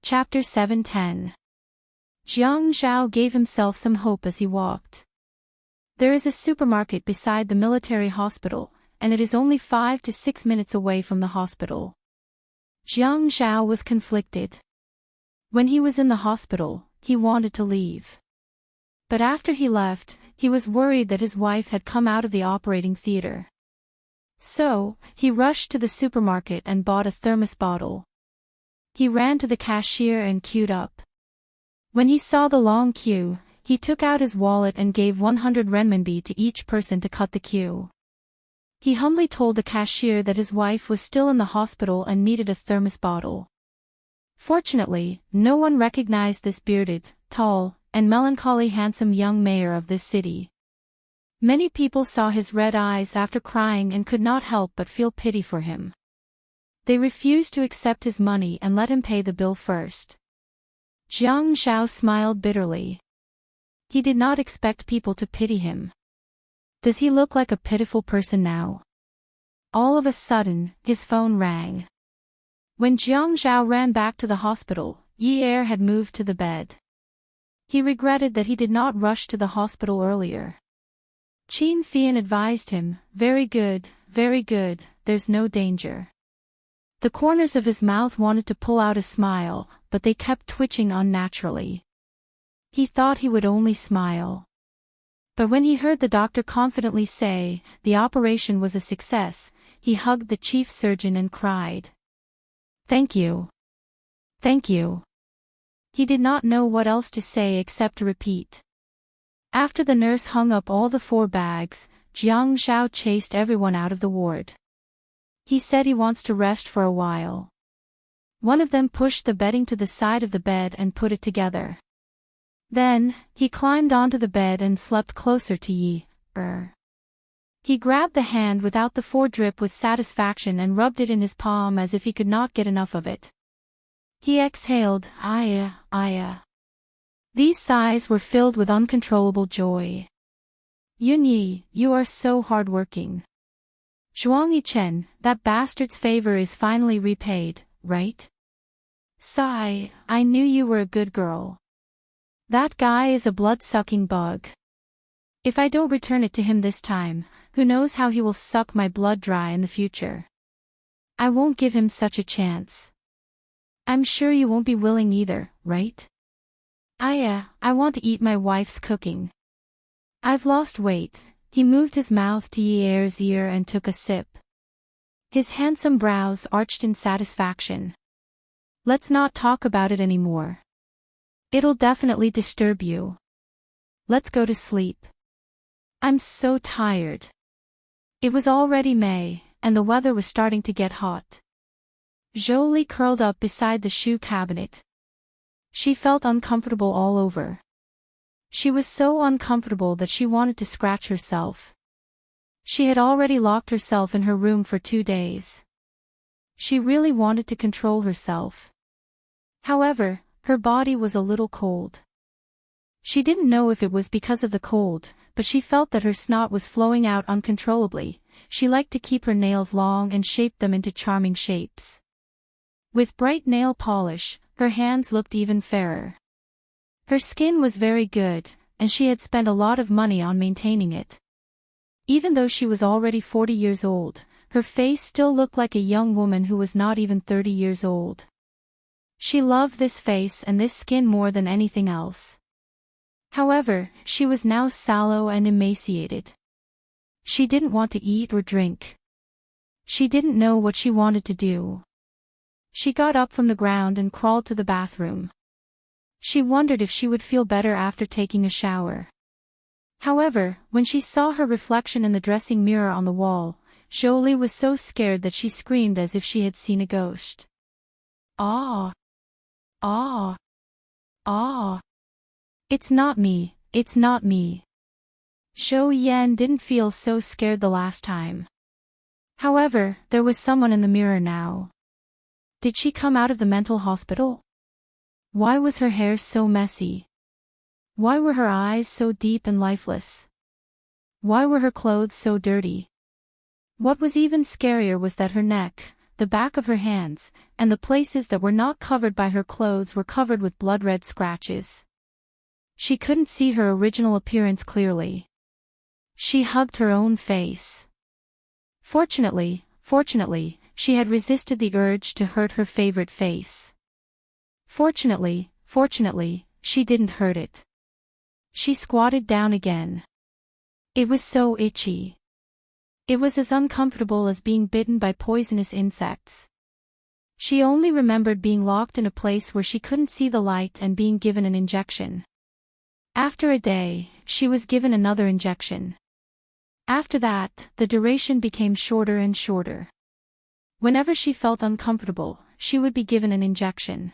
Chapter 7:10. Jiang Zhao gave himself some hope as he walked. There is a supermarket beside the military hospital, and it is only 5 to 6 minutes away from the hospital. Jiang Zhao was conflicted. When he was in the hospital, he wanted to leave. But after he left, he was worried that his wife had come out of the operating theater. So, he rushed to the supermarket and bought a thermos bottle. He ran to the cashier and queued up. When he saw the long queue, he took out his wallet and gave 100 renminbi to each person to cut the queue. He humbly told the cashier that his wife was still in the hospital and needed a thermos bottle. Fortunately, no one recognized this bearded, tall, and melancholy handsome young mayor of this city. Many people saw his red eyes after crying and could not help but feel pity for him. They refused to accept his money and let him pay the bill first. Jiang Zhao smiled bitterly. He did not expect people to pity him. Does he look like a pitiful person now? All of a sudden, his phone rang. When Jiang Zhao ran back to the hospital, Yi Er had moved to the bed. He regretted that he did not rush to the hospital earlier. Qin Fian advised him, very good, there's no danger. The corners of his mouth wanted to pull out a smile, but they kept twitching unnaturally. He thought he would only smile. But when he heard the doctor confidently say, the operation was a success, he hugged the chief surgeon and cried. Thank you. Thank you. He did not know what else to say except to repeat. After the nurse hung up all the 4 bags, Jiang Zhao chased everyone out of the ward. He said he wants to rest for a while. One of them pushed the bedding to the side of the bed and put it together. Then, he climbed onto the bed and slept closer to Yi Er. He grabbed the hand without the foredrip with satisfaction and rubbed it in his palm as if he could not get enough of it. He exhaled, Aya, Aya. These sighs were filled with uncontrollable joy. Yunyi, you are so hardworking. Zhuang Yichen, that bastard's favor is finally repaid, right? Sigh, I knew you were a good girl. That guy is a blood-sucking bug. If I don't return it to him this time, who knows how he will suck my blood dry in the future. I won't give him such a chance. I'm sure you won't be willing either, right? I want to eat my wife's cooking. I've lost weight. He moved his mouth to Yi Er's ear and took a sip. His handsome brows arched in satisfaction. Let's not talk about it anymore. It'll definitely disturb you. Let's go to sleep. I'm so tired. It was already May, and the weather was starting to get hot. Zhou curled up beside the shoe cabinet. She felt uncomfortable all over. She was so uncomfortable that she wanted to scratch herself. She had already locked herself in her room for 2 days. She really wanted to control herself. However, her body was a little cold. She didn't know if it was because of the cold, but she felt that her snot was flowing out uncontrollably. She liked to keep her nails long and shape them into charming shapes. With bright nail polish, her hands looked even fairer. Her skin was very good, and she had spent a lot of money on maintaining it. Even though she was already 40 years old, her face still looked like a young woman who was not even 30 years old. She loved this face and this skin more than anything else. However, she was now sallow and emaciated. She didn't want to eat or drink. She didn't know what she wanted to do. She got up from the ground and crawled to the bathroom. She wondered if she would feel better after taking a shower. However, when she saw her reflection in the dressing mirror on the wall, Zhou was so scared that she screamed as if she had seen a ghost. Ah! Ah! Ah! It's not me, it's not me. Zhou Yan didn't feel so scared the last time. However, there was someone in the mirror now. Did she come out of the mental hospital? Why was her hair so messy? Why were her eyes so deep and lifeless? Why were her clothes so dirty? What was even scarier was that her neck, the back of her hands, and the places that were not covered by her clothes were covered with blood-red scratches. She couldn't see her original appearance clearly. She hugged her own face. Fortunately, she had resisted the urge to hurt her favorite face. Fortunately, she didn't hurt it. She squatted down again. It was so itchy. It was as uncomfortable as being bitten by poisonous insects. She only remembered being locked in a place where she couldn't see the light and being given an injection. After a day, she was given another injection. After that, the duration became shorter and shorter. Whenever she felt uncomfortable, she would be given an injection.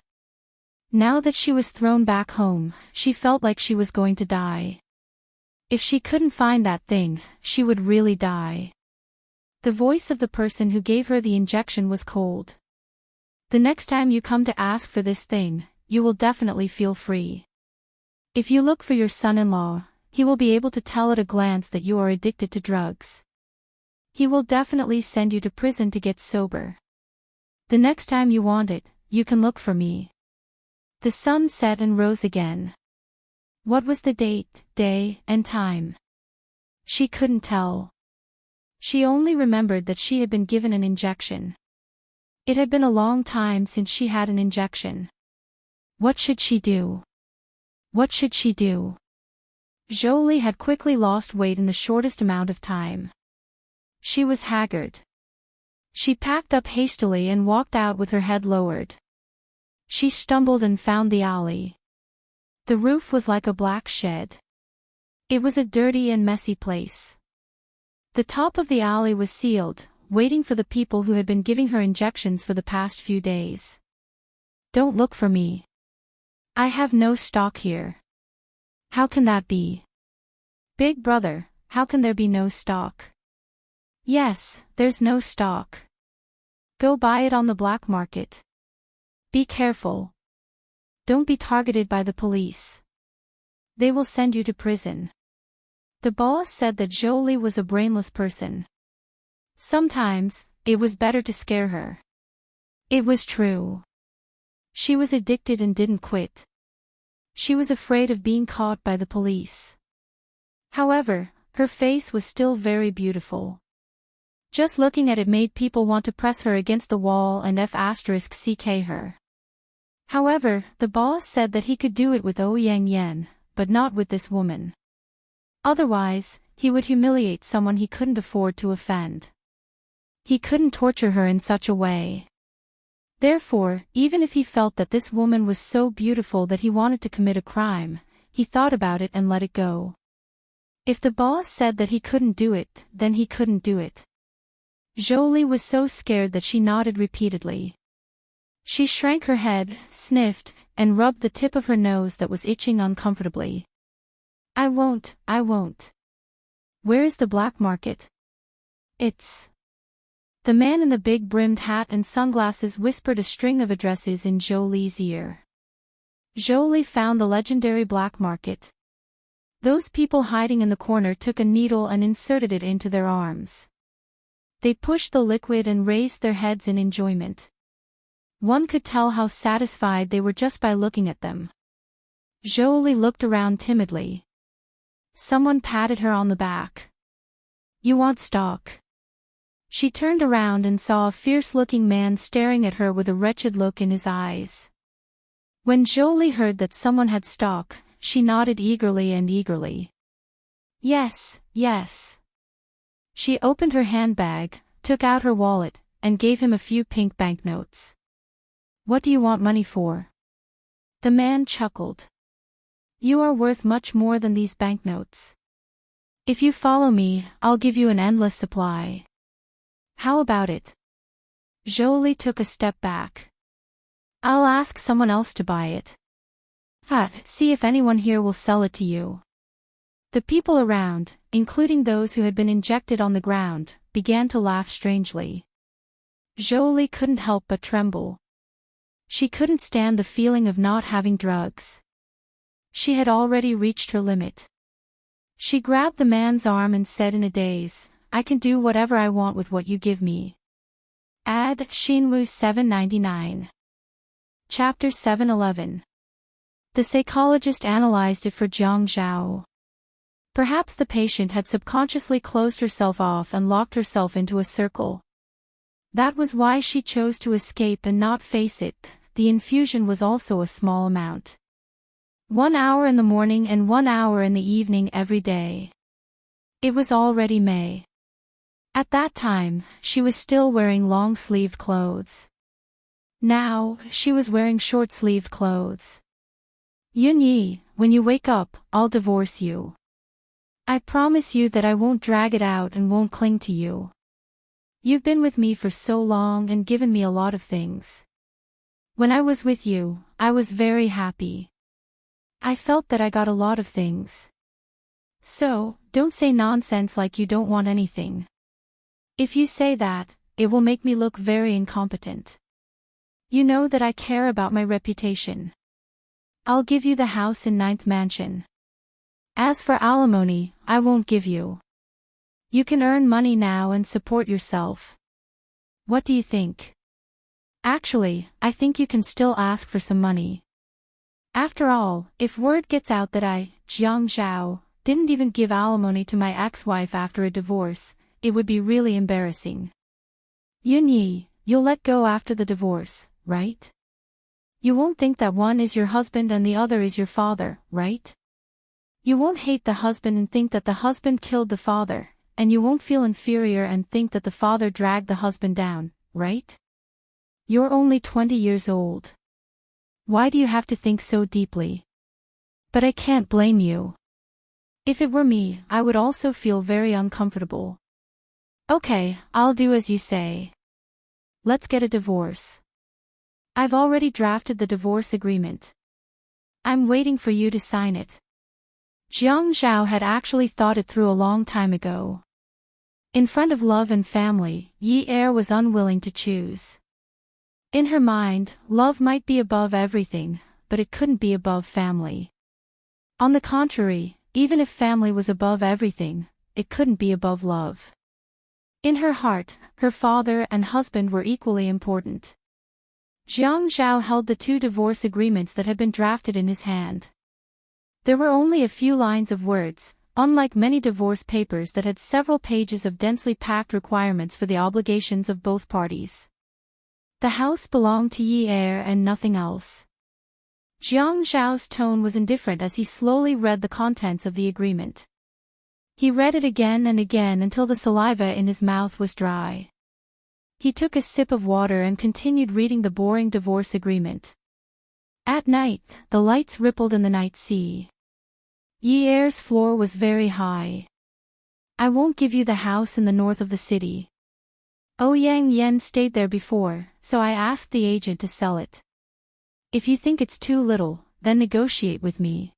Now that she was thrown back home, she felt like she was going to die. If she couldn't find that thing, she would really die. The voice of the person who gave her the injection was cold. The next time you come to ask for this thing, you will definitely feel free. If you look for your son-in-law, he will be able to tell at a glance that you are addicted to drugs. He will definitely send you to prison to get sober. The next time you want it, you can look for me. The sun set and rose again. What was the date, day, and time? She couldn't tell. She only remembered that she had been given an injection. It had been a long time since she had an injection. What should she do? What should she do? Jolie had quickly lost weight in the shortest amount of time. She was haggard. She packed up hastily and walked out with her head lowered. She stumbled and found the alley. The roof was like a black shed. It was a dirty and messy place. The top of the alley was sealed, waiting for the people who had been giving her injections for the past few days. Don't look for me. I have no stock here. How can that be? Big brother, how can there be no stock? Yes, there's no stock. Go buy it on the black market. Be careful. Don't be targeted by the police. They will send you to prison. The boss said that Jolie was a brainless person. Sometimes, it was better to scare her. It was true. She was addicted and didn't quit. She was afraid of being caught by the police. However, her face was still very beautiful. Just looking at it made people want to press her against the wall and *ck her. However, the boss said that he could do it with Ouyang Yen, but not with this woman. Otherwise, he would humiliate someone he couldn't afford to offend. He couldn't torture her in such a way. Therefore, even if he felt that this woman was so beautiful that he wanted to commit a crime, he thought about it and let it go. If the boss said that he couldn't do it, then he couldn't do it. Jolie was so scared that she nodded repeatedly. She shrank her head, sniffed, and rubbed the tip of her nose that was itching uncomfortably. I won't. Where is the black market? It's... The man in the big brimmed hat and sunglasses whispered a string of addresses in Jolie's ear. Jolie found the legendary black market. Those people hiding in the corner took a needle and inserted it into their arms. They pushed the liquid and raised their heads in enjoyment. One could tell how satisfied they were just by looking at them. Jolie looked around timidly. Someone patted her on the back. You want stock? She turned around and saw a fierce-looking man staring at her with a wretched look in his eyes. When Jolie heard that someone had stock, she nodded eagerly. Yes. She opened her handbag, took out her wallet, and gave him a few pink banknotes. What do you want money for? The man chuckled. You are worth much more than these banknotes. If you follow me, I'll give you an endless supply. How about it? Jolie took a step back. I'll ask someone else to buy it. See if anyone here will sell it to you. The people around, including those who had been injected on the ground, began to laugh strangely. Jolie couldn't help but tremble. She couldn't stand the feeling of not having drugs. She had already reached her limit. She grabbed the man's arm and said in a daze, I can do whatever I want with what you give me. Ad Shinwu 799. Chapter 711. The psychologist analyzed it for Jiang Zhao. Perhaps the patient had subconsciously closed herself off and locked herself into a circle. That was why she chose to escape and not face it. The infusion was also a small amount. 1 hour in the morning and 1 hour in the evening every day. It was already May. At that time, she was still wearing long-sleeved clothes. Now, she was wearing short-sleeved clothes. Yunyi, when you wake up, I'll divorce you. I promise you that I won't drag it out and won't cling to you. You've been with me for so long and given me a lot of things. When I was with you, I was very happy. I felt that I got a lot of things. So, don't say nonsense like you don't want anything. If you say that, it will make me look very incompetent. You know that I care about my reputation. I'll give you the house in 9th Mansion. As for alimony, I won't give you. You can earn money now and support yourself. What do you think? Actually, I think you can still ask for some money. After all, if word gets out that I, Jiang Zhao, didn't even give alimony to my ex-wife after a divorce, it would be really embarrassing. Yunyi, you'll let go after the divorce, right? You won't think that one is your husband and the other is your father, right? You won't hate the husband and think that the husband killed the father, and you won't feel inferior and think that the father dragged the husband down, right? You're only 20 years old. Why do you have to think so deeply? But I can't blame you. If it were me, I would also feel very uncomfortable. Okay, I'll do as you say. Let's get a divorce. I've already drafted the divorce agreement. I'm waiting for you to sign it. Jiang Zhao had actually thought it through a long time ago. In front of love and family, Yi Er was unwilling to choose. In her mind, love might be above everything, but it couldn't be above family. On the contrary, even if family was above everything, it couldn't be above love. In her heart, her father and husband were equally important. Jiang Zhao held the 2 divorce agreements that had been drafted in his hand. There were only a few lines of words, unlike many divorce papers that had several pages of densely packed requirements for the obligations of both parties. The house belonged to Yi Er and nothing else. Jiang Zhao's tone was indifferent as he slowly read the contents of the agreement. He read it again and again until the saliva in his mouth was dry. He took a sip of water and continued reading the boring divorce agreement. At night, the lights rippled in the night sea. Yi Er's floor was very high. I won't give you the house in the north of the city. Ouyang Yen stayed there before, so I asked the agent to sell it. If you think it's too little, then negotiate with me.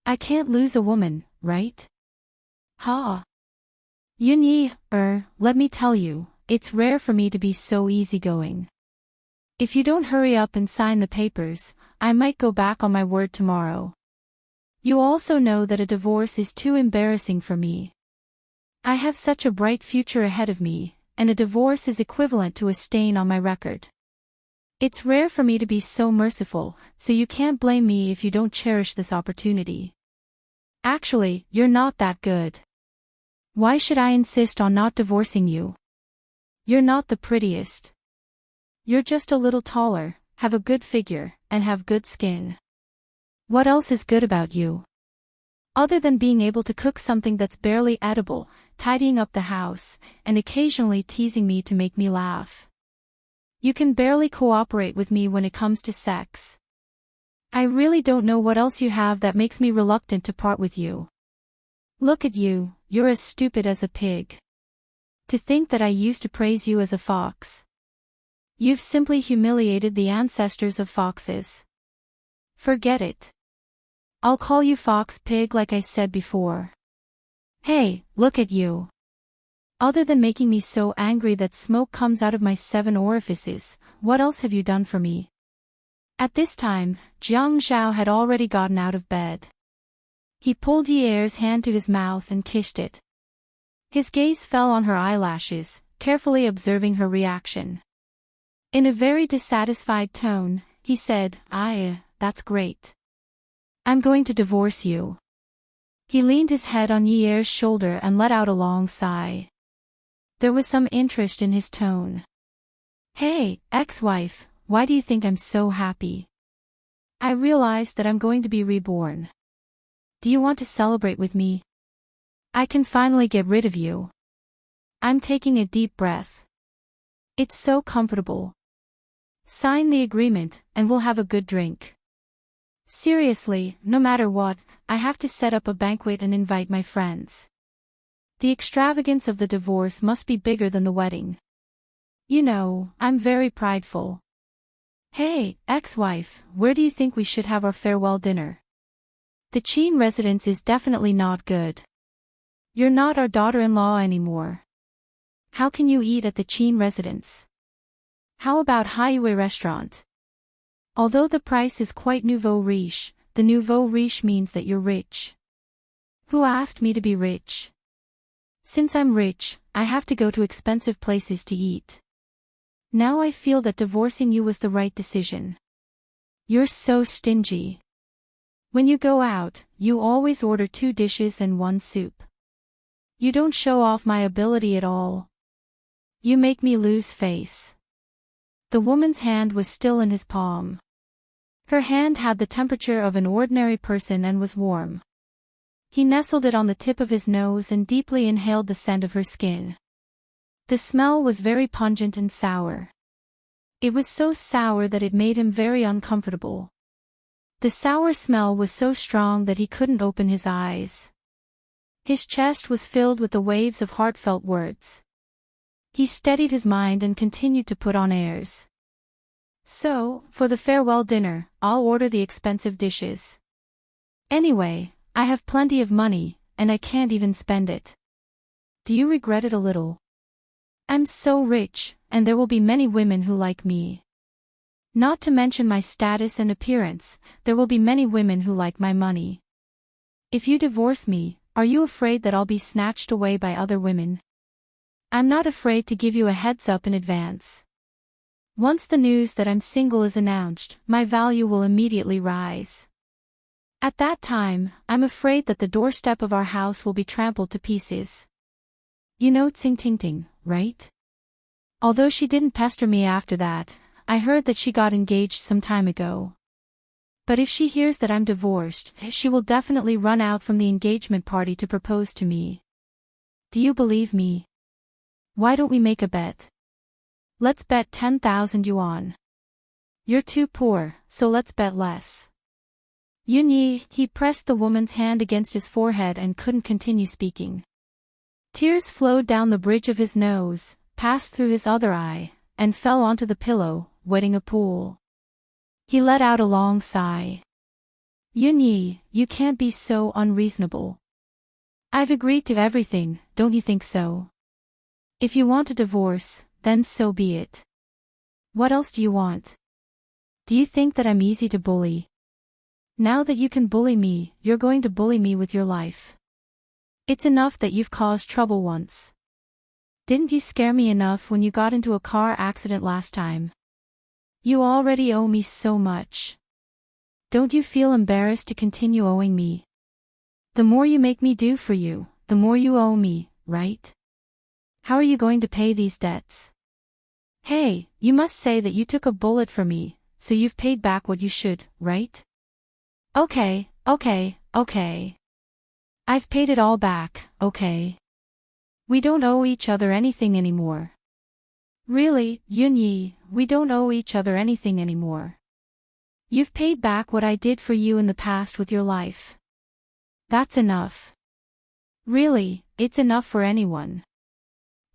I can't lose a woman, right? Ha! Yunyi, let me tell you, it's rare for me to be so easygoing. If you don't hurry up and sign the papers, I might go back on my word tomorrow. You also know that a divorce is too embarrassing for me. I have such a bright future ahead of me, and a divorce is equivalent to a stain on my record. It's rare for me to be so merciful, so you can't blame me if you don't cherish this opportunity. Actually, you're not that good. Why should I insist on not divorcing you? You're not the prettiest. You're just a little taller, have a good figure, and have good skin. What else is good about you? Other than being able to cook something that's barely edible, tidying up the house, and occasionally teasing me to make me laugh. You can barely cooperate with me when it comes to sex. I really don't know what else you have that makes me reluctant to part with you. Look at you, you're as stupid as a pig. To think that I used to praise you as a fox. You've simply humiliated the ancestors of foxes. Forget it. I'll call you fox pig like I said before. Hey, look at you. Other than making me so angry that smoke comes out of my 7 orifices, what else have you done for me? At this time, Jiang Zhao had already gotten out of bed. He pulled Yi Er's hand to his mouth and kissed it. His gaze fell on her eyelashes, carefully observing her reaction. In a very dissatisfied tone, he said, That's great. I'm going to divorce you. He leaned his head on Yier's shoulder and let out a long sigh. There was some interest in his tone. Hey, ex-wife, why do you think I'm so happy? I realize that I'm going to be reborn. Do you want to celebrate with me? I can finally get rid of you. I'm taking a deep breath. It's so comfortable. Sign the agreement, and we'll have a good drink. Seriously, no matter what, I have to set up a banquet and invite my friends. The extravagance of the divorce must be bigger than the wedding. You know, I'm very prideful. Hey, ex-wife, where do you think we should have our farewell dinner? The Chin residence is definitely not good. You're not our daughter-in-law anymore. How can you eat at the Chin residence? How about Highway restaurant? Although the price is quite nouveau riche, the nouveau riche means that you're rich. Who asked me to be rich? Since I'm rich, I have to go to expensive places to eat. Now I feel that divorcing you was the right decision. You're so stingy. When you go out, you always order 2 dishes and 1 soup. You don't show off my ability at all. You make me lose face. The woman's hand was still in his palm. Her hand had the temperature of an ordinary person and was warm. He nestled it on the tip of his nose and deeply inhaled the scent of her skin. The smell was very pungent and sour. It was so sour that it made him very uncomfortable. The sour smell was so strong that he couldn't open his eyes. His chest was filled with the waves of heartfelt words. He steadied his mind and continued to put on airs. So, for the farewell dinner, I'll order the expensive dishes. Anyway, I have plenty of money, and I can't even spend it. Do you regret it a little? I'm so rich, and there will be many women who like me. Not to mention my status and appearance, there will be many women who like my money. If you divorce me, are you afraid that I'll be snatched away by other women? I'm not afraid to give you a heads up in advance. Once the news that I'm single is announced, my value will immediately rise. At that time, I'm afraid that the doorstep of our house will be trampled to pieces. You know Tsing Ting Ting, right? Although she didn't pester me after that, I heard that she got engaged some time ago. But if she hears that I'm divorced, she will definitely run out from the engagement party to propose to me. Do you believe me? Why don't we make a bet? Let's bet 10,000 yuan. You're too poor, so let's bet less. Yunyi, he pressed the woman's hand against his forehead and couldn't continue speaking. Tears flowed down the bridge of his nose, passed through his other eye, and fell onto the pillow, wetting a pool. He let out a long sigh. Yunyi, you can't be so unreasonable. I've agreed to everything, don't you think so? If you want a divorce, then so be it. What else do you want? Do you think that I'm easy to bully? Now that you can bully me, you're going to bully me with your life. It's enough that you've caused trouble once. Didn't you scare me enough when you got into a car accident last time? You already owe me so much. Don't you feel embarrassed to continue owing me? The more you make me do for you, the more you owe me, right? How are you going to pay these debts? Hey, you must say that you took a bullet for me, so you've paid back what you should, right? Okay. I've paid it all back, okay? We don't owe each other anything anymore. Really, Yunyi, we don't owe each other anything anymore. You've paid back what I did for you in the past with your life. That's enough. Really, it's enough for anyone.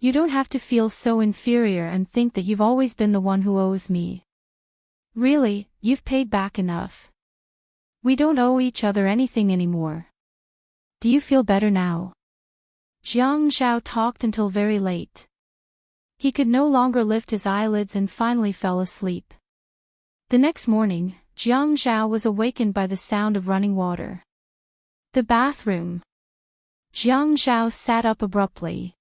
You don't have to feel so inferior and think that you've always been the one who owes me. Really, you've paid back enough. We don't owe each other anything anymore. Do you feel better now? Jiang Zhao talked until very late. He could no longer lift his eyelids and finally fell asleep. The next morning, Jiang Zhao was awakened by the sound of running water. The bathroom. Jiang Zhao sat up abruptly.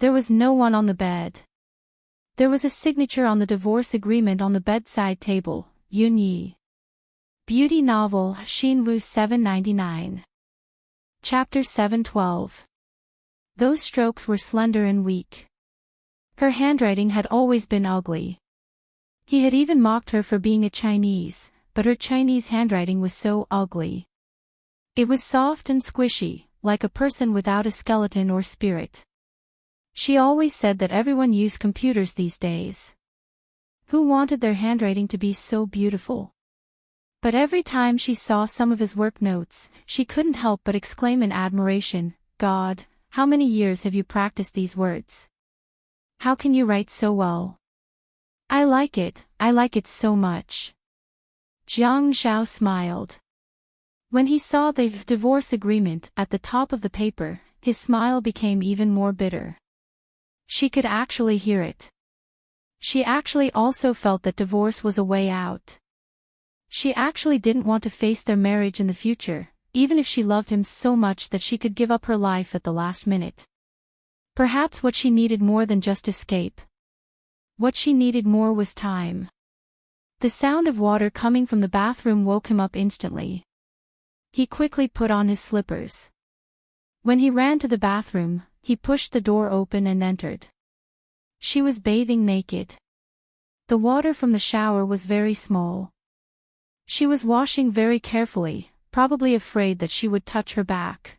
There was no one on the bed. There was a signature on the divorce agreement on the bedside table, Yun Yi. Beauty novel, Shinwoo 799. Chapter 712. Those strokes were slender and weak. Her handwriting had always been ugly. He had even mocked her for being a Chinese, but her Chinese handwriting was so ugly. It was soft and squishy, like a person without a skeleton or spirit. She always said that everyone used computers these days. Who wanted their handwriting to be so beautiful? But every time she saw some of his work notes, she couldn't help but exclaim in admiration, "God, how many years have you practiced these words? How can you write so well? I like it so much." Jiang Zhao smiled. When he saw the divorce agreement at the top of the paper, his smile became even more bitter. She could actually hear it. She actually also felt that divorce was a way out. She actually didn't want to face their marriage in the future, even if she loved him so much that she could give up her life at the last minute. Perhaps what she needed more than just escape. What she needed more was time. The sound of water coming from the bathroom woke him up instantly. He quickly put on his slippers. When he ran to the bathroom, he pushed the door open and entered. She was bathing naked. The water from the shower was very small. She was washing very carefully, probably afraid that she would touch her back.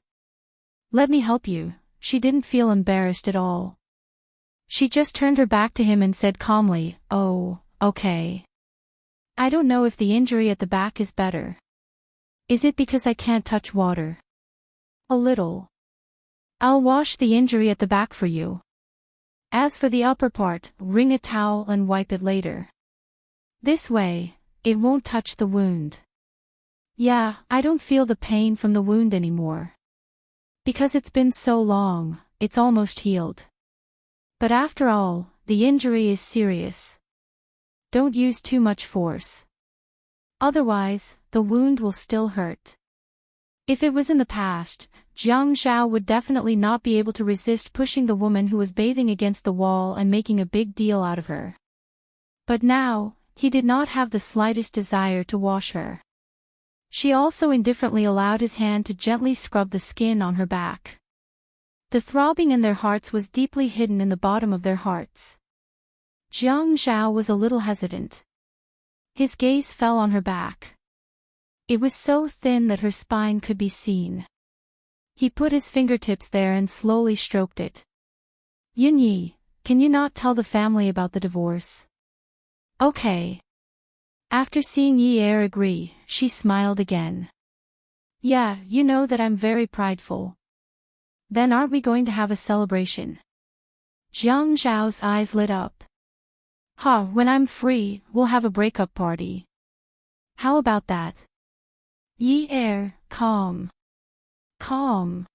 "Let me help you." She didn't feel embarrassed at all. She just turned her back to him and said calmly, "Oh, okay. I don't know if the injury at the back is better. Is it because I can't touch water?" "A little. I'll wash the injury at the back for you. As for the upper part, wring a towel and wipe it later. This way, it won't touch the wound." "Yeah, I don't feel the pain from the wound anymore. Because it's been so long, it's almost healed. But after all, the injury is serious. Don't use too much force. Otherwise, the wound will still hurt." If it was in the past, Jiang Zhao would definitely not be able to resist pushing the woman who was bathing against the wall and making a big deal out of her. But now, he did not have the slightest desire to wash her. She also indifferently allowed his hand to gently scrub the skin on her back. The throbbing in their hearts was deeply hidden in the bottom of their hearts. Jiang Zhao was a little hesitant. His gaze fell on her back. It was so thin that her spine could be seen. He put his fingertips there and slowly stroked it. "Yun Yi, can you not tell the family about the divorce?" "Okay." After seeing Yi Er agree, she smiled again. "Yeah, you know that I'm very prideful. Then aren't we going to have a celebration?" Jiang Zhao's eyes lit up. When I'm free, we'll have a breakup party. How about that?" Yi Er, calm. Calm.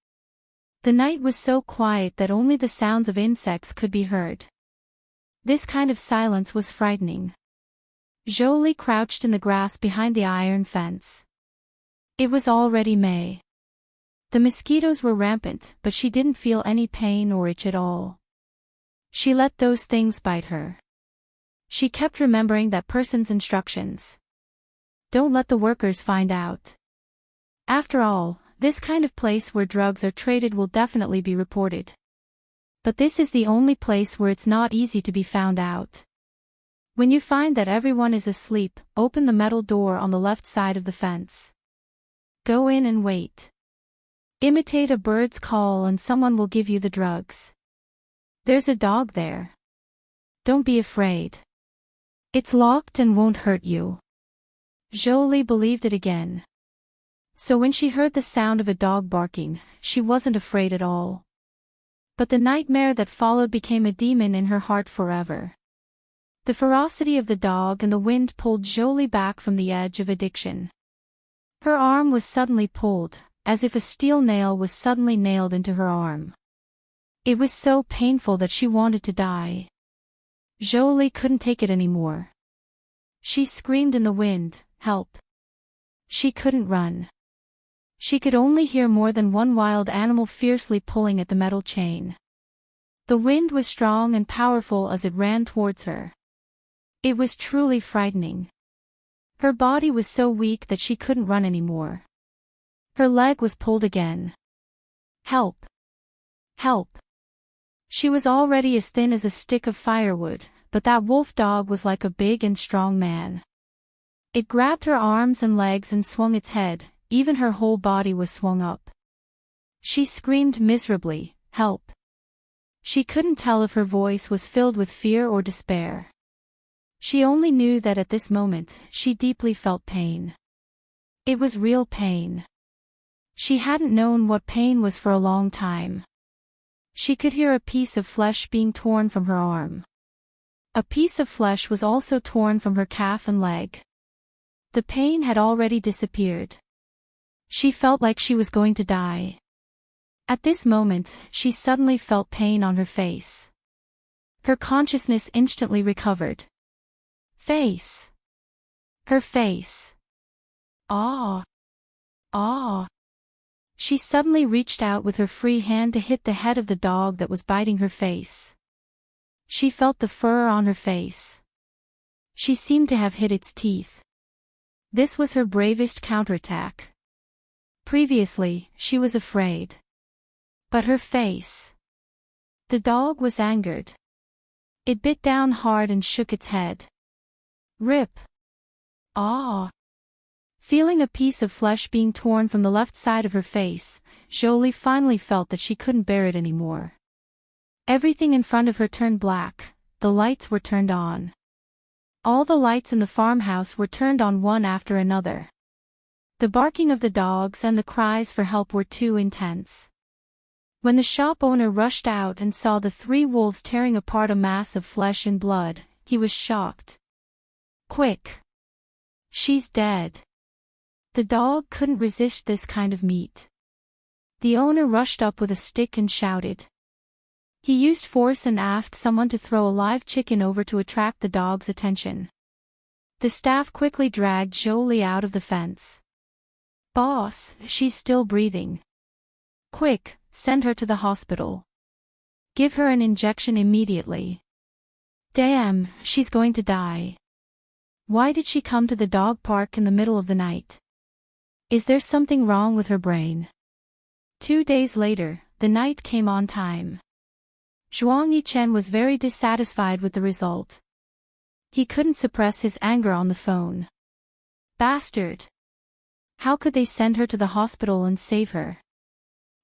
The night was so quiet that only the sounds of insects could be heard. This kind of silence was frightening. Jolie crouched in the grass behind the iron fence. It was already May. The mosquitoes were rampant, but she didn't feel any pain or itch at all. She let those things bite her. She kept remembering that person's instructions. Don't let the workers find out. After all, this kind of place where drugs are traded will definitely be reported. But this is the only place where it's not easy to be found out. When you find that everyone is asleep, open the metal door on the left side of the fence. Go in and wait. Imitate a bird's call and someone will give you the drugs. There's a dog there. Don't be afraid. It's locked and won't hurt you. Jolie believed it again. So when she heard the sound of a dog barking, she wasn't afraid at all. But the nightmare that followed became a demon in her heart forever. The ferocity of the dog and the wind pulled Jolie back from the edge of addiction. Her arm was suddenly pulled, as if a steel nail was suddenly nailed into her arm. It was so painful that she wanted to die. Jolie couldn't take it anymore. She screamed in the wind, "Help!" She couldn't run. She could only hear more than one wild animal fiercely pulling at the metal chain. The wind was strong and powerful as it ran towards her. It was truly frightening. Her body was so weak that she couldn't run anymore. Her leg was pulled again. Help! Help! She was already as thin as a stick of firewood, but that wolf dog was like a big and strong man. It grabbed her arms and legs and swung its head, even her whole body was swung up. She screamed miserably, "Help!" She couldn't tell if her voice was filled with fear or despair. She only knew that at this moment, she deeply felt pain. It was real pain. She hadn't known what pain was for a long time. She could hear a piece of flesh being torn from her arm. A piece of flesh was also torn from her calf and leg. The pain had already disappeared. She felt like she was going to die. At this moment, she suddenly felt pain on her face. Her consciousness instantly recovered. Face. Her face. Ah. Ah. She suddenly reached out with her free hand to hit the head of the dog that was biting her face. She felt the fur on her face. She seemed to have hit its teeth. This was her bravest counterattack. Previously, she was afraid. But her face. The dog was angered. It bit down hard and shook its head. Rip. Ah. Feeling a piece of flesh being torn from the left side of her face, Jolie finally felt that she couldn't bear it anymore. Everything in front of her turned black, the lights were turned on. All the lights in the farmhouse were turned on one after another. The barking of the dogs and the cries for help were too intense. When the shop owner rushed out and saw the three wolves tearing apart a mass of flesh and blood, he was shocked. Quick! She's dead. The dog couldn't resist this kind of meat. The owner rushed up with a stick and shouted. He used force and asked someone to throw a live chicken over to attract the dog's attention. The staff quickly dragged Jolie out of the fence. Boss, she's still breathing. Quick, send her to the hospital. Give her an injection immediately. Damn, she's going to die. Why did she come to the dog park in the middle of the night? Is there something wrong with her brain? 2 days later, the night came on time. Zhuang Yichen was very dissatisfied with the result. He couldn't suppress his anger on the phone. Bastard! How could they send her to the hospital and save her?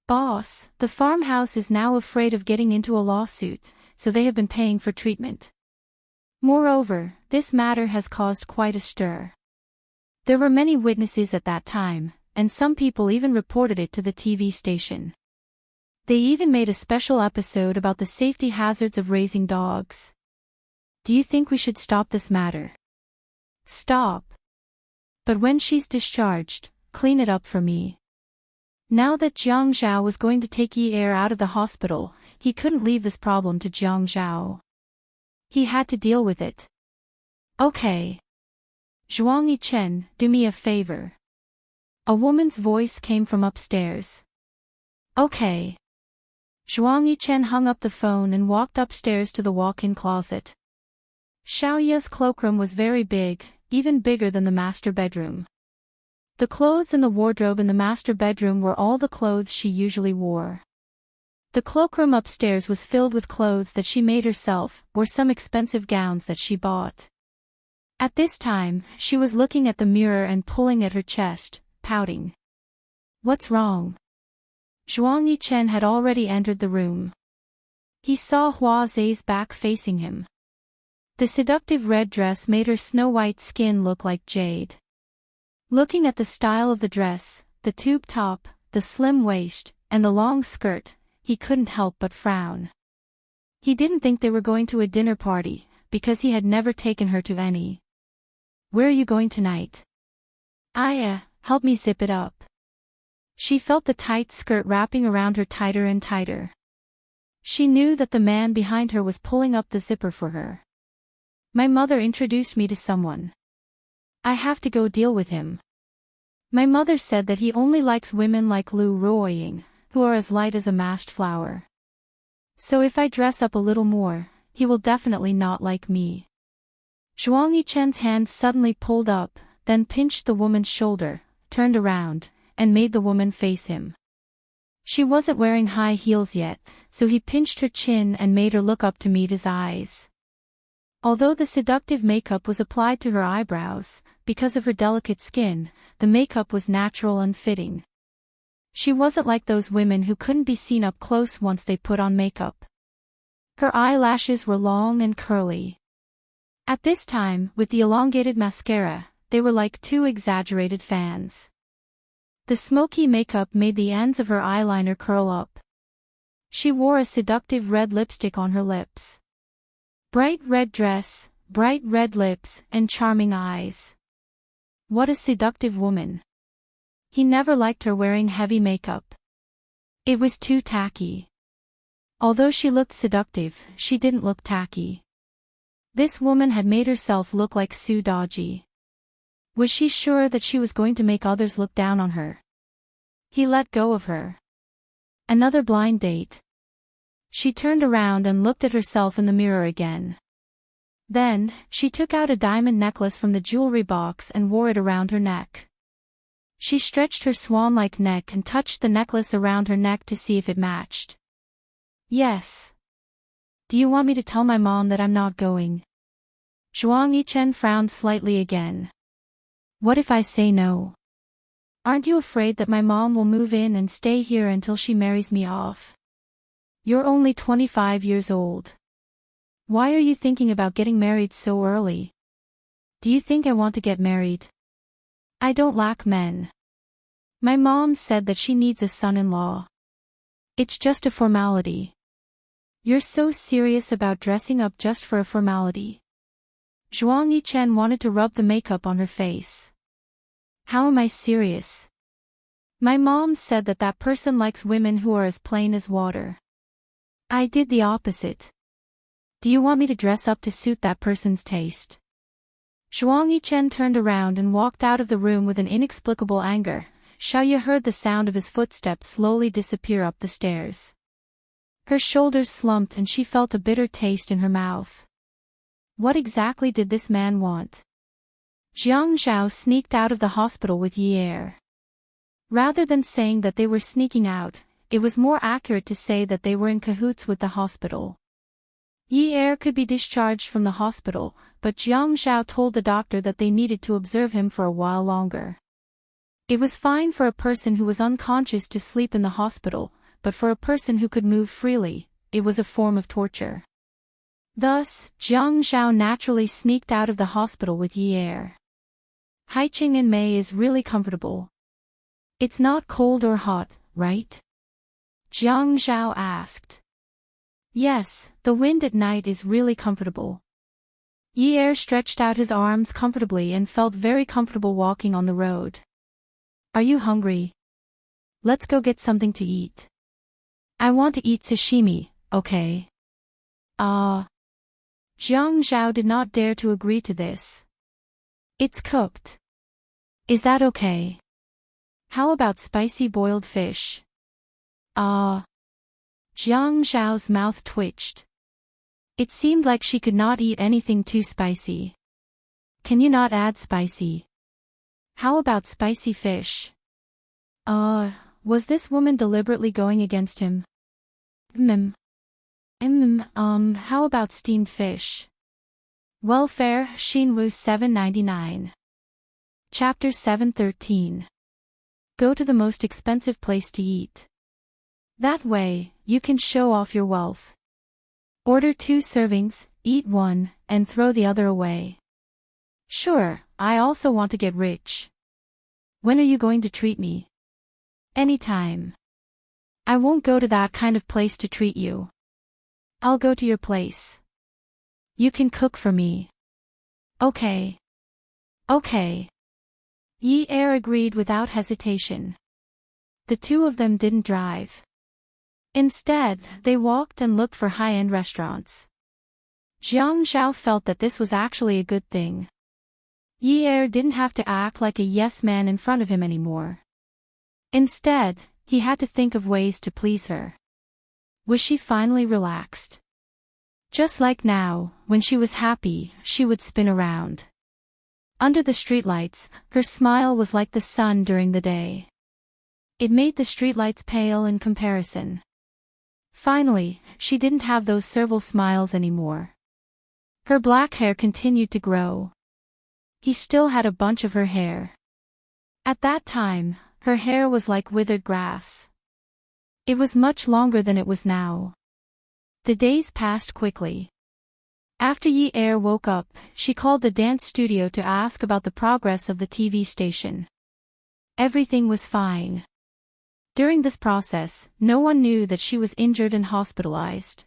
Boss, the farmhouse is now afraid of getting into a lawsuit, so they have been paying for treatment. Moreover, this matter has caused quite a stir. There were many witnesses at that time, and some people even reported it to the TV station. They even made a special episode about the safety hazards of raising dogs. Do you think we should stop this matter? Stop. But when she's discharged, clean it up for me. Now that Jiang Zhao was going to take Yi Er out of the hospital, he couldn't leave this problem to Jiang Zhao. He had to deal with it. Okay. Zhuang Yichen, do me a favor. A woman's voice came from upstairs. Okay. Zhuang Yichen hung up the phone and walked upstairs to the walk-in closet. Xiaoya's cloakroom was very big, even bigger than the master bedroom. The clothes in the wardrobe in the master bedroom were all the clothes she usually wore. The cloakroom upstairs was filled with clothes that she made herself, or some expensive gowns that she bought. At this time, she was looking at the mirror and pulling at her chest, pouting. What's wrong? Zhuang Yichen had already entered the room. He saw Hua Zhe's back facing him. The seductive red dress made her snow-white skin look like jade. Looking at the style of the dress, the tube top, the slim waist, and the long skirt, he couldn't help but frown. He didn't think they were going to a dinner party, because he had never taken her to any. Where are you going tonight? Aya, help me zip it up. She felt the tight skirt wrapping around her tighter and tighter. She knew that the man behind her was pulling up the zipper for her. My mother introduced me to someone. I have to go deal with him. My mother said that he only likes women like Lu Ruoying, who are as light as a mast flower. So if I dress up a little more, he will definitely not like me. Zhuang Yichen's hand suddenly pulled up, then pinched the woman's shoulder, turned around, and made the woman face him. She wasn't wearing high heels yet, so he pinched her chin and made her look up to meet his eyes. Although the seductive makeup was applied to her eyebrows, because of her delicate skin, the makeup was natural and fitting. She wasn't like those women who couldn't be seen up close once they put on makeup. Her eyelashes were long and curly. At this time, with the elongated mascara, they were like two exaggerated fans. The smoky makeup made the ends of her eyeliner curl up. She wore a seductive red lipstick on her lips. Bright red dress, bright red lips, and charming eyes. What a seductive woman. He never liked her wearing heavy makeup. It was too tacky. Although she looked seductive, she didn't look tacky. This woman had made herself look like Sue Dodgy. Was she sure that she was going to make others look down on her? He let go of her. Another blind date. She turned around and looked at herself in the mirror again. Then, she took out a diamond necklace from the jewelry box and wore it around her neck. She stretched her swan-like neck and touched the necklace around her neck to see if it matched. Yes. Do you want me to tell my mom that I'm not going? Zhuang Yichen frowned slightly again. What if I say no? Aren't you afraid that my mom will move in and stay here until she marries me off? You're only 25 years old. Why are you thinking about getting married so early? Do you think I want to get married? I don't lack men. My mom said that she needs a son-in-law. It's just a formality. You're so serious about dressing up just for a formality. Zhuang Yichen wanted to rub the makeup on her face. How am I serious? My mom said that that person likes women who are as plain as water. I did the opposite. Do you want me to dress up to suit that person's taste? Zhuang Yichen turned around and walked out of the room with an inexplicable anger. Xiaoye heard the sound of his footsteps slowly disappear up the stairs. Her shoulders slumped and she felt a bitter taste in her mouth. What exactly did this man want? Jiang Zhao sneaked out of the hospital with Yi Er. Rather than saying that they were sneaking out, it was more accurate to say that they were in cahoots with the hospital. Yi Er could be discharged from the hospital, but Jiang Zhao told the doctor that they needed to observe him for a while longer. It was fine for a person who was unconscious to sleep in the hospital, but for a person who could move freely, it was a form of torture. Thus, Jiang Zhao naturally sneaked out of the hospital with Yi Er. Haiqing in May is really comfortable. It's not cold or hot, right? Jiang Zhao asked. Yes, the wind at night is really comfortable. Yi Er stretched out his arms comfortably and felt very comfortable walking on the road. Are you hungry? Let's go get something to eat. I want to eat sashimi, okay? Jiang Zhao did not dare to agree to this. It's cooked. Is that okay? How about spicy boiled fish? Jiang Zhao's mouth twitched. It seemed like she could not eat anything too spicy. Can you not add spicy? How about spicy fish? Was this woman deliberately going against him? How about steamed fish? Welfare, Xinwu 799. Chapter 713. Go to the most expensive place to eat. That way, you can show off your wealth. Order 2 servings, eat 1, and throw the other away. Sure, I also want to get rich. When are you going to treat me? Anytime. I won't go to that kind of place to treat you. I'll go to your place. You can cook for me. Okay. Okay. Yi Er agreed without hesitation. The two of them didn't drive. Instead, they walked and looked for high-end restaurants. Jiang Zhao felt that this was actually a good thing. Yi Er didn't have to act like a yes man in front of him anymore. Instead, he had to think of ways to please her. Was she finally relaxed? Just like now, when she was happy, she would spin around. Under the streetlights, her smile was like the sun during the day. It made the streetlights pale in comparison. Finally, she didn't have those serval smiles anymore. Her black hair continued to grow. He still had a bunch of her hair. At that time, her hair was like withered grass. It was much longer than it was now. The days passed quickly. After Yi Er woke up, she called the dance studio to ask about the progress of the TV station. Everything was fine. During this process, no one knew that she was injured and hospitalized.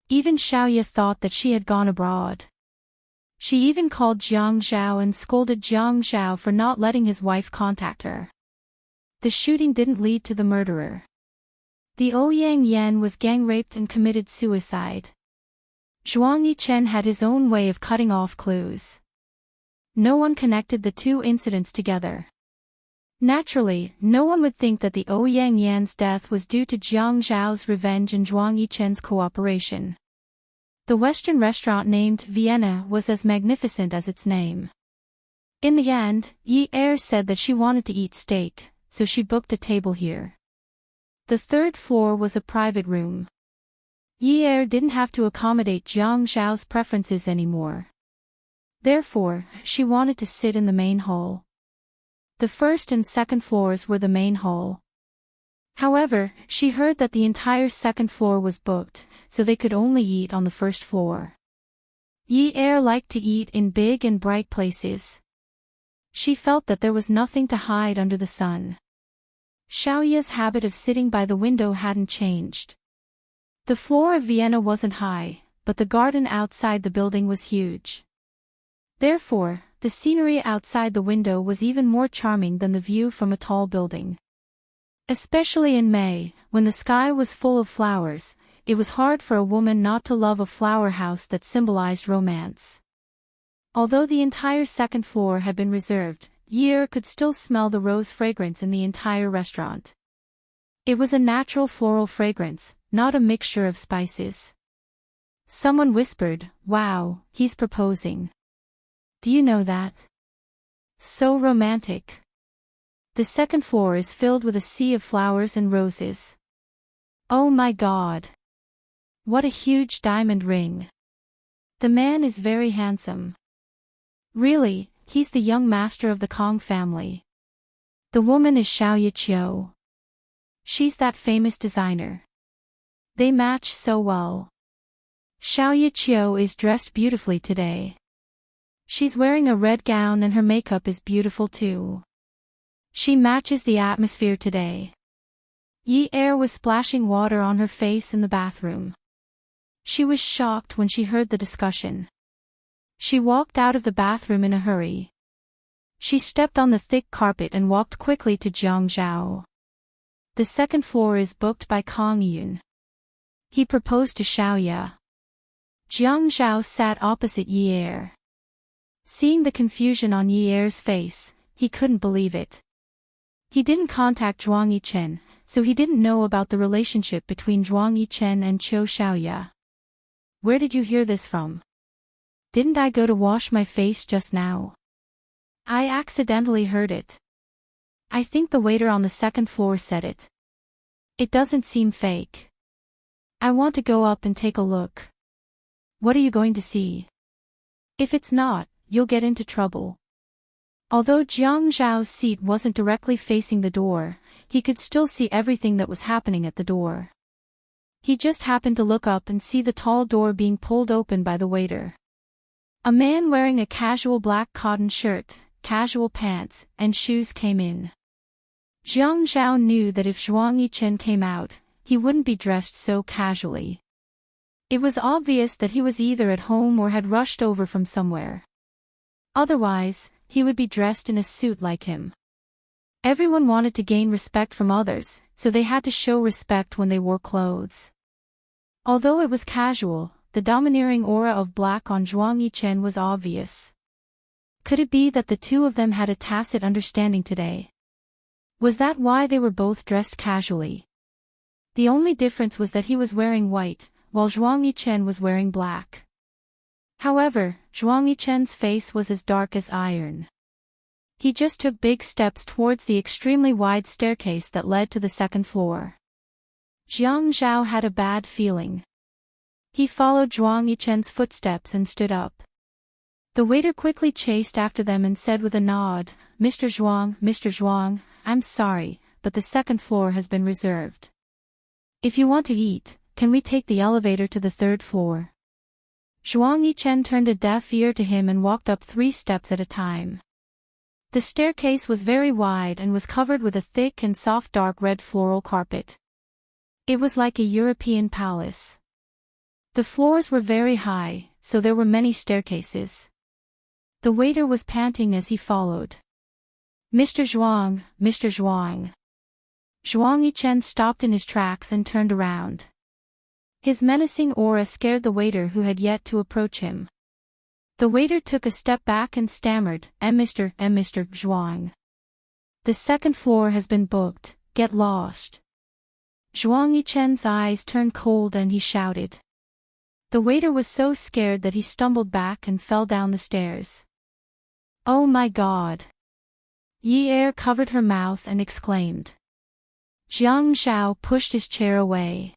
Even Xiaoya thought that she had gone abroad. She even called Jiang Zhao and scolded Jiang Zhao for not letting his wife contact her. The shooting didn't lead to the murderer. The Ouyang Yan was gang-raped and committed suicide. Zhuang Yichen had his own way of cutting off clues. No one connected the two incidents together. Naturally, no one would think that the Ouyang Yan's death was due to Jiang Zhao's revenge and Zhuang Yichen's cooperation. The Western restaurant named Vienna was as magnificent as its name. In the end, Yi Er said that she wanted to eat steak, so she booked a table here. The third floor was a private room. Yi Er didn't have to accommodate Jiang Zhao's preferences anymore. Therefore, she wanted to sit in the main hall. The first and second floors were the main hall. However, she heard that the entire second floor was booked, so they could only eat on the first floor. Yi Er liked to eat in big and bright places. She felt that there was nothing to hide under the sun. Xiaoya's habit of sitting by the window hadn't changed. The floor of Vienna wasn't high, but the garden outside the building was huge. Therefore, the scenery outside the window was even more charming than the view from a tall building. Especially in May, when the sky was full of flowers, it was hard for a woman not to love a flower house that symbolized romance. Although the entire second floor had been reserved, Yi Er could still smell the rose fragrance in the entire restaurant. It was a natural floral fragrance, not a mixture of spices. Someone whispered, "Wow, he's proposing. Do you know that? So romantic." The second floor is filled with a sea of flowers and roses. Oh my God! What a huge diamond ring! The man is very handsome. Really, he's the young master of the Kong family. The woman is Xiaoya Qiu. She's that famous designer. They match so well. Xiaoya Qiu is dressed beautifully today. She's wearing a red gown and her makeup is beautiful too. She matches the atmosphere today. Yi Er was splashing water on her face in the bathroom. She was shocked when she heard the discussion. She walked out of the bathroom in a hurry. She stepped on the thick carpet and walked quickly to Jiang Zhao. The second floor is booked by Kong Yun. He proposed to Xiaoya. Jiang Zhao sat opposite Yi Er. Seeing the confusion on Yi Er's face, he couldn't believe it. He didn't contact Zhuang Yichen, so he didn't know about the relationship between Zhuang Yichen and Qiu Xiaoya. Where did you hear this from? Didn't I go to wash my face just now? I accidentally heard it. I think the waiter on the second floor said it. It doesn't seem fake. I want to go up and take a look. What are you going to see? If it's not, you'll get into trouble. Although Jiang Zhao's seat wasn't directly facing the door, he could still see everything that was happening at the door. He just happened to look up and see the tall door being pulled open by the waiter. A man wearing a casual black cotton shirt, casual pants, and shoes came in. Jiang Zhao knew that if Zhuang Yichen came out, he wouldn't be dressed so casually. It was obvious that he was either at home or had rushed over from somewhere. Otherwise, he would be dressed in a suit like him. Everyone wanted to gain respect from others, so they had to show respect when they wore clothes. Although it was casual, the domineering aura of black on Zhuang Yichen was obvious. Could it be that the two of them had a tacit understanding today? Was that why they were both dressed casually? The only difference was that he was wearing white, while Zhuang Yichen was wearing black. However, Zhuang Yichen's face was as dark as iron. He just took big steps towards the extremely wide staircase that led to the second floor. Jiang Zhao had a bad feeling. He followed Zhuang Yichen's footsteps and stood up. The waiter quickly chased after them and said with a nod, Mr. Zhuang, I'm sorry, but the second floor has been reserved. If you want to eat, can we take the elevator to the third floor? Zhuang Yichen turned a deaf ear to him and walked up 3 steps at a time. The staircase was very wide and was covered with a thick and soft dark red floral carpet. It was like a European palace. The floors were very high, so there were many staircases. The waiter was panting as he followed. Mr. Zhuang. Zhuang Yichen stopped in his tracks and turned around. His menacing aura scared the waiter who had yet to approach him. The waiter took a step back and stammered, Mr. Zhuang. The second floor has been booked, get lost. Zhuang Yichen's eyes turned cold and he shouted. The waiter was so scared that he stumbled back and fell down the stairs. Oh my God! Yi Er covered her mouth and exclaimed. Jiang Zhao pushed his chair away.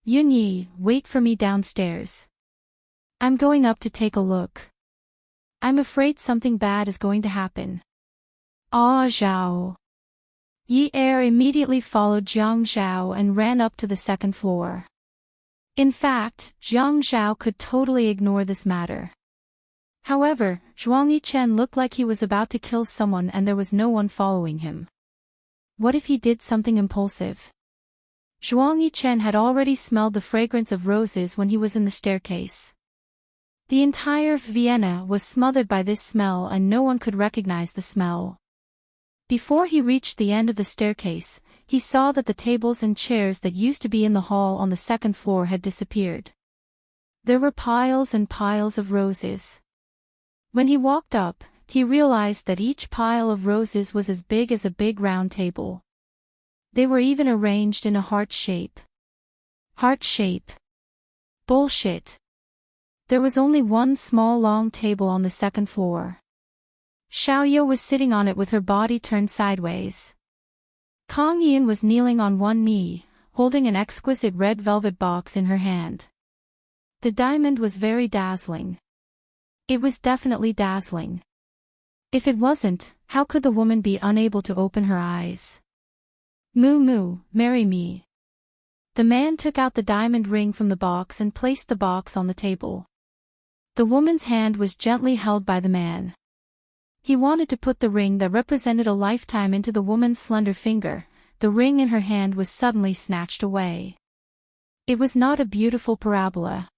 Yunyi, wait for me downstairs. I'm going up to take a look. I'm afraid something bad is going to happen. Ah Zhao. Yi Er immediately followed Jiang Zhao and ran up to the second floor. In fact, Jiang Zhao could totally ignore this matter. However, Zhuang Yichen looked like he was about to kill someone and there was no one following him. What if he did something impulsive? Zhuang Yichen had already smelled the fragrance of roses when he was in the staircase. The entire Vienna was smothered by this smell and no one could recognize the smell. Before he reached the end of the staircase, he saw that the tables and chairs that used to be in the hall on the second floor had disappeared. There were piles and piles of roses. When he walked up, he realized that each pile of roses was as big as a big round table. They were even arranged in a heart shape. Heart shape. Bullshit. There was only one small long table on the second floor. Xiaoye was sitting on it with her body turned sideways. Kang Yin was kneeling on one knee, holding an exquisite red velvet box in her hand. The diamond was very dazzling. It was definitely dazzling. If it wasn't, how could the woman be unable to open her eyes? Moo, marry me. The man took out the diamond ring from the box and placed the box on the table. The woman's hand was gently held by the man. He wanted to put the ring that represented a lifetime into the woman's slender finger. The ring in her hand was suddenly snatched away. It was not a beautiful parabola.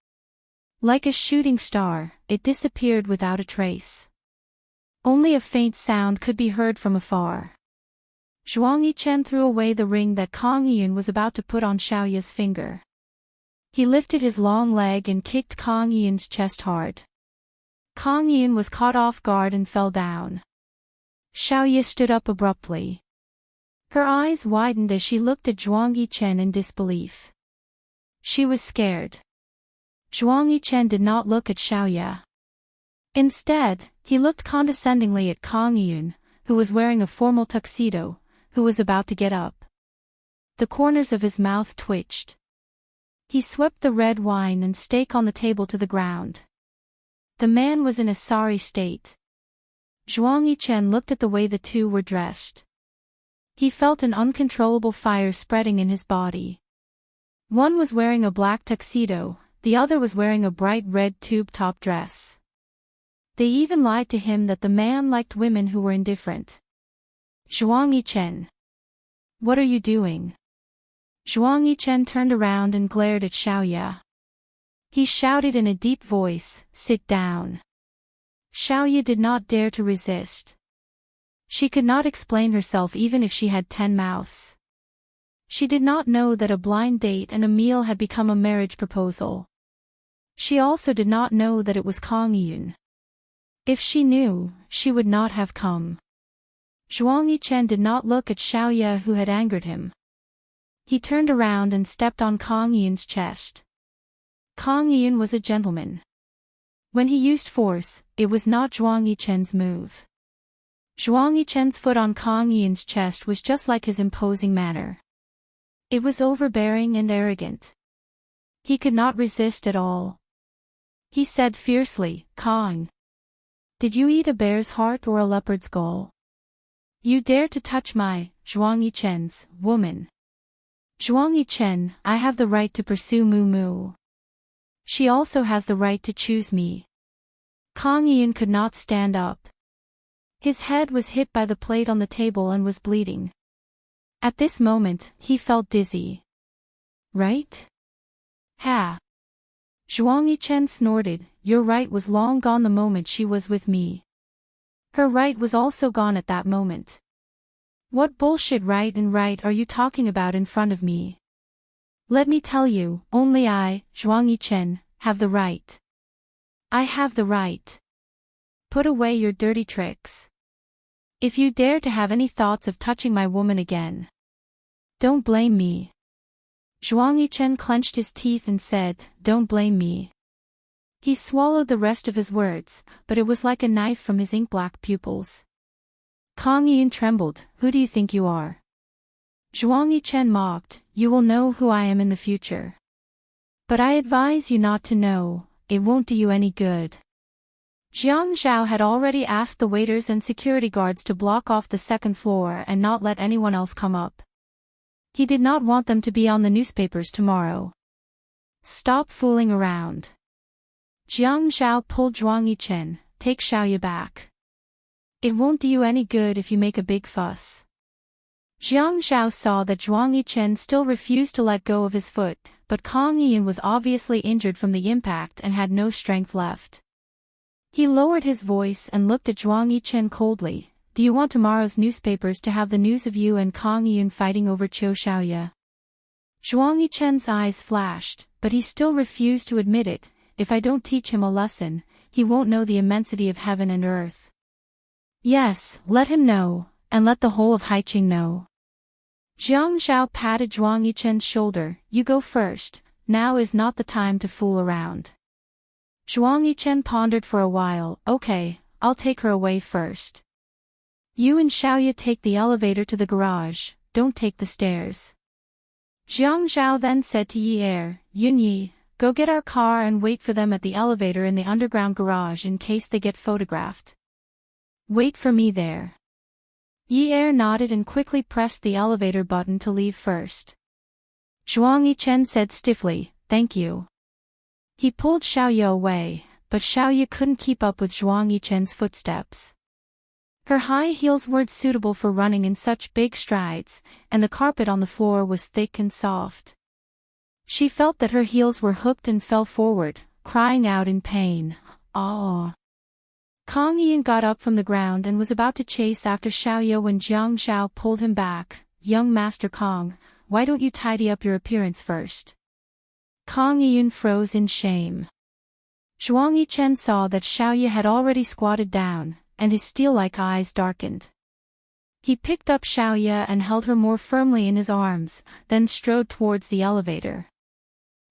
Like a shooting star, it disappeared without a trace. Only a faint sound could be heard from afar. Zhuang Yichen threw away the ring that Kang Yun was about to put on Xiaoye's finger. He lifted his long leg and kicked Kang Yun's chest hard. Kang Yun was caught off guard and fell down. Xiaoye stood up abruptly. Her eyes widened as she looked at Zhuang Yichen in disbelief. She was scared. Zhuang Yichen did not look at Xiaoye. Instead, he looked condescendingly at Kang Yun, who was wearing a formal tuxedo, who was about to get up. The corners of his mouth twitched. He swept the red wine and steak on the table to the ground. The man was in a sorry state. Zhuang Yichen looked at the way the two were dressed. He felt an uncontrollable fire spreading in his body. One was wearing a black tuxedo, the other was wearing a bright red tube-top dress. They even lied to him that the man liked women who were indifferent. Zhuang Yichen. What are you doing? Zhuang Yichen turned around and glared at Xiaoye. He shouted in a deep voice, sit down. Xiaoye did not dare to resist. She could not explain herself even if she had 10 mouths. She did not know that a blind date and a meal had become a marriage proposal. She also did not know that it was Kang Yun. If she knew, she would not have come. Zhuang Yichen did not look at Xiaoye who had angered him. He turned around and stepped on Kang Yun's chest. Kang Yun was a gentleman. When he used force, it was not Zhuang Yichen's move. Zhuang Yichen's foot on Kang Yun's chest was just like his imposing manner. It was overbearing and arrogant. He could not resist at all. He said fiercely, Kang, did you eat a bear's heart or a leopard's gall? You dare to touch my, Zhuang Yichen's, woman. Zhuang Yichen, I have the right to pursue Mu Mu. She also has the right to choose me. Kang Yun could not stand up. His head was hit by the plate on the table and was bleeding. At this moment, he felt dizzy. Right? Ha! Zhuang Yichen snorted, your right was long gone the moment she was with me. Her right was also gone at that moment. What bullshit right and right are you talking about in front of me? Let me tell you, only I, Zhuang Yichen, have the right. I have the right. Put away your dirty tricks. If you dare to have any thoughts of touching my woman again, don't blame me. Zhuang Yichen clenched his teeth and said, don't blame me. He swallowed the rest of his words, but it was like a knife from his ink-black pupils. Kang Yun trembled, who do you think you are? Zhuang Yichen mocked, you will know who I am in the future. But I advise you not to know, it won't do you any good. Jiang Zhao had already asked the waiters and security guards to block off the second floor and not let anyone else come up. He did not want them to be on the newspapers tomorrow. Stop fooling around. Jiang Zhao pulled Zhuang Yichen, take Xiaoya back. It won't do you any good if you make a big fuss. Jiang Zhao saw that Zhuang Yichen still refused to let go of his foot, but Kang Yun was obviously injured from the impact and had no strength left. He lowered his voice and looked at Zhuang Yichen coldly, do you want tomorrow's newspapers to have the news of you and Kang Yun fighting over Qiu Xiaoya? Zhuang Yichen's eyes flashed, but he still refused to admit it, if I don't teach him a lesson, he won't know the immensity of heaven and earth. Yes, let him know, and let the whole of Haiqing know. Jiang Zhao patted Zhuang Yichen's shoulder, you go first, now is not the time to fool around. Zhuang Yichen pondered for a while, okay, I'll take her away first. You and Xiaoya take the elevator to the garage, don't take the stairs. Jiang Zhao then said to Yi Er, Yunyi, go get our car and wait for them at the elevator in the underground garage in case they get photographed. Wait for me there. Yi Er nodded and quickly pressed the elevator button to leave first. Zhuang Yichen said stiffly, thank you. He pulled Xiaoya away, but Xiaoya couldn't keep up with Zhuang Yichen's footsteps. Her high heels weren't suitable for running in such big strides, and the carpet on the floor was thick and soft. She felt that her heels were hooked and fell forward, crying out in pain, "Ah!" Kang Yun got up from the ground and was about to chase after Xiaoya when Jiang Zhao pulled him back. Young Master Kang, why don't you tidy up your appearance first? Kang Yun froze in shame. Zhuang Yichen saw that Xiaoya had already squatted down, and his steel-like eyes darkened. He picked up Xiaoya and held her more firmly in his arms, then strode towards the elevator.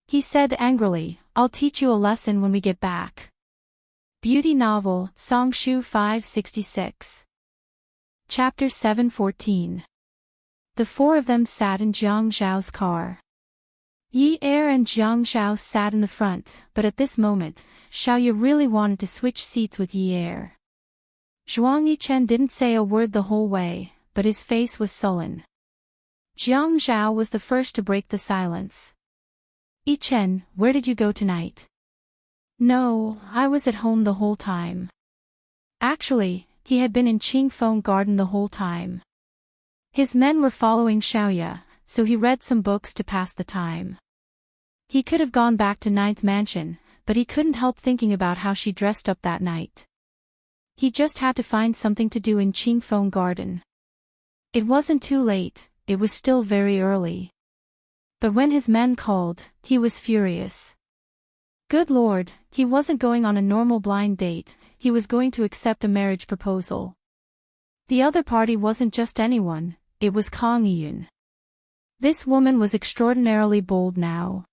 He said angrily, I'll teach you a lesson when we get back. Beauty Novel, Songshu 566. Chapter 714. The four of them sat in Jiang Zhao's car. Yi Er and Jiang Zhao sat in the front, but at this moment, Xiaoya really wanted to switch seats with Yi Er. Zhuang Yichen didn't say a word the whole way, but his face was sullen. Jiang Zhao was the first to break the silence. Yichen, where did you go tonight? No, I was at home the whole time. Actually, he had been in Qingfeng Garden the whole time. His men were following Xiaoya, so he read some books to pass the time. He could have gone back to Ninth Mansion, but he couldn't help thinking about how she dressed up that night. He just had to find something to do in Qingfeng Garden. It wasn't too late, it was still very early. But when his men called, he was furious. Good Lord, he wasn't going on a normal blind date, he was going to accept a marriage proposal. The other party wasn't just anyone, it was Kang Yun. This woman was extraordinarily bold now.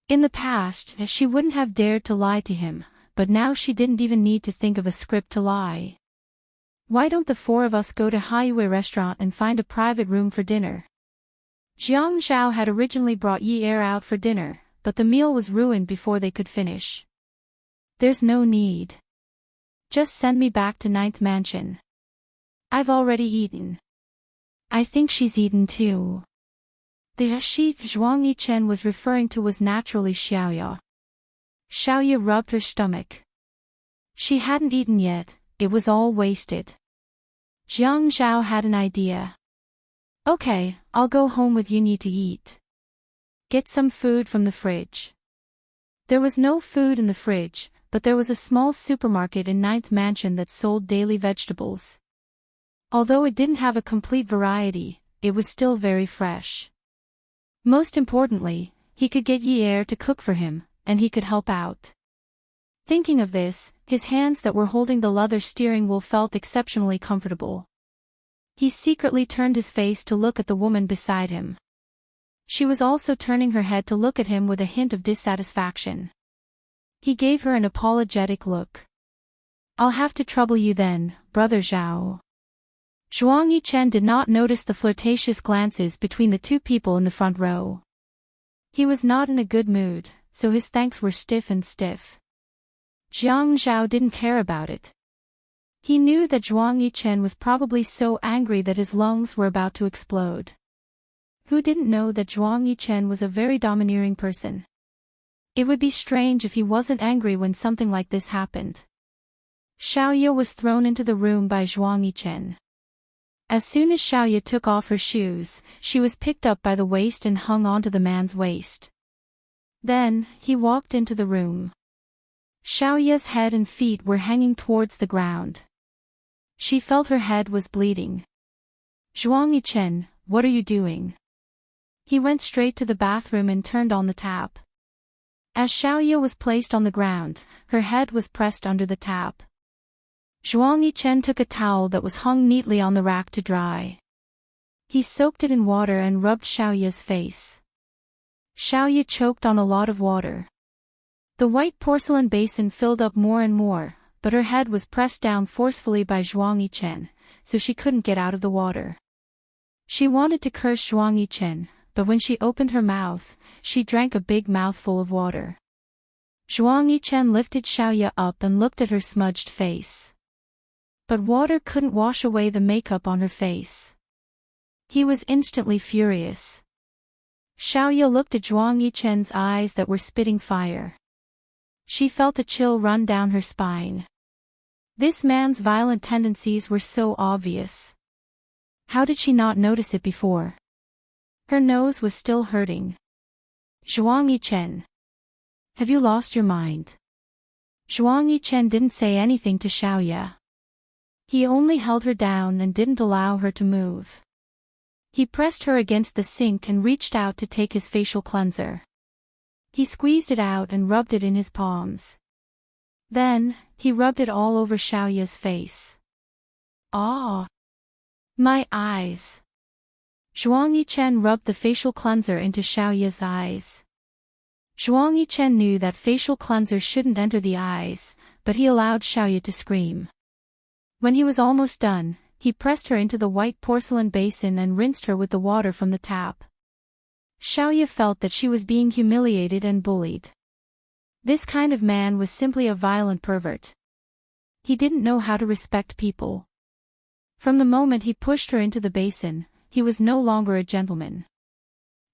In the past, she wouldn't have dared to lie to him, but now she didn't even need to think of a script to lie. Why don't the four of us go to Highway Restaurant and find a private room for dinner? Jiang Zhao had originally brought Yi Er out for dinner, but the meal was ruined before they could finish. There's no need. Just send me back to Ninth Mansion. I've already eaten. I think she's eaten too. The she Zhuang Yichen was referring to was naturally Xiaoya. Xiaoya rubbed her stomach. She hadn't eaten yet, it was all wasted. Jiang Zhao had an idea. Okay, I'll go home with Yunyi to eat. Get some food from the fridge. There was no food in the fridge, but there was a small supermarket in Ninth Mansion that sold daily vegetables. Although it didn't have a complete variety, it was still very fresh. Most importantly, he could get Yi Er to cook for him, and he could help out. Thinking of this, his hands that were holding the leather steering wheel felt exceptionally comfortable. He secretly turned his face to look at the woman beside him. She was also turning her head to look at him with a hint of dissatisfaction. He gave her an apologetic look. I'll have to trouble you then, Brother Zhao. Zhuang Yichen did not notice the flirtatious glances between the two people in the front row. He was not in a good mood, so his thanks were stiff. Jiang Zhao didn't care about it. He knew that Zhuang Yichen was probably so angry that his lungs were about to explode. Who didn't know that Zhuang Yichen was a very domineering person? It would be strange if he wasn't angry when something like this happened. Xiaoya was thrown into the room by Zhuang Yichen. As soon as Xiaoya took off her shoes, she was picked up by the waist and hung onto the man's waist. Then, he walked into the room. Xiaoya's head and feet were hanging towards the ground. She felt her head was bleeding. Zhuang Yichen, what are you doing? He went straight to the bathroom and turned on the tap. As Xiaoya was placed on the ground, her head was pressed under the tap. Zhuang Yichen took a towel that was hung neatly on the rack to dry. He soaked it in water and rubbed Xiaoya's face. Xiaoya choked on a lot of water. The white porcelain basin filled up more and more, but her head was pressed down forcefully by Zhuang Yichen, so she couldn't get out of the water. She wanted to curse Zhuang Yichen, but when she opened her mouth, she drank a big mouthful of water. Zhuang Yichen lifted Xiaoya up and looked at her smudged face. But water couldn't wash away the makeup on her face. He was instantly furious. Xiaoya looked at Zhuang Yichen's eyes that were spitting fire. She felt a chill run down her spine. This man's violent tendencies were so obvious. How did she not notice it before? Her nose was still hurting. Zhuang Yichen. Have you lost your mind? Zhuang Yichen didn't say anything to Xiaoya. He only held her down and didn't allow her to move. He pressed her against the sink and reached out to take his facial cleanser. He squeezed it out and rubbed it in his palms. Then, he rubbed it all over Xiaoya's face. Ah! My eyes! Zhuang Yichen rubbed the facial cleanser into Xiaoya's eyes. Zhuang Yichen knew that facial cleanser shouldn't enter the eyes, but he allowed Xiaoya to scream. When he was almost done, he pressed her into the white porcelain basin and rinsed her with the water from the tap. Xiaoya felt that she was being humiliated and bullied. This kind of man was simply a violent pervert. He didn't know how to respect people. From the moment he pushed her into the basin, he was no longer a gentleman.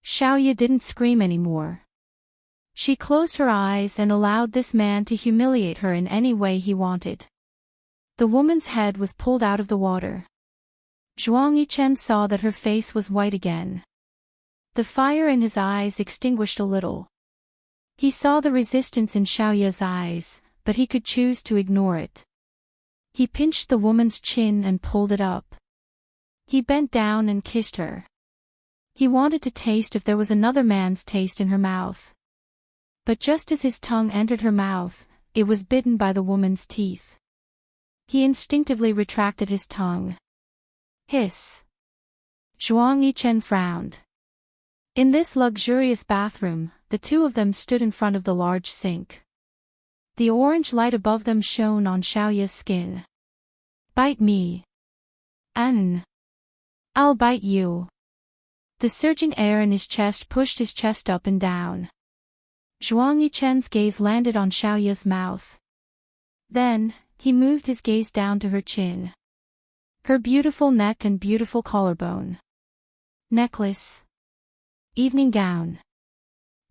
Xiaoya didn't scream anymore. She closed her eyes and allowed this man to humiliate her in any way he wanted. The woman's head was pulled out of the water. Zhuang Yichen saw that her face was white again. The fire in his eyes extinguished a little. He saw the resistance in Xiaoya's eyes, but he could choose to ignore it. He pinched the woman's chin and pulled it up. He bent down and kissed her. He wanted to taste if there was another man's taste in her mouth. But just as his tongue entered her mouth, it was bitten by the woman's teeth. He instinctively retracted his tongue. Hiss! Zhuang Yichen frowned. In this luxurious bathroom, the two of them stood in front of the large sink. The orange light above them shone on Xiaoya's skin. Bite me. I'll bite you. The surging air in his chest pushed his chest up and down. Zhuang Yichen's gaze landed on Xiaoya's mouth. Then, he moved his gaze down to her chin. Her beautiful neck and beautiful collarbone. Necklace. Evening gown.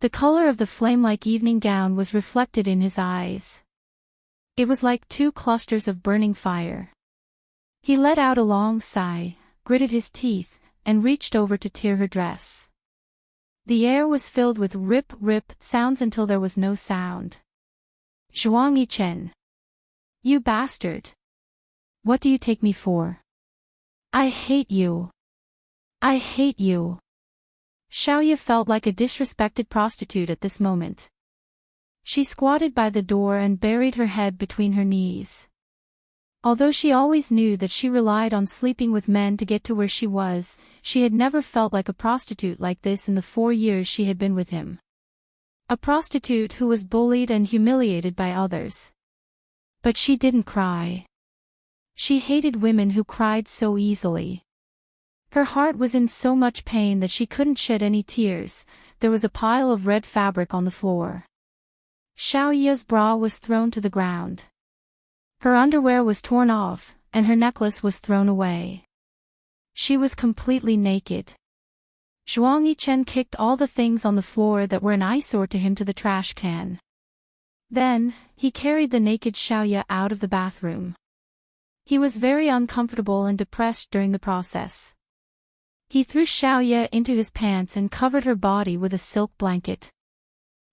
The color of the flame-like evening gown was reflected in his eyes. It was like two clusters of burning fire. He let out a long sigh, gritted his teeth, and reached over to tear her dress. The air was filled with rip-rip sounds until there was no sound. Zhuang Yichen. You bastard. What do you take me for? I hate you. I hate you. Xiaoya felt like a disrespected prostitute at this moment. She squatted by the door and buried her head between her knees. Although she always knew that she relied on sleeping with men to get to where she was, she had never felt like a prostitute like this in the 4 years she had been with him. A prostitute who was bullied and humiliated by others. But she didn't cry. She hated women who cried so easily. Her heart was in so much pain that she couldn't shed any tears. There was a pile of red fabric on the floor. Xiaoya's bra was thrown to the ground. Her underwear was torn off, and her necklace was thrown away. She was completely naked. Zhuang Yichen kicked all the things on the floor that were an eyesore to him to the trash can. Then, he carried the naked Xiaoya out of the bathroom. He was very uncomfortable and depressed during the process. He threw Xiaoya into his pants and covered her body with a silk blanket.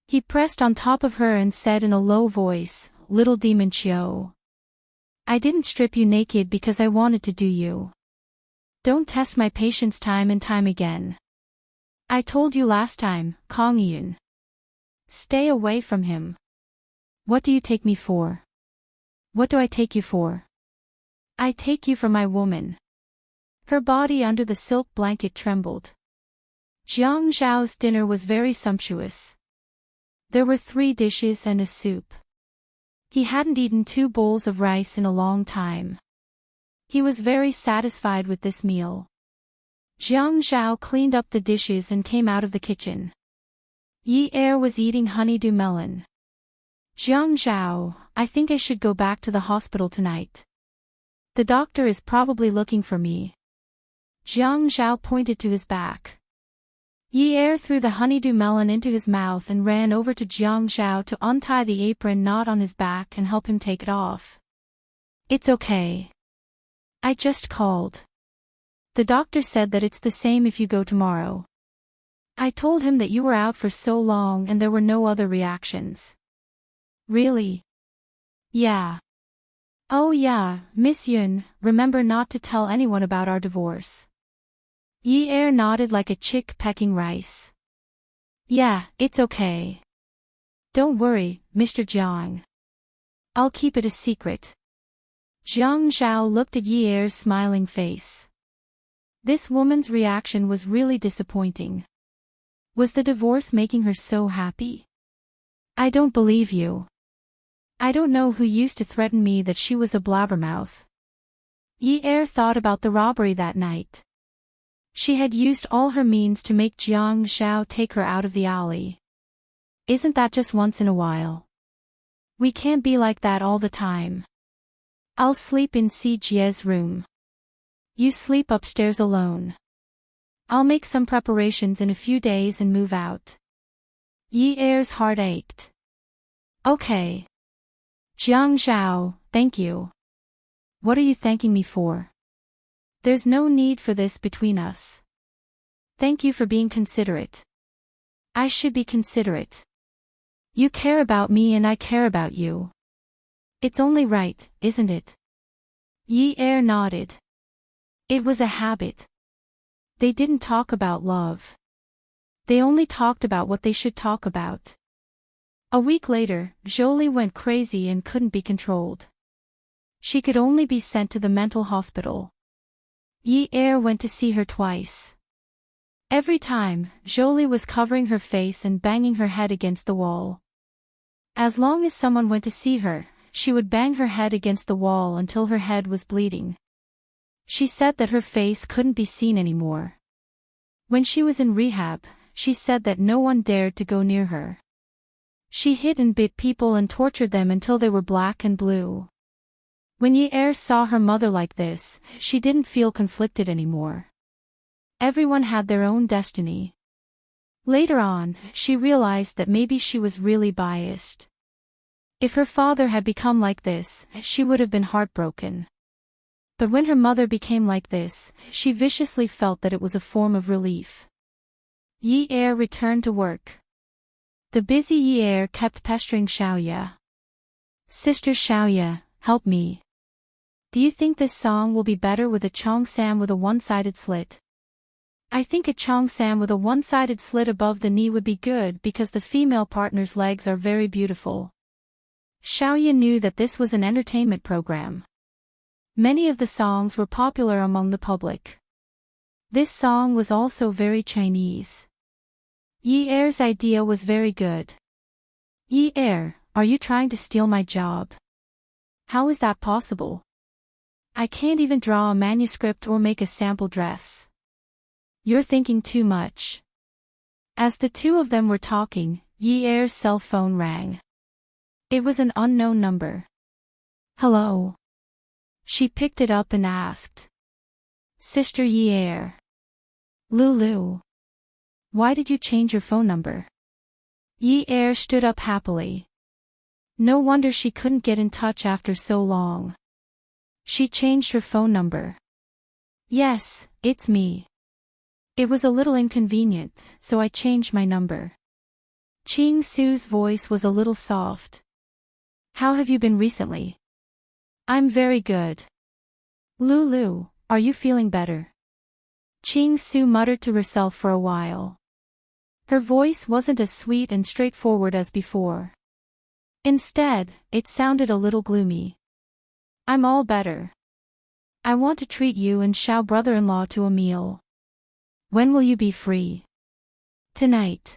He pressed on top of her and said in a low voice, "Little demon Qiu. I didn't strip you naked because I wanted to do you. Don't test my patience time and time again. I told you last time, Kong Yun. Stay away from him. What do you take me for? What do I take you for? I take you for my woman." Her body under the silk blanket trembled. Jiang Zhao's dinner was very sumptuous. There were 3 dishes and a soup. He hadn't eaten 2 bowls of rice in a long time. He was very satisfied with this meal. Jiang Zhao cleaned up the dishes and came out of the kitchen. Yi Er was eating honeydew melon. Jiang Zhao, I think I should go back to the hospital tonight. The doctor is probably looking for me. Jiang Zhao pointed to his back. Yi Er threw the honeydew melon into his mouth and ran over to Jiang Zhao to untie the apron knot on his back and help him take it off. It's okay. I just called. The doctor said that it's the same if you go tomorrow. I told him that you were out for so long and there were no other reactions. Really? Yeah. Oh yeah, Miss Yun, remember not to tell anyone about our divorce. Yi Er nodded like a chick pecking rice. Yeah, it's okay. Don't worry, Mr. Jiang. I'll keep it a secret. Jiang Zhao looked at Yi Er's smiling face. This woman's reaction was really disappointing. Was the divorce making her so happy? I don't believe you. I don't know who used to threaten me that she was a blabbermouth. Yi Er thought about the robbery that night. She had used all her means to make Jiang Zhao take her out of the alley. Isn't that just once in a while? We can't be like that all the time. I'll sleep in Si Jie's room. You sleep upstairs alone. I'll make some preparations in a few days and move out. Yi Er's heart ached. Okay. Jiang Zhao, thank you. What are you thanking me for? There's no need for this between us. Thank you for being considerate. I should be considerate. You care about me and I care about you. It's only right, isn't it? Yi Er nodded. It was a habit. They didn't talk about love. They only talked about what they should talk about. A week later, Jolie went crazy and couldn't be controlled. She could only be sent to the mental hospital. Yi Er went to see her twice. Every time, Jolie was covering her face and banging her head against the wall. As long as someone went to see her, she would bang her head against the wall until her head was bleeding. She said that her face couldn't be seen anymore. When she was in rehab, she said that no one dared to go near her. She hit and bit people and tortured them until they were black and blue. When Yi saw her mother like this, she didn't feel conflicted anymore. Everyone had their own destiny. Later on, she realized that maybe she was really biased. If her father had become like this, she would have been heartbroken. But when her mother became like this, she viciously felt that it was a form of relief. Yi returned to work. The busy Yi kept pestering Xiaoya. Sister Xiaoya, help me. Do you think this song will be better with a cheongsam with a one-sided slit? I think a cheongsam with a one-sided slit above the knee would be good because the female partner's legs are very beautiful. Xiaoya knew that this was an entertainment program. Many of the songs were popular among the public. This song was also very Chinese. Yi-er's idea was very good. Yi-er, are you trying to steal my job? How is that possible? I can't even draw a manuscript or make a sample dress. You're thinking too much. As the two of them were talking, Yi-er's cell phone rang. It was an unknown number. Hello. She picked it up and asked. Sister Yi-er. Lulu. Why did you change your phone number? Yi-er stood up happily. No wonder she couldn't get in touch after so long. She changed her phone number. Yes, it's me. It was a little inconvenient, so I changed my number. Ching Su's voice was a little soft. How have you been recently? I'm very good. Lulu, are you feeling better? Ching Su muttered to herself for a while. Her voice wasn't as sweet and straightforward as before. Instead, it sounded a little gloomy. I'm all better. I want to treat you and Xiao brother-in-law to a meal. When will you be free? Tonight.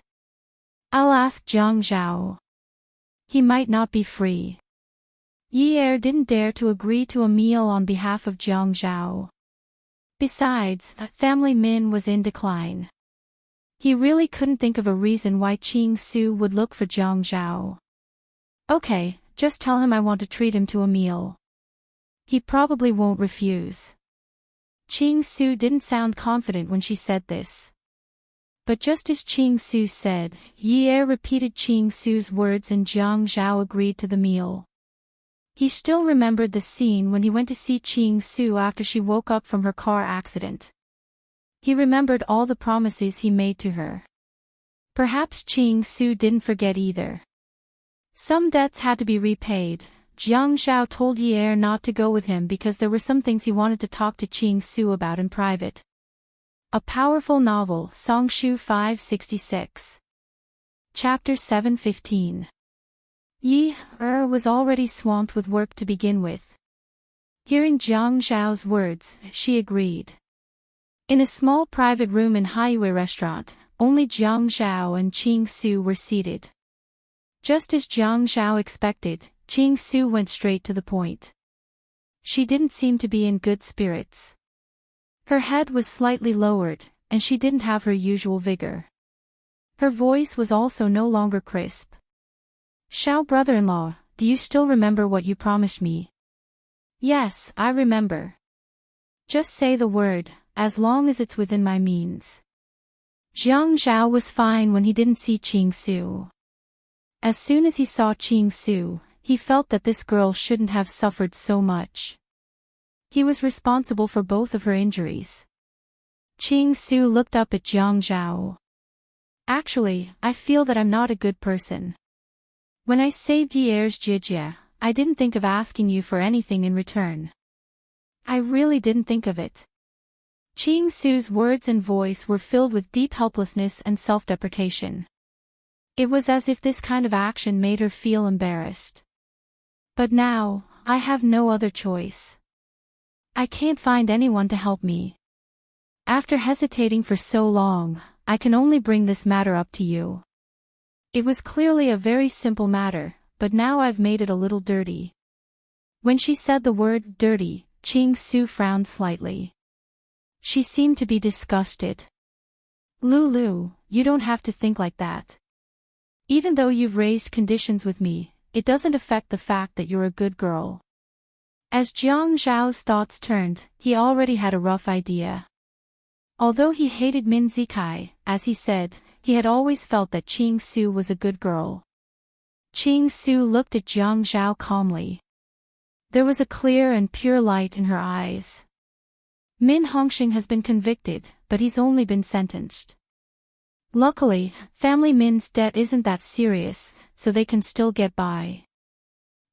I'll ask Jiang Zhao. He might not be free. Yi didn't dare to agree to a meal on behalf of Jiang Zhao. Besides, family Min was in decline. He really couldn't think of a reason why Ching Su would look for Jiang Zhao. Okay, just tell him I want to treat him to a meal. He probably won't refuse. Ching Su didn't sound confident when she said this. But just as Ching Su said, Yi repeated Ching Su's words and Jiang Zhao agreed to the meal. He still remembered the scene when he went to see Ching Su after she woke up from her car accident. He remembered all the promises he made to her. Perhaps Ching Su didn't forget either. Some debts had to be repaid. Jiang Zhao told Yi not to go with him because there were some things he wanted to talk to Ching Su about in private. A powerful novel, Songshu 566. Chapter 715. Yi was already swamped with work to begin with. Hearing Jiang Zhao's words, she agreed. In a small private room in Highway restaurant, only Jiang Zhao and Ching Su were seated. Just as Jiang Zhao expected, Ching Su went straight to the point. She didn't seem to be in good spirits. Her head was slightly lowered, and she didn't have her usual vigor. Her voice was also no longer crisp. Xiao brother-in-law, do you still remember what you promised me? Yes, I remember. Just say the word, as long as it's within my means. Jiang Zhao was fine when he didn't see Ching Su. As soon as he saw Ching Su, he felt that this girl shouldn't have suffered so much. He was responsible for both of her injuries. Ching Su looked up at Jiang Zhao. Actually, I feel that I'm not a good person. When I saved Yi's Jijia, I didn't think of asking you for anything in return. I really didn't think of it. Ching Su's words and voice were filled with deep helplessness and self-deprecation. It was as if this kind of action made her feel embarrassed. But now, I have no other choice. I can't find anyone to help me. After hesitating for so long, I can only bring this matter up to you. It was clearly a very simple matter, but now I've made it a little dirty. When she said the word dirty, Ching Su frowned slightly. She seemed to be disgusted. Lulu, you don't have to think like that. Even though you've raised conditions with me, it doesn't affect the fact that you're a good girl. As Jiang Zhao's thoughts turned, he already had a rough idea. Although he hated Min Zikai, as he said, he had always felt that Ching Su was a good girl. Ching Su looked at Jiang Zhao calmly. There was a clear and pure light in her eyes. Min Hongxing has been convicted, but he's only been sentenced. Luckily, family Min's debt isn't that serious, so they can still get by.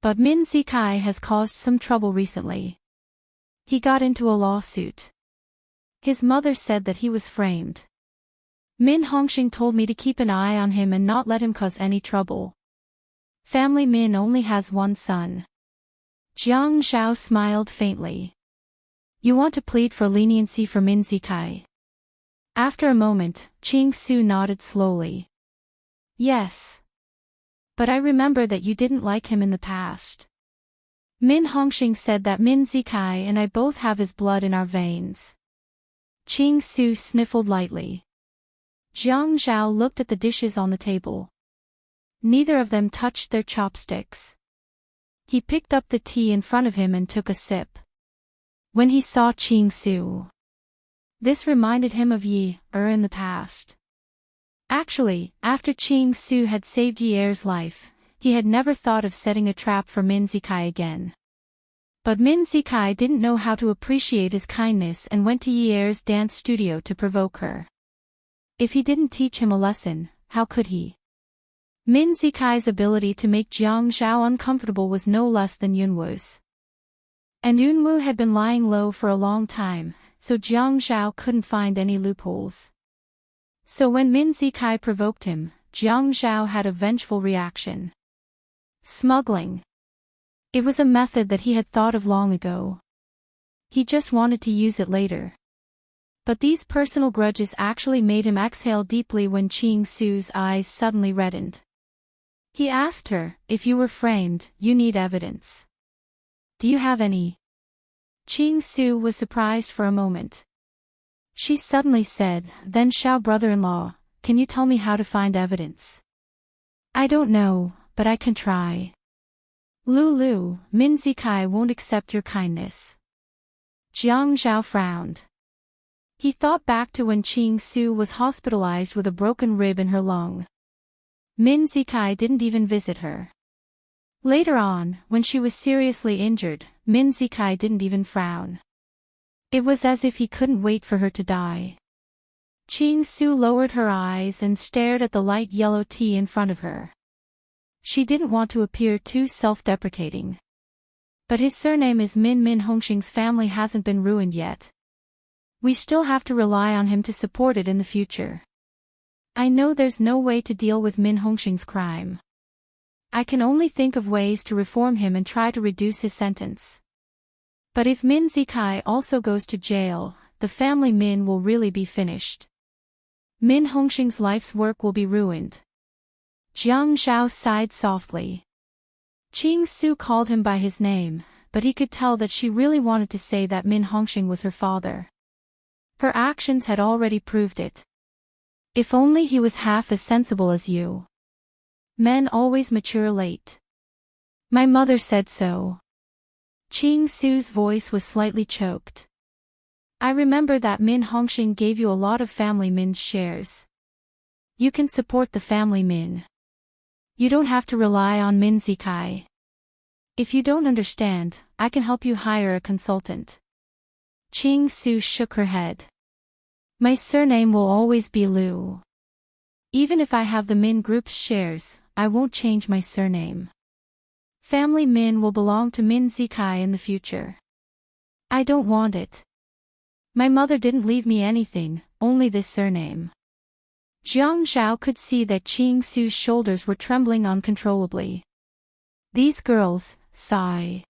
But Min Zikai has caused some trouble recently. He got into a lawsuit. His mother said that he was framed. Min Hongxing told me to keep an eye on him and not let him cause any trouble. Family Min only has one son. Jiang Zhao smiled faintly. You want to plead for leniency for Min Zikai? After a moment, Ching Su nodded slowly. Yes. But I remember that you didn't like him in the past. Min Hongxing said that Min Zikai and I both have his blood in our veins. Ching Su sniffled lightly. Jiang Zhao looked at the dishes on the table. Neither of them touched their chopsticks. He picked up the tea in front of him and took a sip. When he saw Ching Su, this reminded him of Yi Er in the past. Actually, after Ching Su had saved Yi Er's life, he had never thought of setting a trap for Min Zikai again. But Min Zikai didn't know how to appreciate his kindness and went to Yi Er's dance studio to provoke her. If he didn't teach him a lesson, how could he? Min Zikai's ability to make Jiang Zhao uncomfortable was no less than Yunwu's. And Yunwu had been lying low for a long time, so Jiang Zhao couldn't find any loopholes. So when Min Zikai provoked him, Jiang Zhao had a vengeful reaction. Smuggling. It was a method that he had thought of long ago. He just wanted to use it later. But these personal grudges actually made him exhale deeply when Ching Su's eyes suddenly reddened. He asked her, if you were framed, you need evidence. Do you have any? Ching Su was surprised for a moment. She suddenly said, then Xiao brother-in-law, can you tell me how to find evidence? I don't know, but I can try. Lulu, Min Zikai won't accept your kindness. Jiang Zhao frowned. He thought back to when Ching Su was hospitalized with a broken rib in her lung. Min Zikai didn't even visit her. Later on, when she was seriously injured, Min Zikai didn't even frown. It was as if he couldn't wait for her to die. Ching Su lowered her eyes and stared at the light yellow tea in front of her. She didn't want to appear too self-deprecating. But his surname is Min. Min Hongxing's family hasn't been ruined yet. We still have to rely on him to support it in the future. I know there's no way to deal with Min Hongxing's crime. I can only think of ways to reform him and try to reduce his sentence. But if Min Zikai also goes to jail, the family Min will really be finished. Min Hongxing's life's work will be ruined. Jiang Zhao sighed softly. Ching Su called him by his name, but he could tell that she really wanted to say that Min Hongxing was her father. Her actions had already proved it. If only he was half as sensible as you. Men always mature late. My mother said so. Ching Su's voice was slightly choked. I remember that Min Hongxing gave you a lot of family Min's shares. You can support the family Min. You don't have to rely on Min Zikai. If you don't understand, I can help you hire a consultant. Ching Su shook her head. My surname will always be Liu. Even if I have the Min Group's shares, I won't change my surname. Family Min will belong to Min Zikai in the future. I don't want it. My mother didn't leave me anything, only this surname. Jiang Zhao could see that Ching Su's shoulders were trembling uncontrollably. These girls, sigh.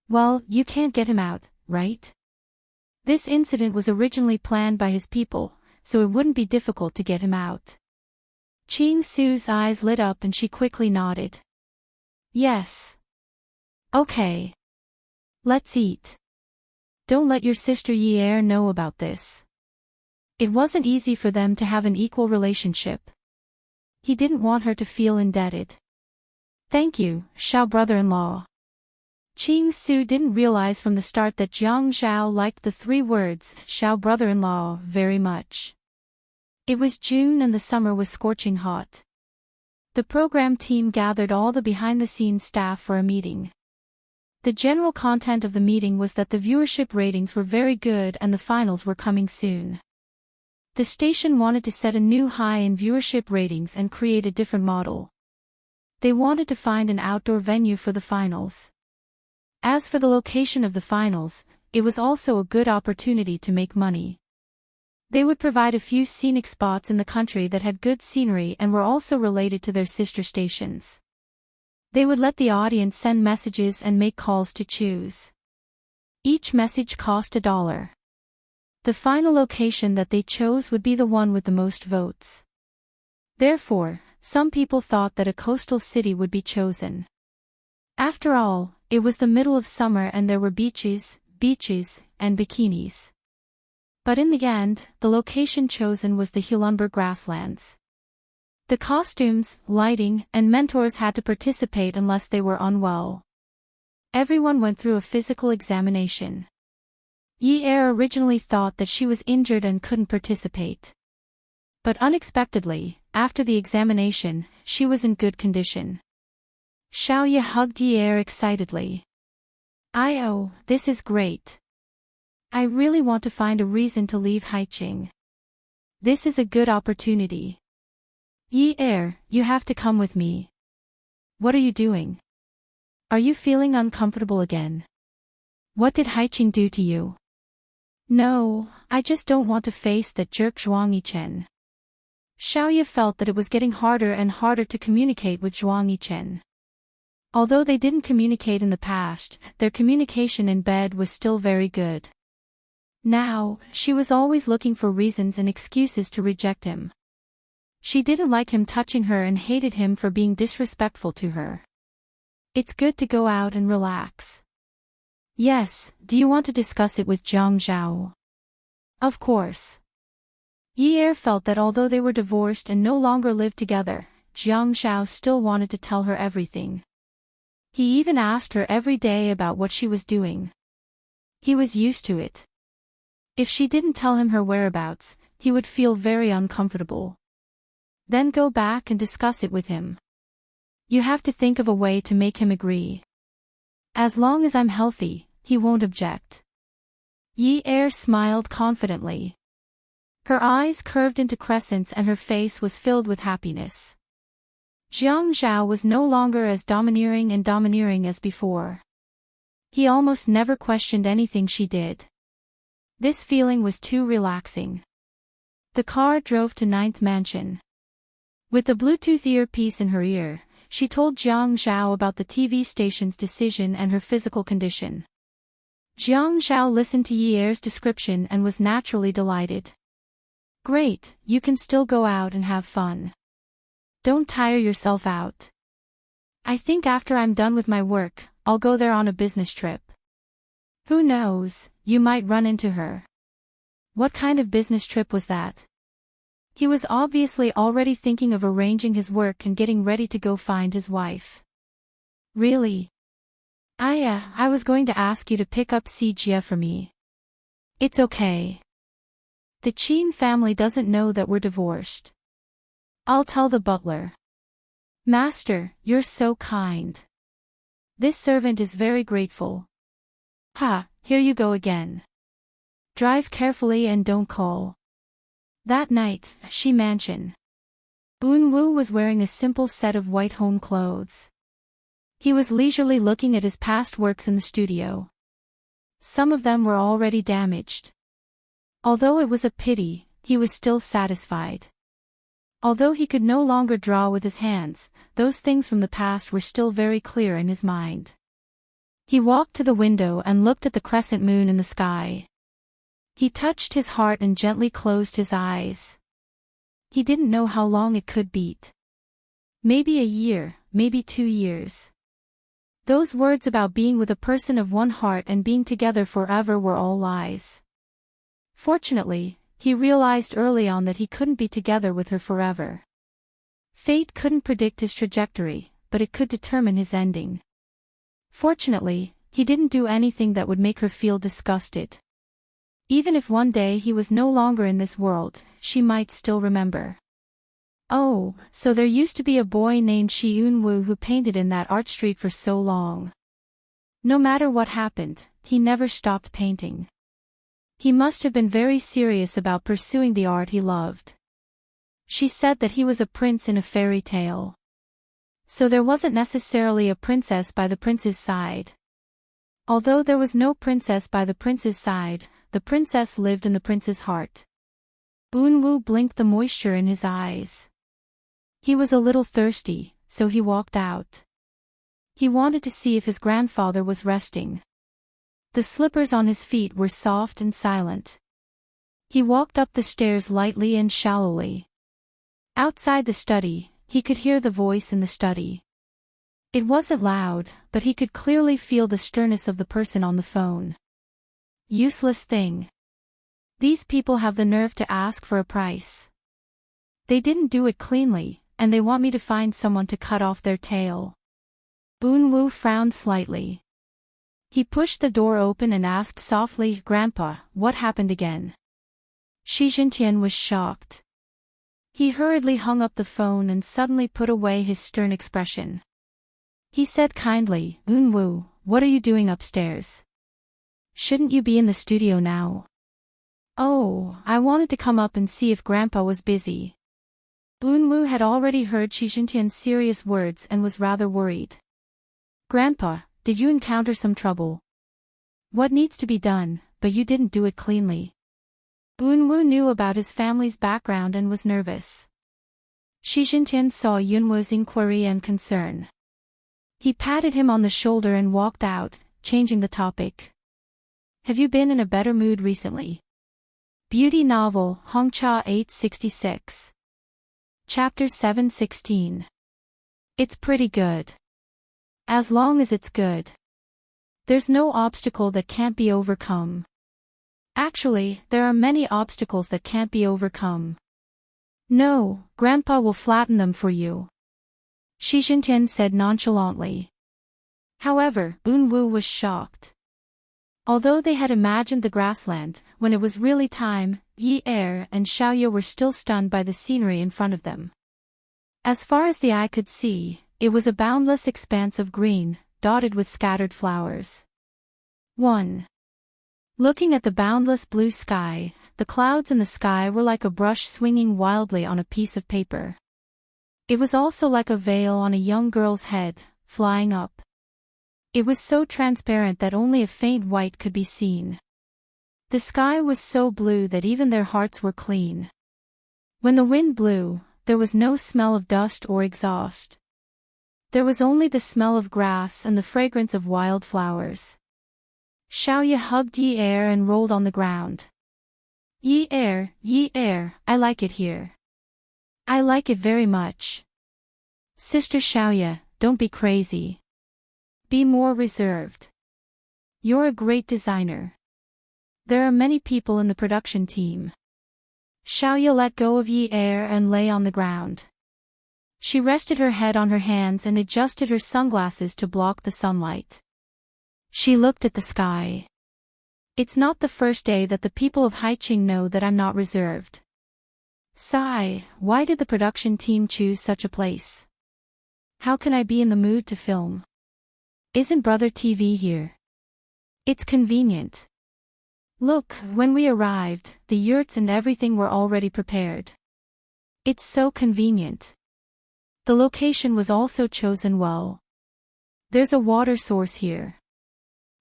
Well, you can't get him out, right? This incident was originally planned by his people, so it wouldn't be difficult to get him out. Ching Su's eyes lit up and she quickly nodded. Yes. Okay. Let's eat. Don't let your sister Yi know about this. It wasn't easy for them to have an equal relationship. He didn't want her to feel indebted. Thank you, Xiao brother-in-law. Ching Su didn't realize from the start that Jiang Zhao liked the 3 words, Xiao brother-in-law, very much. It was June and the summer was scorching hot. The program team gathered all the behind-the-scenes staff for a meeting. The general content of the meeting was that the viewership ratings were very good and the finals were coming soon. The station wanted to set a new high in viewership ratings and create a different model. They wanted to find an outdoor venue for the finals. As for the location of the finals, it was also a good opportunity to make money. They would provide a few scenic spots in the country that had good scenery and were also related to their sister stations. They would let the audience send messages and make calls to choose. Each message cost $1. The final location that they chose would be the one with the most votes. Therefore, some people thought that a coastal city would be chosen. After all, it was the middle of summer and there were beaches, and bikinis. But in the end, the location chosen was the Hulunber grasslands. The costumes, lighting, and mentors had to participate unless they were unwell. Everyone went through a physical examination. Yi originally thought that she was injured and couldn't participate. But unexpectedly, after the examination, she was in good condition. Xiaoye hugged Yi excitedly. "Oh, this is great. I really want to find a reason to leave Haiqing. This is a good opportunity. Yi, you have to come with me." "What are you doing? Are you feeling uncomfortable again? What did Haiqing do to you?" "No, I just don't want to face that jerk Zhuang Yichen." Xiaoye felt that it was getting harder and harder to communicate with Zhuang Yichen. Although they didn't communicate in the past, their communication in bed was still very good. Now, she was always looking for reasons and excuses to reject him. She didn't like him touching her and hated him for being disrespectful to her. It's good to go out and relax. Yes, do you want to discuss it with Jiang Zhao? Of course. Yi felt that although they were divorced and no longer lived together, Jiang Zhao still wanted to tell her everything. He even asked her every day about what she was doing. He was used to it. If she didn't tell him her whereabouts, he would feel very uncomfortable. Then go back and discuss it with him. You have to think of a way to make him agree. As long as I'm healthy, he won't object. Yi smiled confidently. Her eyes curved into crescents and her face was filled with happiness. Jiang Zhao was no longer as domineering as before. He almost never questioned anything she did. This feeling was too relaxing. The car drove to 9th Mansion. With the Bluetooth earpiece in her ear, she told Jiang Zhao about the TV station's decision and her physical condition. Jiang Zhao listened to Yi's description and was naturally delighted. Great, you can still go out and have fun. Don't tire yourself out. I think after I'm done with my work, I'll go there on a business trip. Who knows, you might run into her. What kind of business trip was that? He was obviously already thinking of arranging his work and getting ready to go find his wife. Really? I was going to ask you to pick up Jia for me. It's okay. The Qin family doesn't know that we're divorced. I'll tell the butler. Master, you're so kind. This servant is very grateful. Here you go again. Drive carefully and don't call. That night, Shi Mansion. Wu was wearing a simple set of white home clothes. He was leisurely looking at his past works in the studio. Some of them were already damaged. Although it was a pity, he was still satisfied. Although he could no longer draw with his hands, those things from the past were still very clear in his mind. He walked to the window and looked at the crescent moon in the sky. He touched his heart and gently closed his eyes. He didn't know how long it could beat. Maybe a year, maybe 2 years. Those words about being with a person of one heart and being together forever were all lies. Fortunately, he realized early on that he couldn't be together with her forever. Fate couldn't predict his trajectory, but it could determine his ending. Fortunately, he didn't do anything that would make her feel disgusted. Even if one day he was no longer in this world, she might still remember. Oh, so there used to be a boy named Shi Eun-woo who painted in that art street for so long. No matter what happened, he never stopped painting. He must have been very serious about pursuing the art he loved. She said that he was a prince in a fairy tale. So there wasn't necessarily a princess by the prince's side. Although there was no princess by the prince's side, the princess lived in the prince's heart. Eun-woo blinked the moisture in his eyes. He was a little thirsty, so he walked out. He wanted to see if his grandfather was resting. The slippers on his feet were soft and silent. He walked up the stairs lightly and shallowly. Outside the study, he could hear the voice in the study. It wasn't loud, but he could clearly feel the sternness of the person on the phone. Useless thing. These people have the nerve to ask for a price. They didn't do it cleanly, and they want me to find someone to cut off their tail. Eun-woo frowned slightly. He pushed the door open and asked softly, "Grandpa, what happened again?" Shi Jintian was shocked. He hurriedly hung up the phone and suddenly put away his stern expression. He said kindly, "Eun-woo, what are you doing upstairs? Shouldn't you be in the studio now?" "Oh, I wanted to come up and see if Grandpa was busy." Eun-woo had already heard Shi Jintian's serious words and was rather worried. "Grandpa, did you encounter some trouble? What needs to be done, but you didn't do it cleanly?" Eun-woo knew about his family's background and was nervous. Shi Jintian saw Eun-woo's inquiry and concern. He patted him on the shoulder and walked out, changing the topic. "Have you been in a better mood recently?" Beauty novel, Hongcha 866. Chapter 716. It's pretty good. As long as it's good. There's no obstacle that can't be overcome. Actually, there are many obstacles that can't be overcome. No, Grandpa will flatten them for you, Shi Jintian said nonchalantly. However, Eun-woo was shocked. Although they had imagined the grassland, when it was really time, Yi-er and Xiaoye were still stunned by the scenery in front of them. As far as the eye could see, it was a boundless expanse of green, dotted with scattered flowers. 1. Looking at the boundless blue sky, the clouds in the sky were like a brush swinging wildly on a piece of paper. It was also like a veil on a young girl's head, flying up. It was so transparent that only a faint white could be seen. The sky was so blue that even their hearts were clean. When the wind blew, there was no smell of dust or exhaust. There was only the smell of grass and the fragrance of wild flowers. Xiaoye hugged Yi-er and rolled on the ground. Yi-er, Yi-er, I like it here. I like it very much. Sister Xiaoye, don't be crazy. Be more reserved. You're a great designer. There are many people in the production team. Xiaoye let go of Yi-er and lay on the ground. She rested her head on her hands and adjusted her sunglasses to block the sunlight. She looked at the sky. It's not the first day that the people of Haiqing know that I'm not reserved. Sigh, why did the production team choose such a place? How can I be in the mood to film? Isn't Brother TV here? It's convenient. Look, when we arrived, the yurts and everything were already prepared. It's so convenient. The location was also chosen well. There's a water source here.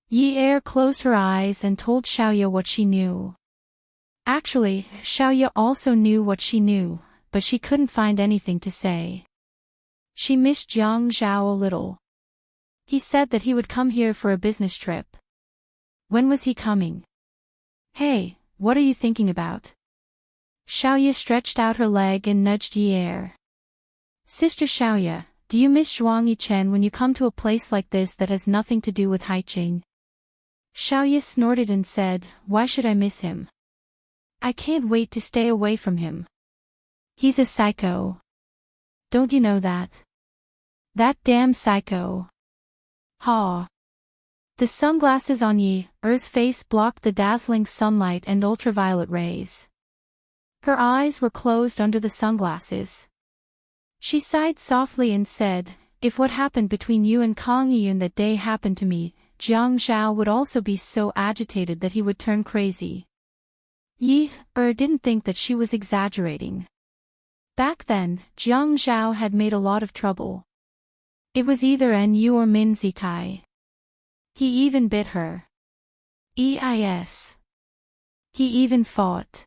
Yi-er closed her eyes and told Xiaoye what she knew. Actually, Xiaoye also knew what she knew, but she couldn't find anything to say. She missed Jiang Zhao a little. He said that he would come here for a business trip. When was he coming? Hey, what are you thinking about? Xiaoya stretched out her leg and nudged Yi Er. Sister Xiaoya, do you miss Zhuang Yichen when you come to a place like this that has nothing to do with Haiqing? Xiaoya snorted and said, why should I miss him? I can't wait to stay away from him. He's a psycho. Don't you know that? That damn psycho. Ha. The sunglasses on Yi Er's face blocked the dazzling sunlight and ultraviolet rays. Her eyes were closed under the sunglasses. She sighed softly and said, if what happened between you and Kang Yiyun that day happened to me, Jiang Zhao would also be so agitated that he would turn crazy. Yi Er didn't think that she was exaggerating. Back then, Jiang Zhao had made a lot of trouble. It was either NU or Min Zikai. He even bit her. EIS. He even fought.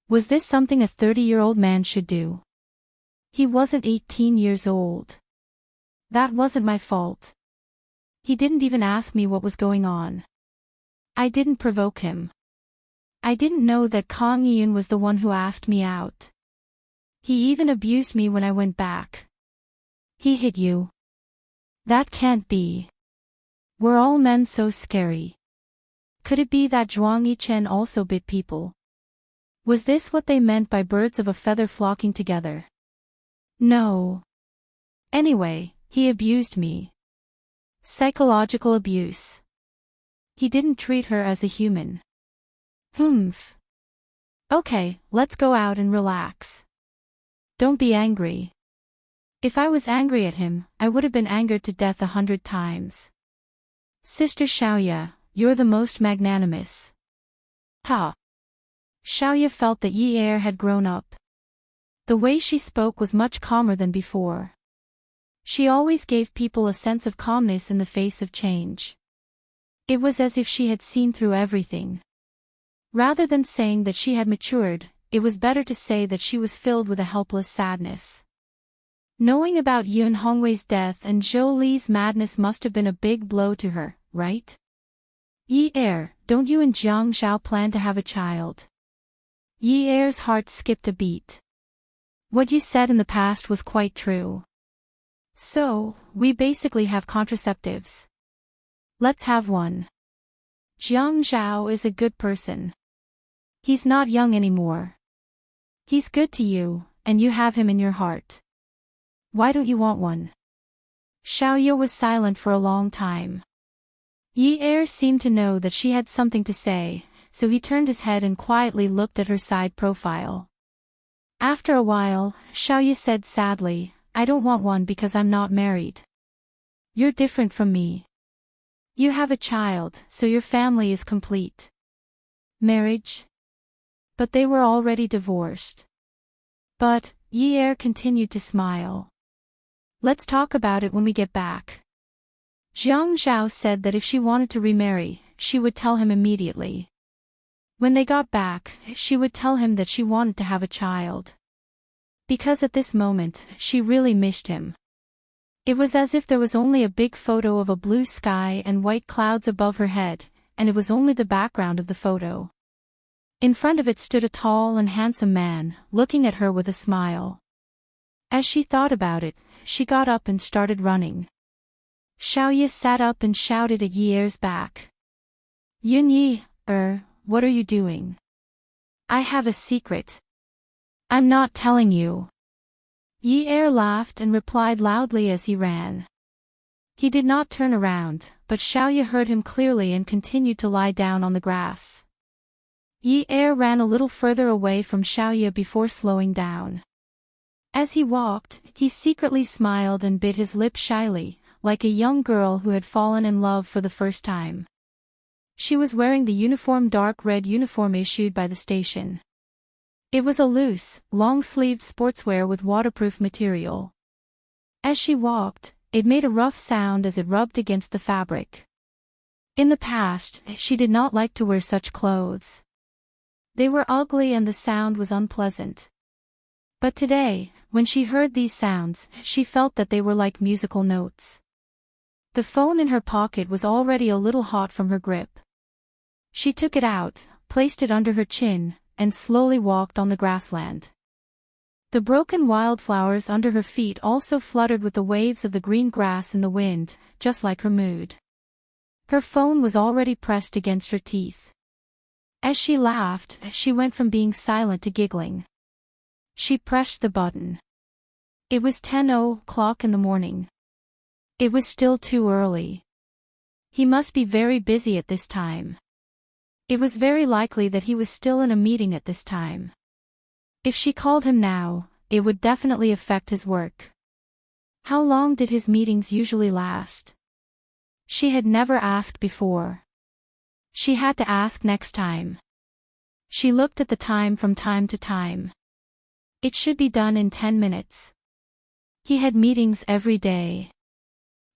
Was this something a 30-year-old man should do? He wasn't 18 years old. That wasn't my fault. He didn't even ask me what was going on. I didn't provoke him. I didn't know that Kang Yiyun was the one who asked me out. He even abused me when I went back. He hit you. That can't be. Were all men so scary? Could it be that Zhuang Yichen also bit people? Was this what they meant by birds of a feather flocking together? No. Anyway, he abused me. Psychological abuse. He didn't treat her as a human. Humph. Okay, let's go out and relax. Don't be angry. If I was angry at him, I would have been angered to death 100 times. Sister Xiaoya, you're the most magnanimous. Ha. Xiaoya felt that Yi Er had grown up. The way she spoke was much calmer than before. She always gave people a sense of calmness in the face of change. It was as if she had seen through everything. Rather than saying that she had matured, it was better to say that she was filled with a helpless sadness. Knowing about Yun Hongwei's death and Zhou Li's madness must have been a big blow to her, right? Yi Er, don't you and Jiang Zhao plan to have a child? Yi Er's heart skipped a beat. What you said in the past was quite true. So, we basically have contraceptives. Let's have one. Jiang Zhao is a good person. He's not young anymore. He's good to you, and you have him in your heart. Why don't you want one? Xiaoya was silent for a long time. Yi Er seemed to know that she had something to say, so he turned his head and quietly looked at her side profile. After a while, Xiaoya said sadly, I don't want one because I'm not married. You're different from me. You have a child, so your family is complete. Marriage? But they were already divorced. But, Yi Er continued to smile. Let's talk about it when we get back. Jiang Zhao said that if she wanted to remarry, she would tell him immediately. When they got back, she would tell him that she wanted to have a child. Because at this moment, she really missed him. It was as if there was only a big photo of a blue sky and white clouds above her head, and it was only the background of the photo. In front of it stood a tall and handsome man, looking at her with a smile. As she thought about it, she got up and started running. Xiaoya sat up and shouted at Yi Er's back. Yi Er, what are you doing? I have a secret. I'm not telling you. Yi Er laughed and replied loudly as he ran. He did not turn around, but Xiaoya heard him clearly and continued to lie down on the grass. Yi Er ran a little further away from Xiaoya before slowing down. As he walked, he secretly smiled and bit his lip shyly, like a young girl who had fallen in love for the first time. She was wearing the dark red uniform issued by the station. It was a loose, long-sleeved sportswear with waterproof material. As she walked, it made a rough sound as it rubbed against the fabric. In the past, she did not like to wear such clothes. They were ugly and the sound was unpleasant. But today, when she heard these sounds, she felt that they were like musical notes. The phone in her pocket was already a little hot from her grip. She took it out, placed it under her chin, and slowly walked on the grassland. The broken wildflowers under her feet also fluttered with the waves of the green grass in the wind, just like her mood. Her phone was already pressed against her teeth. As she laughed, she went from being silent to giggling. She pressed the button. It was 10:00 in the morning. It was still too early. He must be very busy at this time. It was very likely that he was still in a meeting at this time. If she called him now, it would definitely affect his work. How long did his meetings usually last? She had never asked before. She had to ask next time. She looked at the time from time to time. It should be done in 10 minutes. He had meetings every day.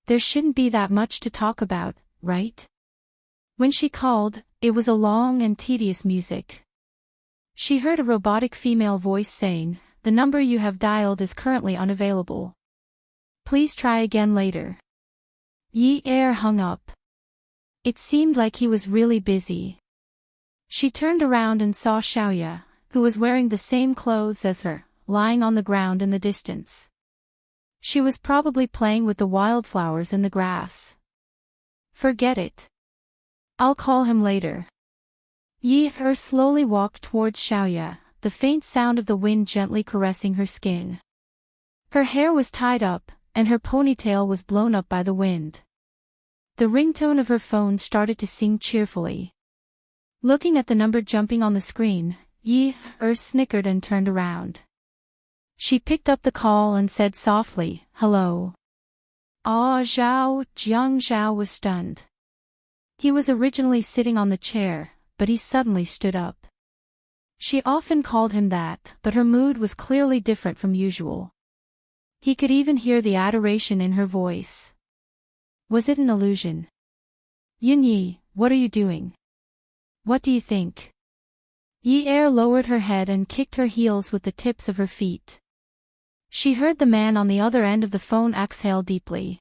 There shouldn't be that much to talk about, right? When she called, it was a long and tedious music. She heard a robotic female voice saying, "The number you have dialed is currently unavailable. Please try again later." Yi Er hung up. It seemed like he was really busy. She turned around and saw Xiaoya, who was wearing the same clothes as her, lying on the ground in the distance. She was probably playing with the wildflowers in the grass. Forget it. I'll call him later. Yi Er slowly walked towards Xiaoya, the faint sound of the wind gently caressing her skin. Her hair was tied up, and her ponytail was blown up by the wind. The ringtone of her phone started to sing cheerfully. Looking at the number jumping on the screen, Yi Er snickered and turned around. She picked up the call and said softly, "Hello." Zhao. Jiang Zhao was stunned. He was originally sitting on the chair, but he suddenly stood up. She often called him that, but her mood was clearly different from usual. He could even hear the adoration in her voice. Was it an illusion? "Yunyi, what are you doing? What do you think?" Yi Er lowered her head and kicked her heels with the tips of her feet. She heard the man on the other end of the phone exhale deeply.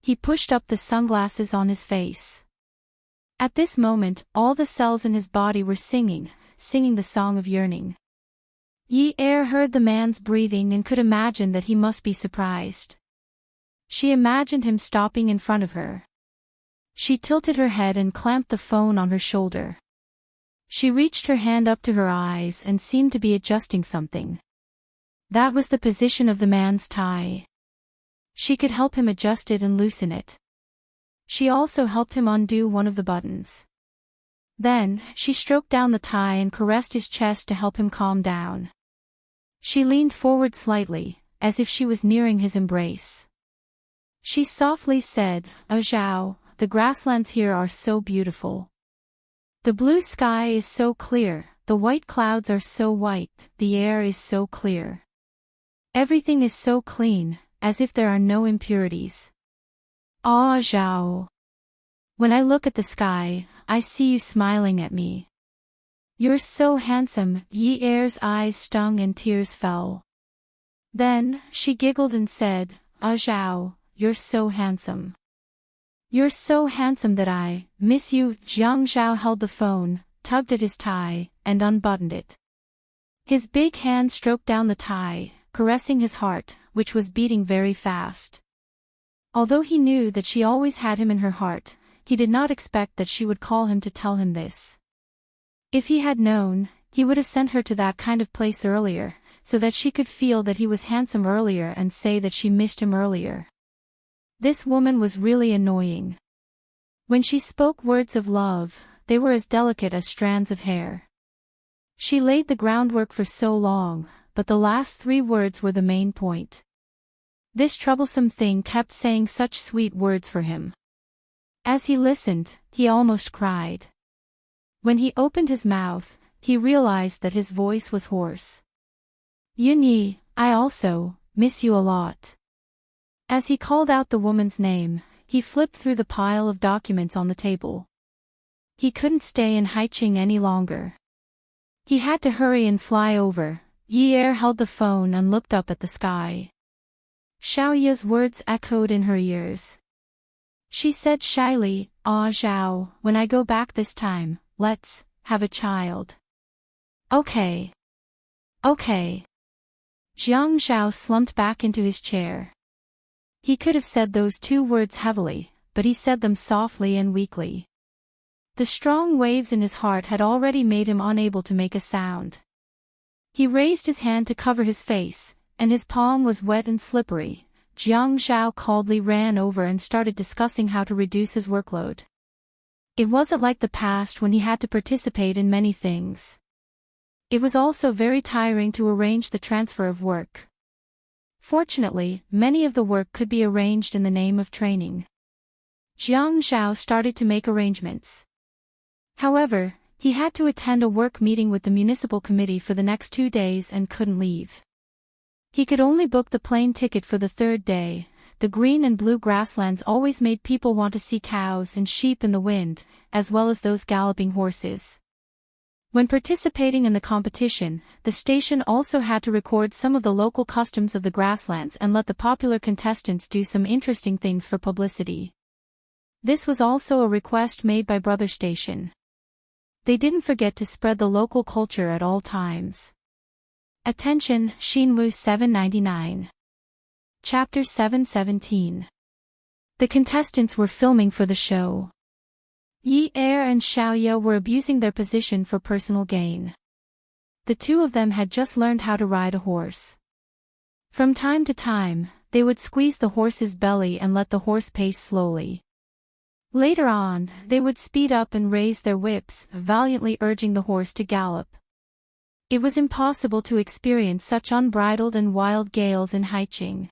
He pushed up the sunglasses on his face. At this moment, all the cells in his body were singing the song of yearning. Yi Er heard the man's breathing and could imagine that he must be surprised. She imagined him stopping in front of her. She tilted her head and clamped the phone on her shoulder. She reached her hand up to her eyes and seemed to be adjusting something. That was the position of the man's tie. She could help him adjust it and loosen it. She also helped him undo one of the buttons. Then, she stroked down the tie and caressed his chest to help him calm down. She leaned forward slightly, as if she was nearing his embrace. She softly said, "Oh Zhao, the grasslands here are so beautiful. The blue sky is so clear, the white clouds are so white, the air is so clear. Everything is so clean, as if there are no impurities. Ah Zhao. When I look at the sky, I see you smiling at me. You're so handsome." Yi Er's eyes stung and tears fell. Then, she giggled and said, "Ah Zhao, you're so handsome. You're so handsome that I miss you." Jiang Zhao held the phone, tugged at his tie, and unbuttoned it. His big hand stroked down the tie, caressing his heart, which was beating very fast. Although he knew that she always had him in her heart, he did not expect that she would call him to tell him this. If he had known, he would have sent her to that kind of place earlier, so that she could feel that he was handsome earlier and say that she missed him earlier. This woman was really annoying. When she spoke words of love, they were as delicate as strands of hair. She laid the groundwork for so long, but the last 3 words were the main point. This troublesome thing kept saying such sweet words for him. As he listened, he almost cried. When he opened his mouth, he realized that his voice was hoarse. "Yunyi, I also miss you a lot." As he called out the woman's name, he flipped through the pile of documents on the table. He couldn't stay in Haiqing any longer. He had to hurry and fly over. Yi Er held the phone and looked up at the sky. Xiaoya's words echoed in her ears. She said shyly, "Ah Zhao, when I go back this time, let's have a child. Okay. Okay. Jiang Zhao slumped back into his chair. He could have said those two words heavily, but he said them softly and weakly. The strong waves in his heart had already made him unable to make a sound. He raised his hand to cover his face, and his palm was wet and slippery. Jiang Zhao coldly ran over and started discussing how to reduce his workload. It wasn't like the past when he had to participate in many things. It was also very tiring to arrange the transfer of work. Fortunately, many of the work could be arranged in the name of training. Jiang Zhao started to make arrangements. However, he had to attend a work meeting with the municipal committee for the next 2 days and couldn't leave. He could only book the plane ticket for the 3rd day. The green and blue grasslands always made people want to see cows and sheep in the wind, as well as those galloping horses. When participating in the competition, the station also had to record some of the local customs of the grasslands and let the popular contestants do some interesting things for publicity. This was also a request made by Brother Station. They didn't forget to spread the local culture at all times. Attention, Xinwu 799. Chapter 717. The contestants were filming for the show. Yi Er and Xiaoya were abusing their position for personal gain. The two of them had just learned how to ride a horse. From time to time, they would squeeze the horse's belly and let the horse pace slowly. Later on, they would speed up and raise their whips, valiantly urging the horse to gallop. It was impossible to experience such unbridled and wild gales in Haiqing.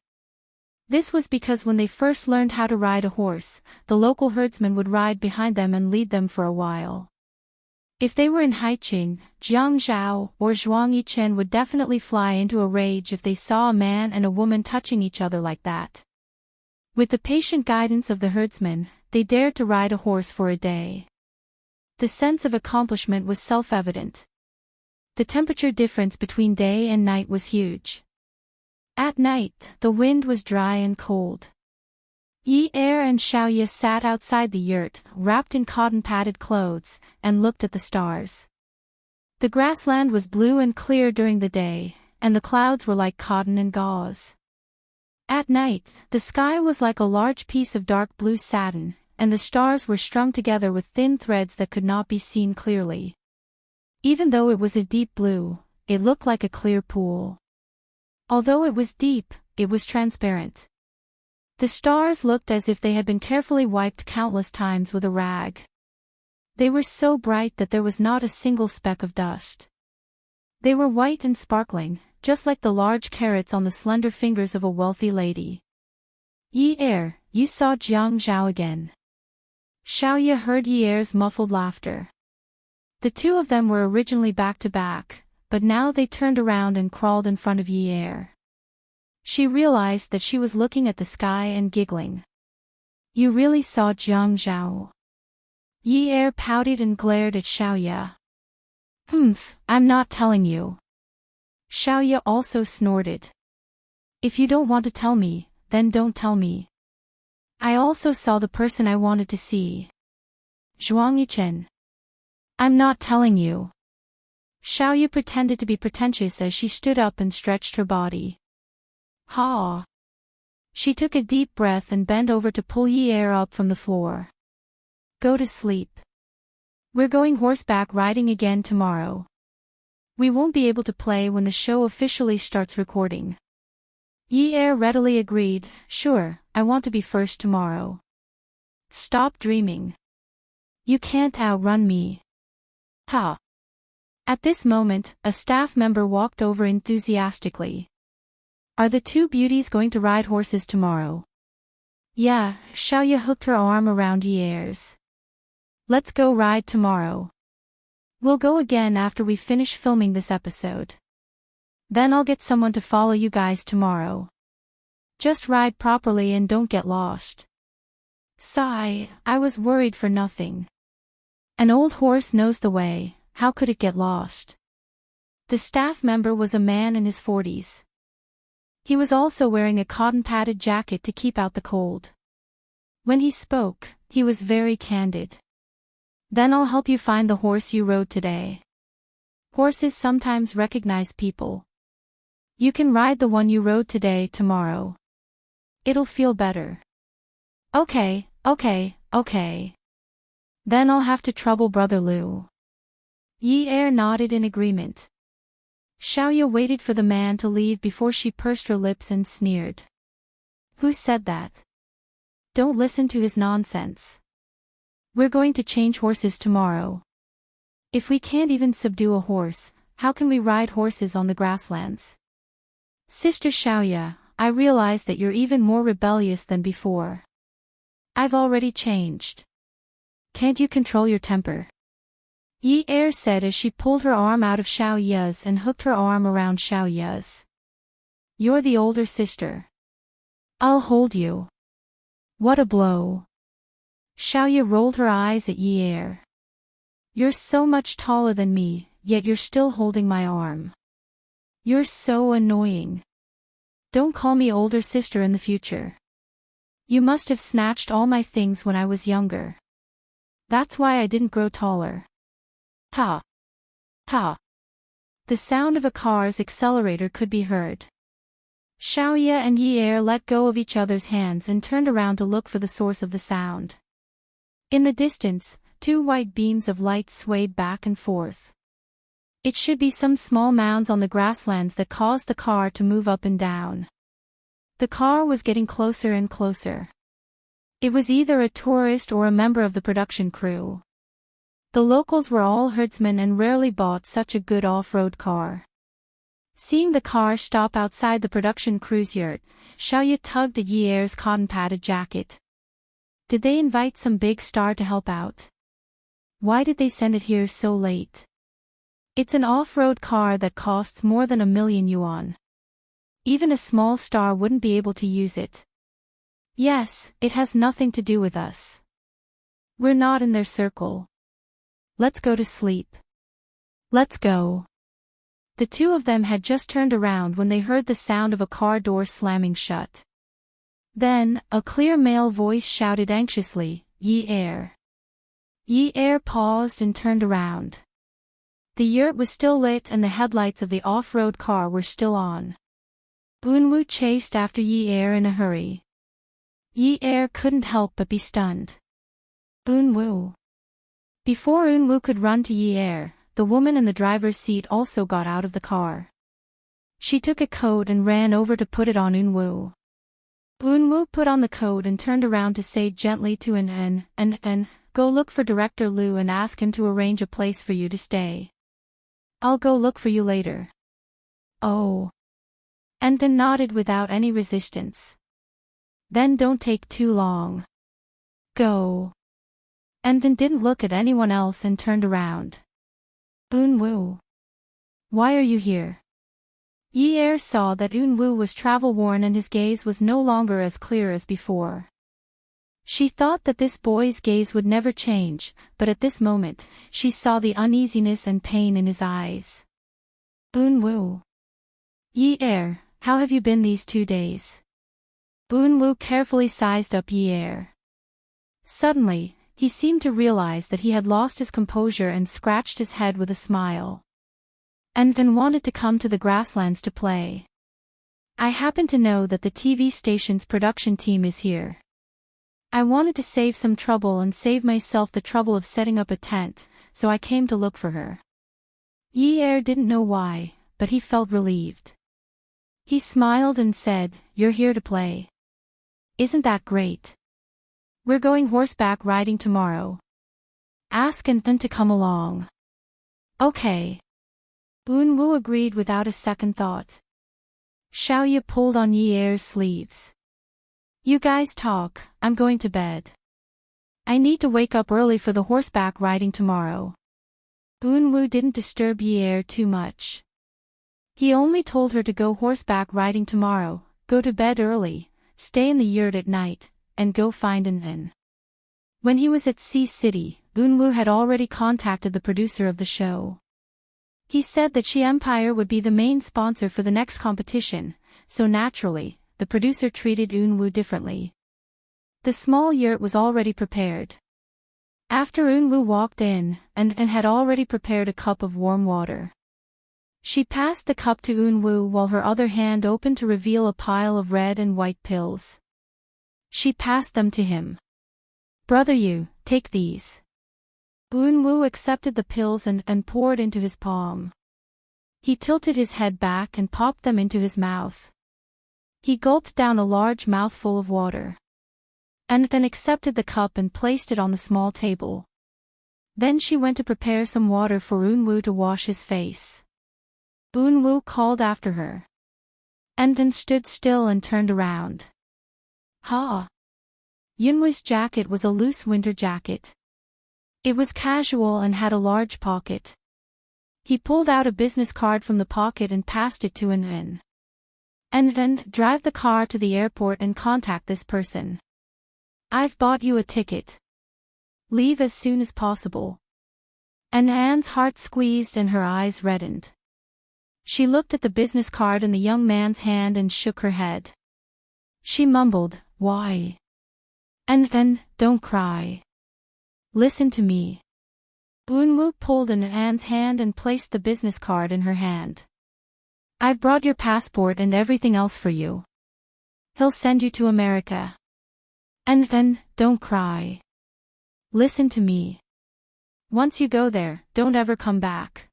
This was because when they first learned how to ride a horse, the local herdsman would ride behind them and lead them for a while. If they were in Haiqing, Jiang Zhao or Zhuang Yichen would definitely fly into a rage if they saw a man and a woman touching each other like that. With the patient guidance of the herdsman, they dared to ride a horse for a day. The sense of accomplishment was self-evident. The temperature difference between day and night was huge. At night, the wind was dry and cold. Yi Er and Xiaoya sat outside the yurt, wrapped in cotton-padded clothes, and looked at the stars. The grassland was blue and clear during the day, and the clouds were like cotton and gauze. At night, the sky was like a large piece of dark blue satin, and the stars were strung together with thin threads that could not be seen clearly. Even though it was a deep blue, it looked like a clear pool. Although it was deep, it was transparent. The stars looked as if they had been carefully wiped countless times with a rag. They were so bright that there was not a single speck of dust. They were white and sparkling, just like the large carrots on the slender fingers of a wealthy lady. Yi Er, you saw Jiang Zhao again. Xiaoya heard Yi Er's muffled laughter. The two of them were originally back to back, but now they turned around and crawled in front of Yi Er. She realized that she was looking at the sky and giggling. You really saw Jiang Zhao? Yi Er pouted and glared at Xiaoya. I'm not telling you. Xiaoya also snorted. If you don't want to tell me, then don't tell me. I also saw the person I wanted to see. Zhuang Yichen. I'm not telling you. Xiaoya pretended to be pretentious as she stood up and stretched her body. Ha! She took a deep breath and bent over to pull Yi Er up from the floor. Go to sleep. We're going horseback riding again tomorrow. We won't be able to play when the show officially starts recording. Yi Er readily agreed, sure, I want to be first tomorrow. Stop dreaming. You can't outrun me. Ha! At this moment, a staff member walked over enthusiastically. Are the two beauties going to ride horses tomorrow? Yeah, Xiaoya hooked her arm around Yi Er's. Let's go ride tomorrow. We'll go again after we finish filming this episode. Then I'll get someone to follow you guys tomorrow. Just ride properly and don't get lost. Sigh, I was worried for nothing. An old horse knows the way, how could it get lost? The staff member was a man in his 40s. He was also wearing a cotton-padded jacket to keep out the cold. When he spoke, he was very candid. Then I'll help you find the horse you rode today. Horses sometimes recognize people. You can ride the one you rode today tomorrow. It'll feel better. Okay. Then I'll have to trouble Brother Lu. Yi Er nodded in agreement. Xiaoya waited for the man to leave before she pursed her lips and sneered. Who said that? Don't listen to his nonsense. We're going to change horses tomorrow. If we can't even subdue a horse, how can we ride horses on the grasslands? Sister Xiaoya, I realize that you're even more rebellious than before. I've already changed. Can't you control your temper? Yi Er said as she pulled her arm out of Xiaoya's and hooked her arm around Xiaoya's. You're the older sister. I'll hold you. What a blow. Xiaoya rolled her eyes at Yi Er. You're so much taller than me, yet you're still holding my arm. You're so annoying. Don't call me older sister in the future. You must have snatched all my things when I was younger. That's why I didn't grow taller. Ta. Ta. The sound of a car's accelerator could be heard. Xiaoya and Yi Er let go of each other's hands and turned around to look for the source of the sound. In the distance, two white beams of light swayed back and forth. It should be some small mounds on the grasslands that caused the car to move up and down. The car was getting closer and closer. It was either a tourist or a member of the production crew. The locals were all herdsmen and rarely bought such a good off-road car. Seeing the car stop outside the production crew's yurt, Xiaoya tugged at Yi Er's cotton-padded jacket. Did they invite some big star to help out? Why did they send it here so late? It's an off-road car that costs more than 1,000,000 yuan. Even a small star wouldn't be able to use it. Yes, it has nothing to do with us. We're not in their circle. Let's go to sleep. Let's go. The two of them had just turned around when they heard the sound of a car door slamming shut. Then, a clear male voice shouted anxiously, Yi Er. Yi Er paused and turned around. The yurt was still lit and the headlights of the off-road car were still on. Unwu chased after Yi Er in a hurry. Yi Er couldn't help but be stunned. Unwu. Before Unwu could run to Yi Er, the woman in the driver's seat also got out of the car. She took a coat and ran over to put it on Unwu. Unwu put on the coat and turned around to say gently to N, go look for Director Lu and ask him to arrange a place for you to stay. I'll go look for you later. Oh. And then nodded without any resistance. Then don't take too long. Go. And then didn't look at anyone else and turned around. Unwu. Why are you here? Yi Er saw that Unwu was travel-worn and his gaze was no longer as clear as before. She thought that this boy's gaze would never change, but at this moment, she saw the uneasiness and pain in his eyes. Unwu. Yi Er, how have you been these 2 days? Unwu carefully sized up Yi Er. Suddenly, he seemed to realize that he had lost his composure and scratched his head with a smile. And then wanted to come to the grasslands to play. I happen to know that the TV station's production team is here. I wanted to save some trouble and save myself the trouble of setting up a tent, so I came to look for her. Yi Er didn't know why, but he felt relieved. He smiled and said, You're here to play. Isn't that great? We're going horseback riding tomorrow. Ask Anton to come along. Okay. Unwu agreed without a second thought. Xiaoya pulled on Yi Er's sleeves. You guys talk, I'm going to bed. I need to wake up early for the horseback riding tomorrow. Unwu didn't disturb Yi Er too much. He only told her to go horseback riding tomorrow, go to bed early, stay in the yurt at night, and go find an inn. When he was at Sea City, Unwu had already contacted the producer of the show. He said that Shi Empire would be the main sponsor for the next competition, so naturally, the producer treated Unwu differently. The small yurt was already prepared. After Unwu walked in, and had already prepared a cup of warm water. She passed the cup to Unwu while her other hand opened to reveal a pile of red and white pills. She passed them to him. "Brother Yu, take these." Unwu accepted the pills and poured into his palm. He tilted his head back and popped them into his mouth. He gulped down a large mouthful of water. And then accepted the cup and placed it on the small table. Then she went to prepare some water for Unwu to wash his face. Unwu called after her. And then stood still and turned around. Ha! Yunwu's jacket was a loose winter jacket. It was casual and had a large pocket. He pulled out a business card from the pocket and passed it to An. And then, drive the car to the airport and contact this person. I've bought you a ticket. Leave as soon as possible. And Anne's heart squeezed and her eyes reddened. She looked at the business card in the young man's hand and shook her head. She mumbled, "Why?" And then, "Don't cry. Listen to me." Unwu pulled Anne's hand and placed the business card in her hand. "I've brought your passport and everything else for you. He'll send you to America. And then, don't cry. Listen to me. Once you go there, don't ever come back.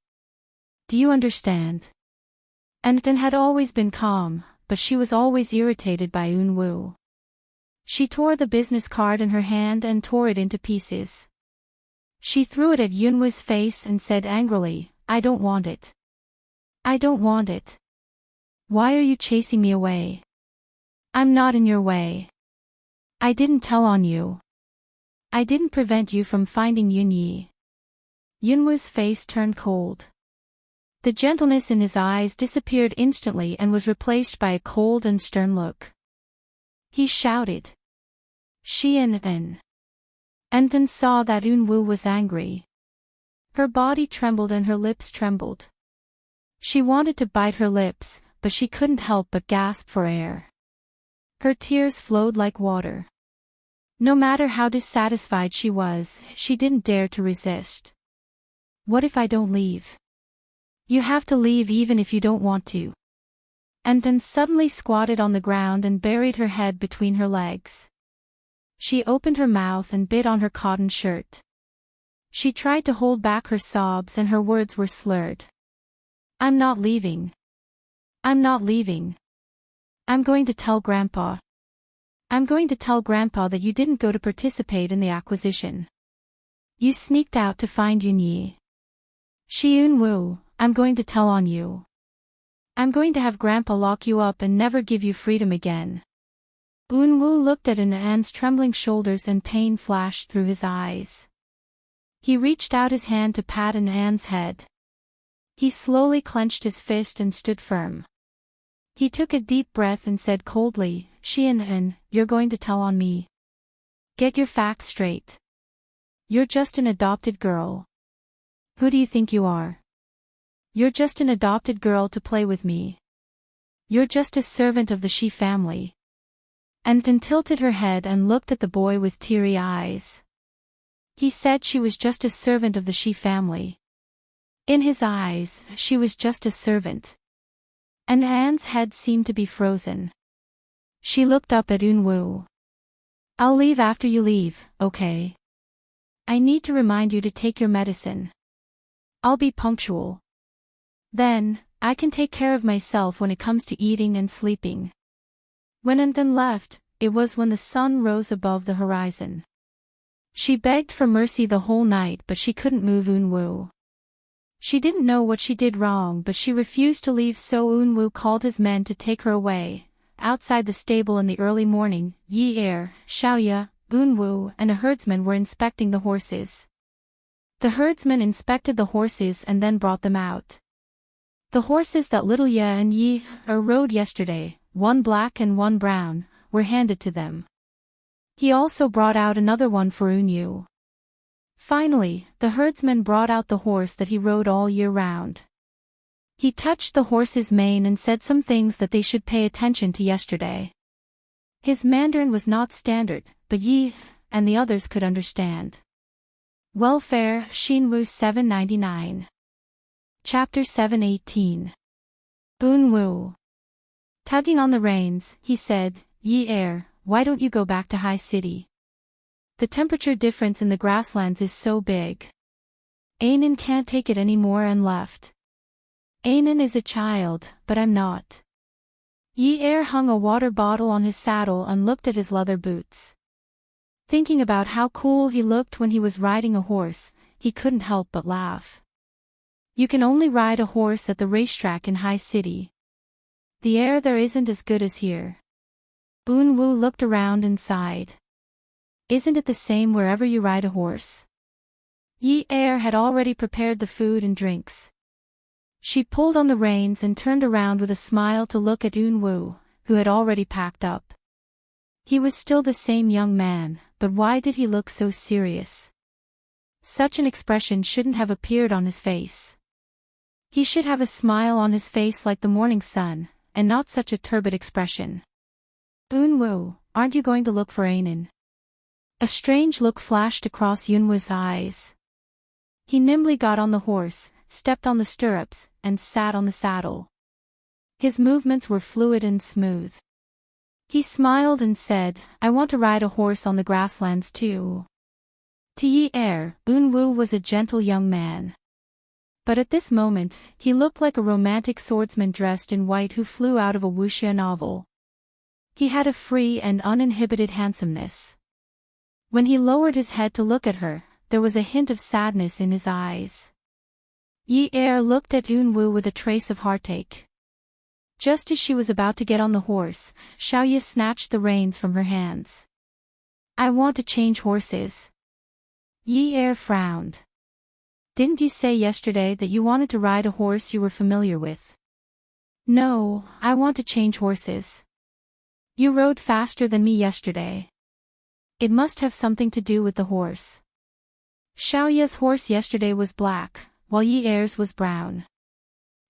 Do you understand?" And then had always been calm, but she was always irritated by Unwu. She tore the business card in her hand and tore it into pieces. She threw it at Yunwu's face and said angrily, "I don't want it. I don't want it. Why are you chasing me away? I'm not in your way. I didn't tell on you. I didn't prevent you from finding Yunyi." Yunwu's face turned cold. The gentleness in his eyes disappeared instantly and was replaced by a cold and stern look. He shouted. She and then saw that Unwu was angry. Her body trembled and her lips trembled. She wanted to bite her lips, but she couldn't help but gasp for air. Her tears flowed like water. No matter how dissatisfied she was, she didn't dare to resist. "What if I don't leave?" "You have to leave even if you don't want to." And then suddenly squatted on the ground and buried her head between her legs. She opened her mouth and bit on her cotton shirt. She tried to hold back her sobs and her words were slurred. "I'm not leaving. I'm not leaving. I'm going to tell Grandpa. I'm going to tell Grandpa that you didn't go to participate in the acquisition. You sneaked out to find Yunyi. Shi Unwu, I'm going to tell on you. I'm going to have Grandpa lock you up and never give you freedom again." Unwu looked at An's trembling shoulders and pain flashed through his eyes. He reached out his hand to pat An's head. He slowly clenched his fist and stood firm. He took a deep breath and said coldly, "Shi An, you're going to tell on me. Get your facts straight. You're just an adopted girl. Who do you think you are? You're just an adopted girl to play with me. You're just a servant of the Shi family." And then tilted her head and looked at the boy with teary eyes. He said she was just a servant of the Shi family. In his eyes, she was just a servant. And Anne's head seemed to be frozen. She looked up at Unwu. "I'll leave after you leave, okay? I need to remind you to take your medicine. I'll be punctual. Then, I can take care of myself when it comes to eating and sleeping." When An left, it was when the sun rose above the horizon. She begged for mercy the whole night but she couldn't move Unwu. She didn't know what she did wrong but she refused to leave, so Unwu called his men to take her away. Outside the stable in the early morning, Yi Er, Xiaoya, Unwu and a herdsman were inspecting the horses. The herdsman inspected the horses and then brought them out. The horses that little Ye and Yi Er rode yesterday, one black and one brown, were handed to them. He also brought out another one for Unwu. Finally, the herdsman brought out the horse that he rode all year round. He touched the horse's mane and said some things that they should pay attention to yesterday. His Mandarin was not standard, but Yi and the others could understand. Welfare, Shinwu 799. Chapter 718. Unwu. Tugging on the reins, he said, Yi Er, why don't you go back to High City? The temperature difference in the grasslands is so big. Ainen can't take it anymore and left. Ainen is a child, but I'm not. Yi Er hung a water bottle on his saddle and looked at his leather boots. Thinking about how cool he looked when he was riding a horse, he couldn't help but laugh. You can only ride a horse at the racetrack in High City. The air there isn't as good as here. Unwu looked around and sighed. Isn't it the same wherever you ride a horse? Yi Er had already prepared the food and drinks. She pulled on the reins and turned around with a smile to look at Unwu, who had already packed up. He was still the same young man, but why did he look so serious? Such an expression shouldn't have appeared on his face. He should have a smile on his face like the morning sun, and not such a turbid expression. Unwu, aren't you going to look for Ainen? A strange look flashed across Yunwu's eyes. He nimbly got on the horse, stepped on the stirrups, and sat on the saddle. His movements were fluid and smooth. He smiled and said, I want to ride a horse on the grasslands too. To Yi Er, Unwu was a gentle young man. But at this moment, he looked like a romantic swordsman dressed in white who flew out of a wuxia novel. He had a free and uninhibited handsomeness. When he lowered his head to look at her, there was a hint of sadness in his eyes. Yi Er looked at Unwu with a trace of heartache. Just as she was about to get on the horse, Xiaoye snatched the reins from her hands. I want to change horses. Yi Er frowned. Didn't you say yesterday that you wanted to ride a horse you were familiar with? No, I want to change horses. You rode faster than me yesterday. It must have something to do with the horse. Xiaoye's horse yesterday was black, while Yi Er's was brown.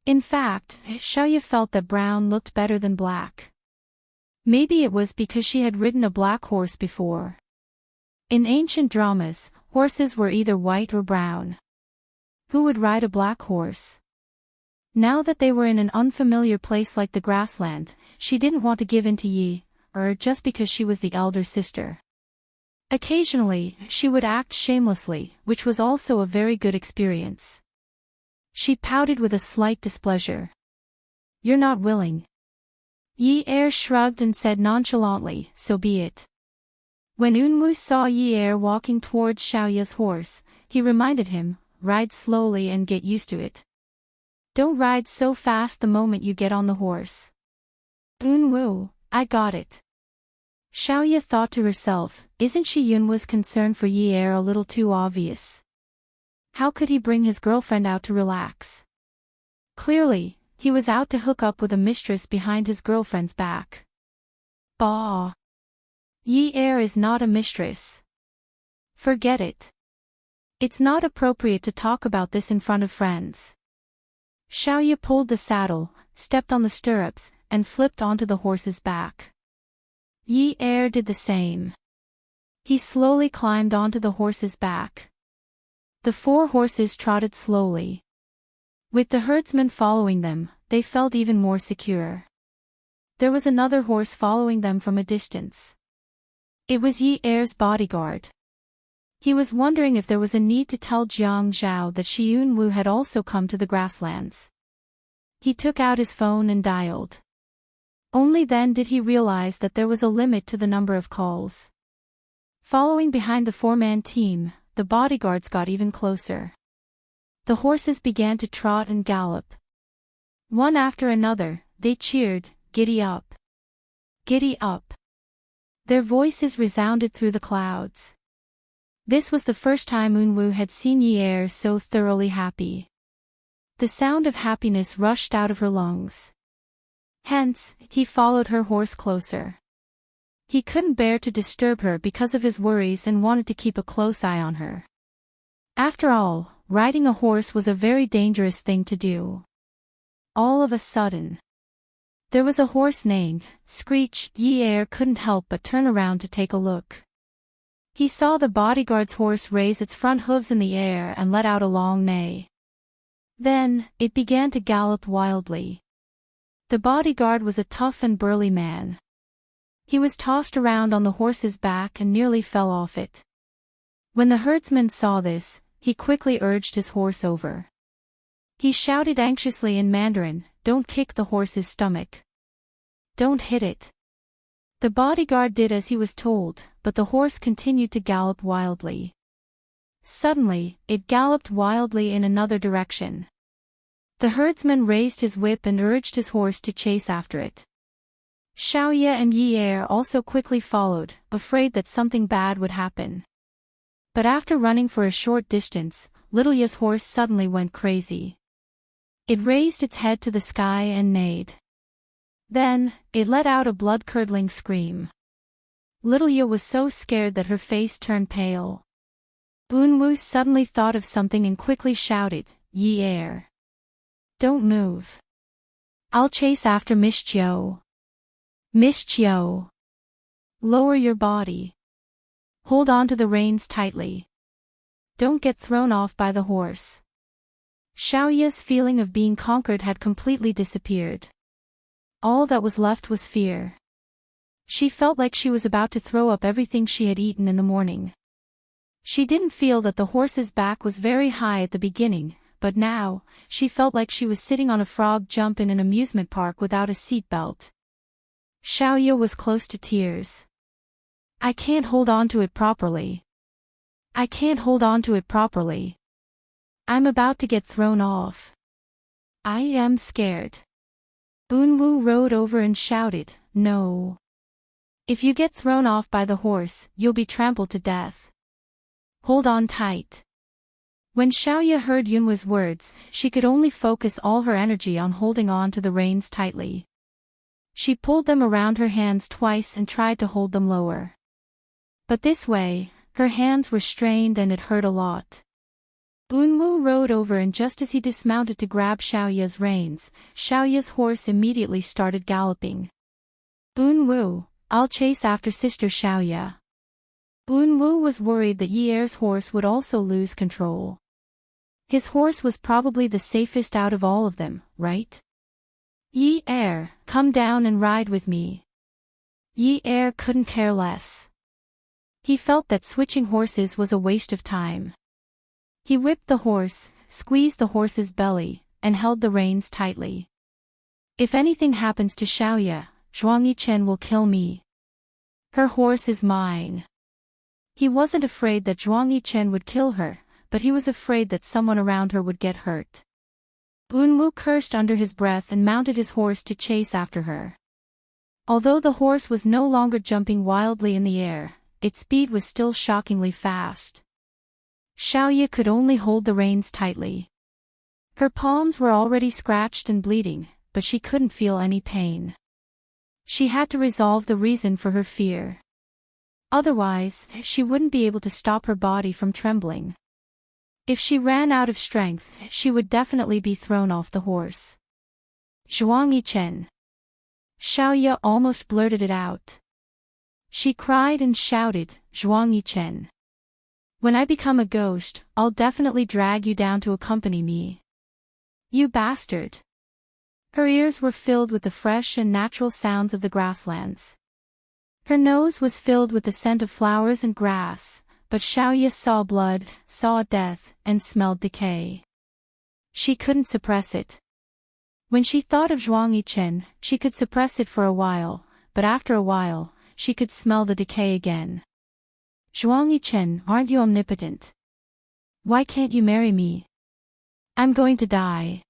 In fact, Xiaoye felt that brown looked better than black. Maybe it was because she had ridden a black horse before. In ancient dramas, horses were either white or brown. Who would ride a black horse? Now that they were in an unfamiliar place like the grassland, she didn't want to give in to Yi Er just because she was the elder sister. Occasionally, she would act shamelessly, which was also a very good experience. She pouted with a slight displeasure. You're not willing. Yi Er shrugged and said nonchalantly, so be it. When Unwu saw Yi Er walking towards Xiaoye's horse, he reminded him, ride slowly and get used to it. Don't ride so fast the moment you get on the horse. Unwu, I got it. Xiaoye thought to herself, isn't she Yunwu's concern for Yi Er a little too obvious? How could he bring his girlfriend out to relax? Clearly, he was out to hook up with a mistress behind his girlfriend's back. Bah! Yi Er is not a mistress. Forget it. It's not appropriate to talk about this in front of friends. Xiaoye pulled the saddle, stepped on the stirrups, and flipped onto the horse's back. Yi Er did the same. He slowly climbed onto the horse's back. The 4 horses trotted slowly. With the herdsman following them, they felt even more secure. There was another horse following them from a distance. It was Yi Er's bodyguard. He was wondering if there was a need to tell Jiang Zhao that Shi Yunwu had also come to the grasslands. He took out his phone and dialed. Only then did he realize that there was a limit to the number of calls. Following behind the 4-man team, the bodyguards got even closer. The horses began to trot and gallop. One after another, they cheered, "Giddy up! Giddy up!" Their voices resounded through the clouds. This was the first time Unwu had seen Yi Er so thoroughly happy. The sound of happiness rushed out of her lungs. Hence, he followed her horse closer. He couldn't bear to disturb her because of his worries and wanted to keep a close eye on her. After all, riding a horse was a very dangerous thing to do. All of a sudden, there was a horse neighing, screeched. Yi Er couldn't help but turn around to take a look. He saw the bodyguard's horse raise its front hooves in the air and let out a long neigh. Then, it began to gallop wildly. The bodyguard was a tough and burly man. He was tossed around on the horse's back and nearly fell off it. When the herdsman saw this, he quickly urged his horse over. He shouted anxiously in Mandarin, "Don't kick the horse's stomach. Don't hit it." The bodyguard did as he was told, but the horse continued to gallop wildly. Suddenly, it galloped wildly in another direction. The herdsman raised his whip and urged his horse to chase after it. Xiaoye and Yi Er also quickly followed, afraid that something bad would happen. But after running for a short distance, Little Ye's horse suddenly went crazy. It raised its head to the sky and neighed. Then, it let out a blood-curdling scream. Little Ye was so scared that her face turned pale. Boonwoo suddenly thought of something and quickly shouted, "Yi Er! Don't move. I'll chase after Miss Chiu. Miss Chiu! Lower your body. Hold on to the reins tightly. Don't get thrown off by the horse." Xiaoye's feeling of being conquered had completely disappeared. All that was left was fear. She felt like she was about to throw up everything she had eaten in the morning. She didn't feel that the horse's back was very high at the beginning, but now, she felt like she was sitting on a frog jump in an amusement park without a seat belt. Xiaoye was close to tears. "I can't hold on to it properly. I can't hold on to it properly. I'm about to get thrown off. I am scared." Boonwoo rode over and shouted, "No. If you get thrown off by the horse, you'll be trampled to death. Hold on tight." When Xiaoye heard Yunwa's words, she could only focus all her energy on holding on to the reins tightly. She pulled them around her hands twice and tried to hold them lower. But this way, her hands were strained and it hurt a lot. Boonwoo rode over and just as he dismounted to grab Xiaoye's reins, Xiaoye's horse immediately started galloping. "Boonwoo, I'll chase after Sister Xiaoye." Boonwoo was worried that Yi Er's horse would also lose control. His horse was probably the safest out of all of them, right? "Yi Er, come down and ride with me." Yi Er couldn't care less. He felt that switching horses was a waste of time. He whipped the horse, squeezed the horse's belly, and held the reins tightly. "If anything happens to Xiaoye, Zhuang Yichen will kill me. Her horse is mine." He wasn't afraid that Zhuang Yichen would kill her, but he was afraid that someone around her would get hurt. Boonwoo cursed under his breath and mounted his horse to chase after her. Although the horse was no longer jumping wildly in the air, its speed was still shockingly fast. Xiaoye could only hold the reins tightly. Her palms were already scratched and bleeding, but she couldn't feel any pain. She had to resolve the reason for her fear. Otherwise, she wouldn't be able to stop her body from trembling. If she ran out of strength, she would definitely be thrown off the horse. "Zhuang Yichen." Xiaoye almost blurted it out. She cried and shouted, "Zhuang Yichen. When I become a ghost, I'll definitely drag you down to accompany me. You bastard." Her ears were filled with the fresh and natural sounds of the grasslands. Her nose was filled with the scent of flowers and grass, but Xiaoye saw blood, saw death, and smelled decay. She couldn't suppress it. When she thought of Zhuang Yichen, she could suppress it for a while, but after a while, she could smell the decay again. "Zhuang Yichen, aren't you omnipotent? Why can't you marry me? I'm going to die.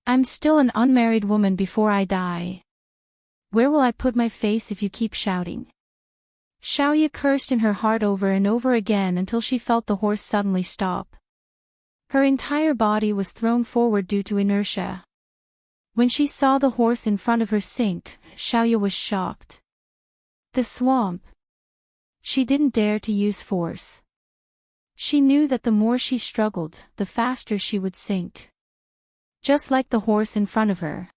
I'm still an unmarried woman before I die. Where will I put my face if you keep shouting?" Xiaoye cursed in her heart over and over again until she felt the horse suddenly stop. Her entire body was thrown forward due to inertia. When she saw the horse in front of her sink, Xiaoye was shocked. The swamp. She didn't dare to use force. She knew that the more she struggled, the faster she would sink. Just like the horse in front of her.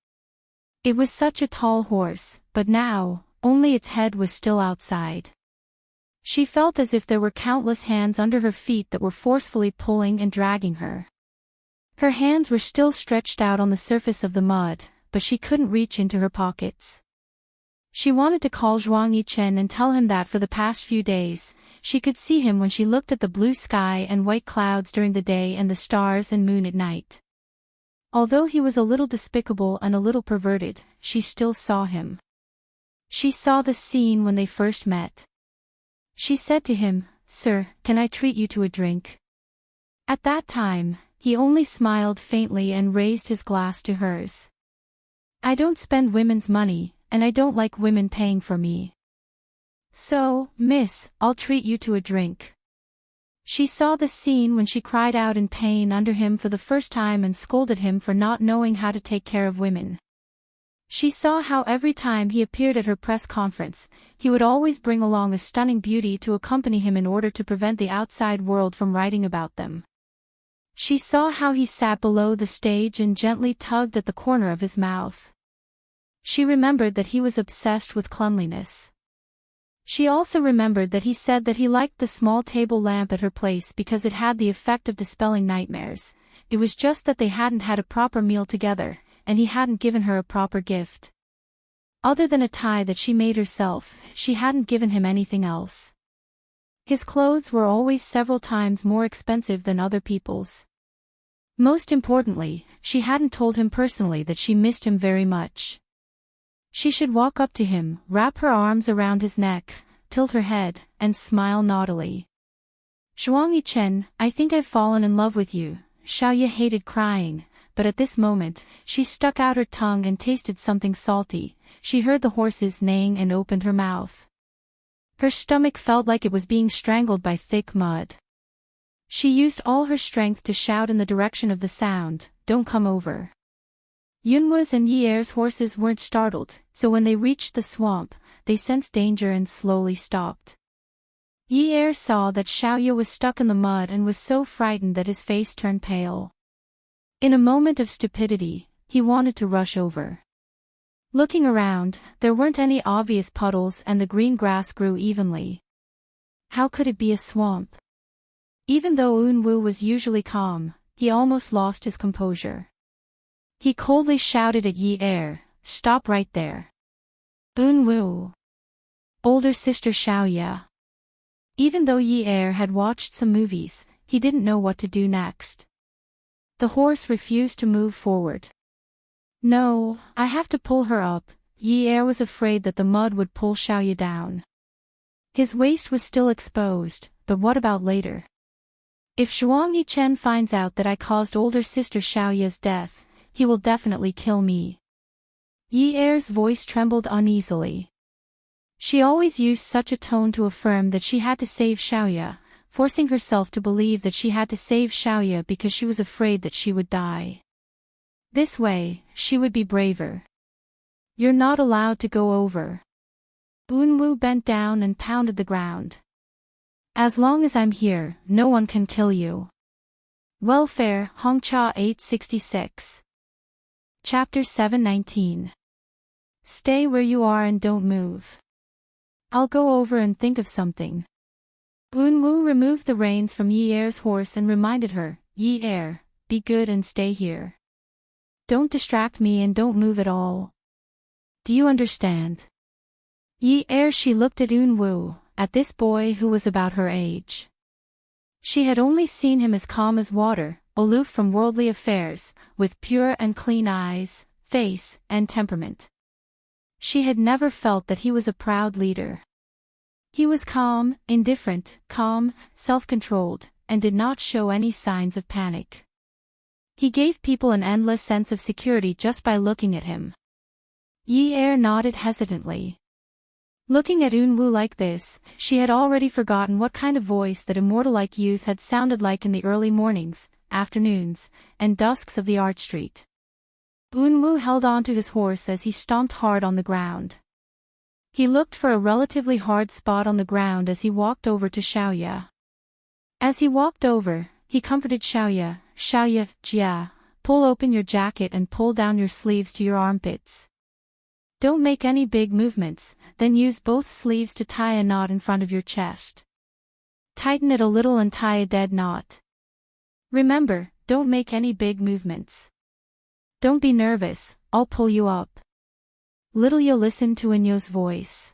It was such a tall horse, but now, only its head was still outside. She felt as if there were countless hands under her feet that were forcefully pulling and dragging her. Her hands were still stretched out on the surface of the mud, but she couldn't reach into her pockets. She wanted to call Zhuang Yichen and tell him that for the past few days, she could see him when she looked at the blue sky and white clouds during the day and the stars and moon at night. Although he was a little despicable and a little perverted, she still saw him. She saw the scene when they first met. She said to him, "Sir, can I treat you to a drink?" At that time, he only smiled faintly and raised his glass to hers. "I don't spend women's money, and I don't like women paying for me. So, miss, I'll treat you to a drink." She saw the scene when she cried out in pain under him for the first time and scolded him for not knowing how to take care of women. She saw how every time he appeared at her press conference, he would always bring along a stunning beauty to accompany him in order to prevent the outside world from writing about them. She saw how he sat below the stage and gently tugged at the corner of his mouth. She remembered that he was obsessed with cleanliness. She also remembered that he said that he liked the small table lamp at her place because it had the effect of dispelling nightmares. It was just that they hadn't had a proper meal together, and he hadn't given her a proper gift. Other than a tie that she made herself, she hadn't given him anything else. His clothes were always several times more expensive than other people's. Most importantly, she hadn't told him personally that she missed him very much. She should walk up to him, wrap her arms around his neck, tilt her head, and smile naughtily. "Zhuang Yichen, I think I've fallen in love with you." Xiaoye hated crying, but at this moment, she stuck out her tongue and tasted something salty. She heard the horses neighing and opened her mouth. Her stomach felt like it was being strangled by thick mud. She used all her strength to shout in the direction of the sound, "Don't come over." Yunwa's and Yi-Er's horses weren't startled, so when they reached the swamp, they sensed danger and slowly stopped. Yi-Er saw that Xiaoye was stuck in the mud and was so frightened that his face turned pale. In a moment of stupidity, he wanted to rush over. Looking around, there weren't any obvious puddles and the green grass grew evenly. How could it be a swamp? Even though Unwu was usually calm, he almost lost his composure. He coldly shouted at Yi-Er, "Stop right there." Unwu. Older sister Xiaoye. Even though Yi-Er had watched some movies, he didn't know what to do next. The horse refused to move forward. "No, I have to pull her up." Yi-Er was afraid that the mud would pull Xiaoye down. His waist was still exposed, but what about later? "If Zhuang Yichen finds out that I caused older sister Xiaoye's death, he will definitely kill me." Yi-Er's voice trembled uneasily. She always used such a tone to affirm that she had to save Xiaoye, forcing herself to believe that she had to save Xiaoye because she was afraid that she would die. This way, she would be braver. "You're not allowed to go over." Unwu bent down and pounded the ground. "As long as I'm here, no one can kill you." Welfare, Hongcha 866. Chapter 719. Stay where you are and don't move. "I'll go over and think of something." Unwu removed the reins from Yi-Er's horse and reminded her, "Yi-Er, be good and stay here. Don't distract me and don't move at all. Do you understand?" Yi-Er. She looked at Unwu, at this boy who was about her age. She had only seen him as calm as water, aloof from worldly affairs, with pure and clean eyes, face, and temperament. She had never felt that he was a proud leader. He was calm, indifferent, calm, self-controlled, and did not show any signs of panic. He gave people an endless sense of security just by looking at him. Yi-Er nodded hesitantly. Looking at Unwu like this, she had already forgotten what kind of voice that immortal-like youth had sounded like in the early mornings, afternoons, and dusks of the art street. Unwu held on to his horse as he stomped hard on the ground. He looked for a relatively hard spot on the ground as he walked over to Xiaoye. As he walked over, he comforted Xiaoye, "Xiaoye, Jia, pull open your jacket and pull down your sleeves to your armpits." Don't make any big movements, then use both sleeves to tie a knot in front of your chest. Tighten it a little and tie a dead knot. Remember, don't make any big movements. Don't be nervous, I'll pull you up. Lilia listened to Inyo's voice.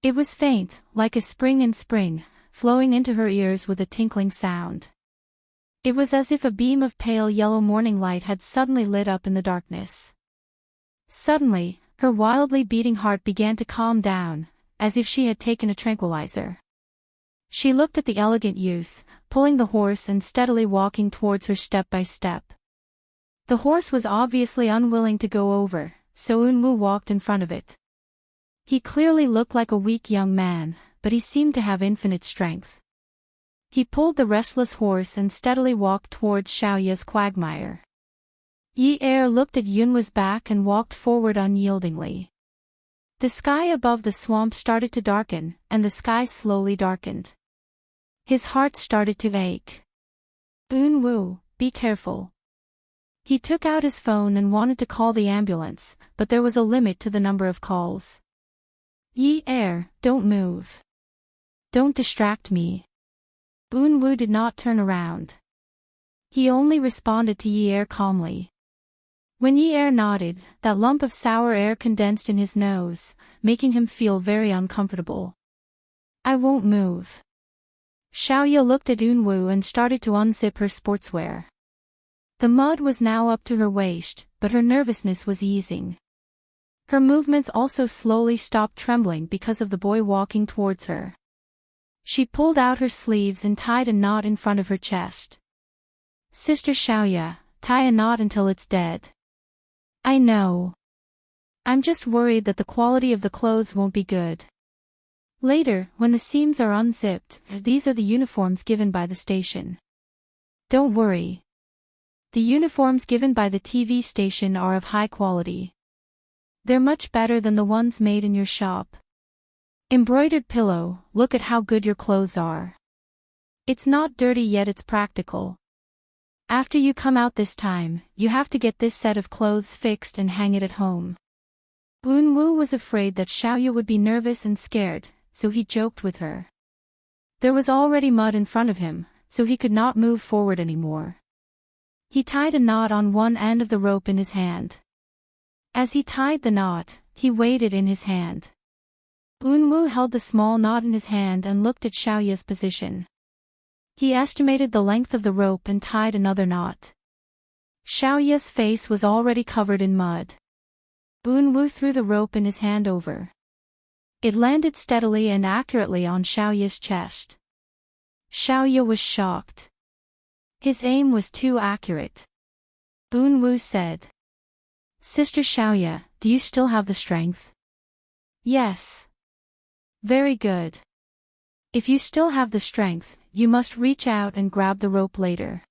It was faint, like a spring in spring, flowing into her ears with a tinkling sound. It was as if a beam of pale yellow morning light had suddenly lit up in the darkness. Suddenly, her wildly beating heart began to calm down, as if she had taken a tranquilizer. She looked at the elegant youth, pulling the horse and steadily walking towards her step by step. The horse was obviously unwilling to go over, so Unwoo walked in front of it. He clearly looked like a weak young man, but he seemed to have infinite strength. He pulled the restless horse and steadily walked towards Xiaoya's quagmire. Yi Er looked at Yunwa's back and walked forward unyieldingly. The sky above the swamp started to darken, and the sky slowly darkened. His heart started to ache. Unwoo, be careful. He took out his phone and wanted to call the ambulance, but there was a limit to the number of calls. Yi Er, don't move. Don't distract me. Unwoo did not turn around. He only responded to Yi Er calmly. When Yi Er nodded, that lump of sour air condensed in his nose, making him feel very uncomfortable. I won't move. Xiaoya looked at Unwoo and started to unzip her sportswear. The mud was now up to her waist, but her nervousness was easing. Her movements also slowly stopped trembling because of the boy walking towards her. She pulled out her sleeves and tied a knot in front of her chest. Sister Xiaoya, tie a knot until it's dead. I know. I'm just worried that the quality of the clothes won't be good. Later, when the seams are unzipped, these are the uniforms given by the station. Don't worry. The uniforms given by the TV station are of high quality. They're much better than the ones made in your shop. Embroidered pillow, look at how good your clothes are. It's not dirty yet, it's practical. After you come out this time, you have to get this set of clothes fixed and hang it at home. Unwoo was afraid that Xiaoya would be nervous and scared, so he joked with her. There was already mud in front of him, so he could not move forward anymore. He tied a knot on one end of the rope in his hand. As he tied the knot, he weighed it in his hand. Unwoo held the small knot in his hand and looked at Xiaoya's position. He estimated the length of the rope and tied another knot. Xiaoya's face was already covered in mud. Unwoo threw the rope in his hand over. It landed steadily and accurately on Xiaoya's chest. Xiaoya was shocked. His aim was too accurate. Unwoo said, Sister Xiaoya, do you still have the strength? Yes. Very good. If you still have the strength, you must reach out and grab the rope later.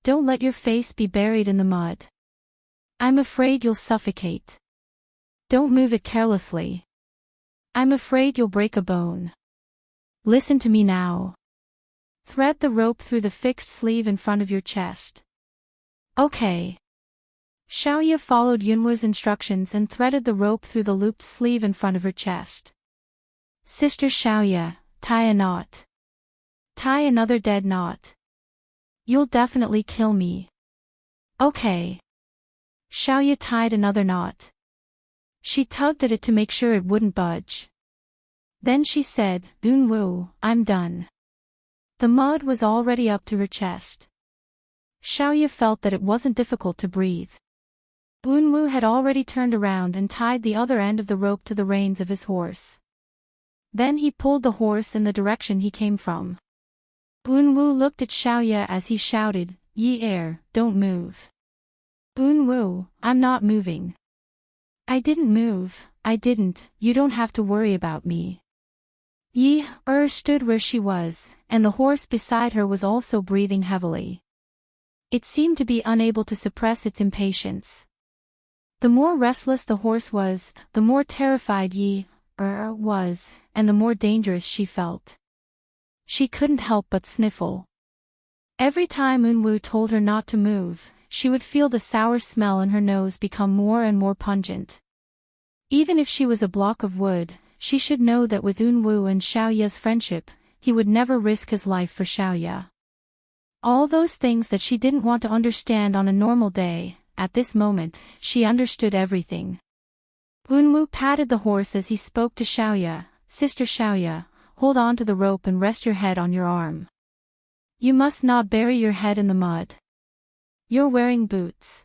Don't let your face be buried in the mud. I'm afraid you'll suffocate. Don't move it carelessly. I'm afraid you'll break a bone. Listen to me now. Thread the rope through the fixed sleeve in front of your chest. Okay. Xiaoya followed Yunwoo's instructions and threaded the rope through the looped sleeve in front of her chest. Sister Xiaoya, tie a knot. Tie another dead knot. You'll definitely kill me. Okay. Xiaoya tied another knot. She tugged at it to make sure it wouldn't budge. Then she said, Unwoo, I'm done. The mud was already up to her chest. Xiaoya felt that it wasn't difficult to breathe. Unwoo had already turned around and tied the other end of the rope to the reins of his horse. Then he pulled the horse in the direction he came from. Unwoo looked at Xiaoya as he shouted, Yi Er, don't move. Unwoo, I'm not moving. I didn't move, I didn't, you don't have to worry about me. Yi Er stood where she was, and the horse beside her was also breathing heavily. It seemed to be unable to suppress its impatience. The more restless the horse was, the more terrified Yi Er was, and the more dangerous she felt. She couldn't help but sniffle. Every time Unwoo told her not to move, she would feel the sour smell in her nose become more and more pungent. Even if she was a block of wood, she should know that with Unwu and Xiaoya's friendship, he would never risk his life for Xiaoya. All those things that she didn't want to understand on a normal day, at this moment, she understood everything. Unwu patted the horse as he spoke to Xiaoya. Sister Xiaoya, hold on to the rope and rest your head on your arm. You must not bury your head in the mud. You're wearing boots.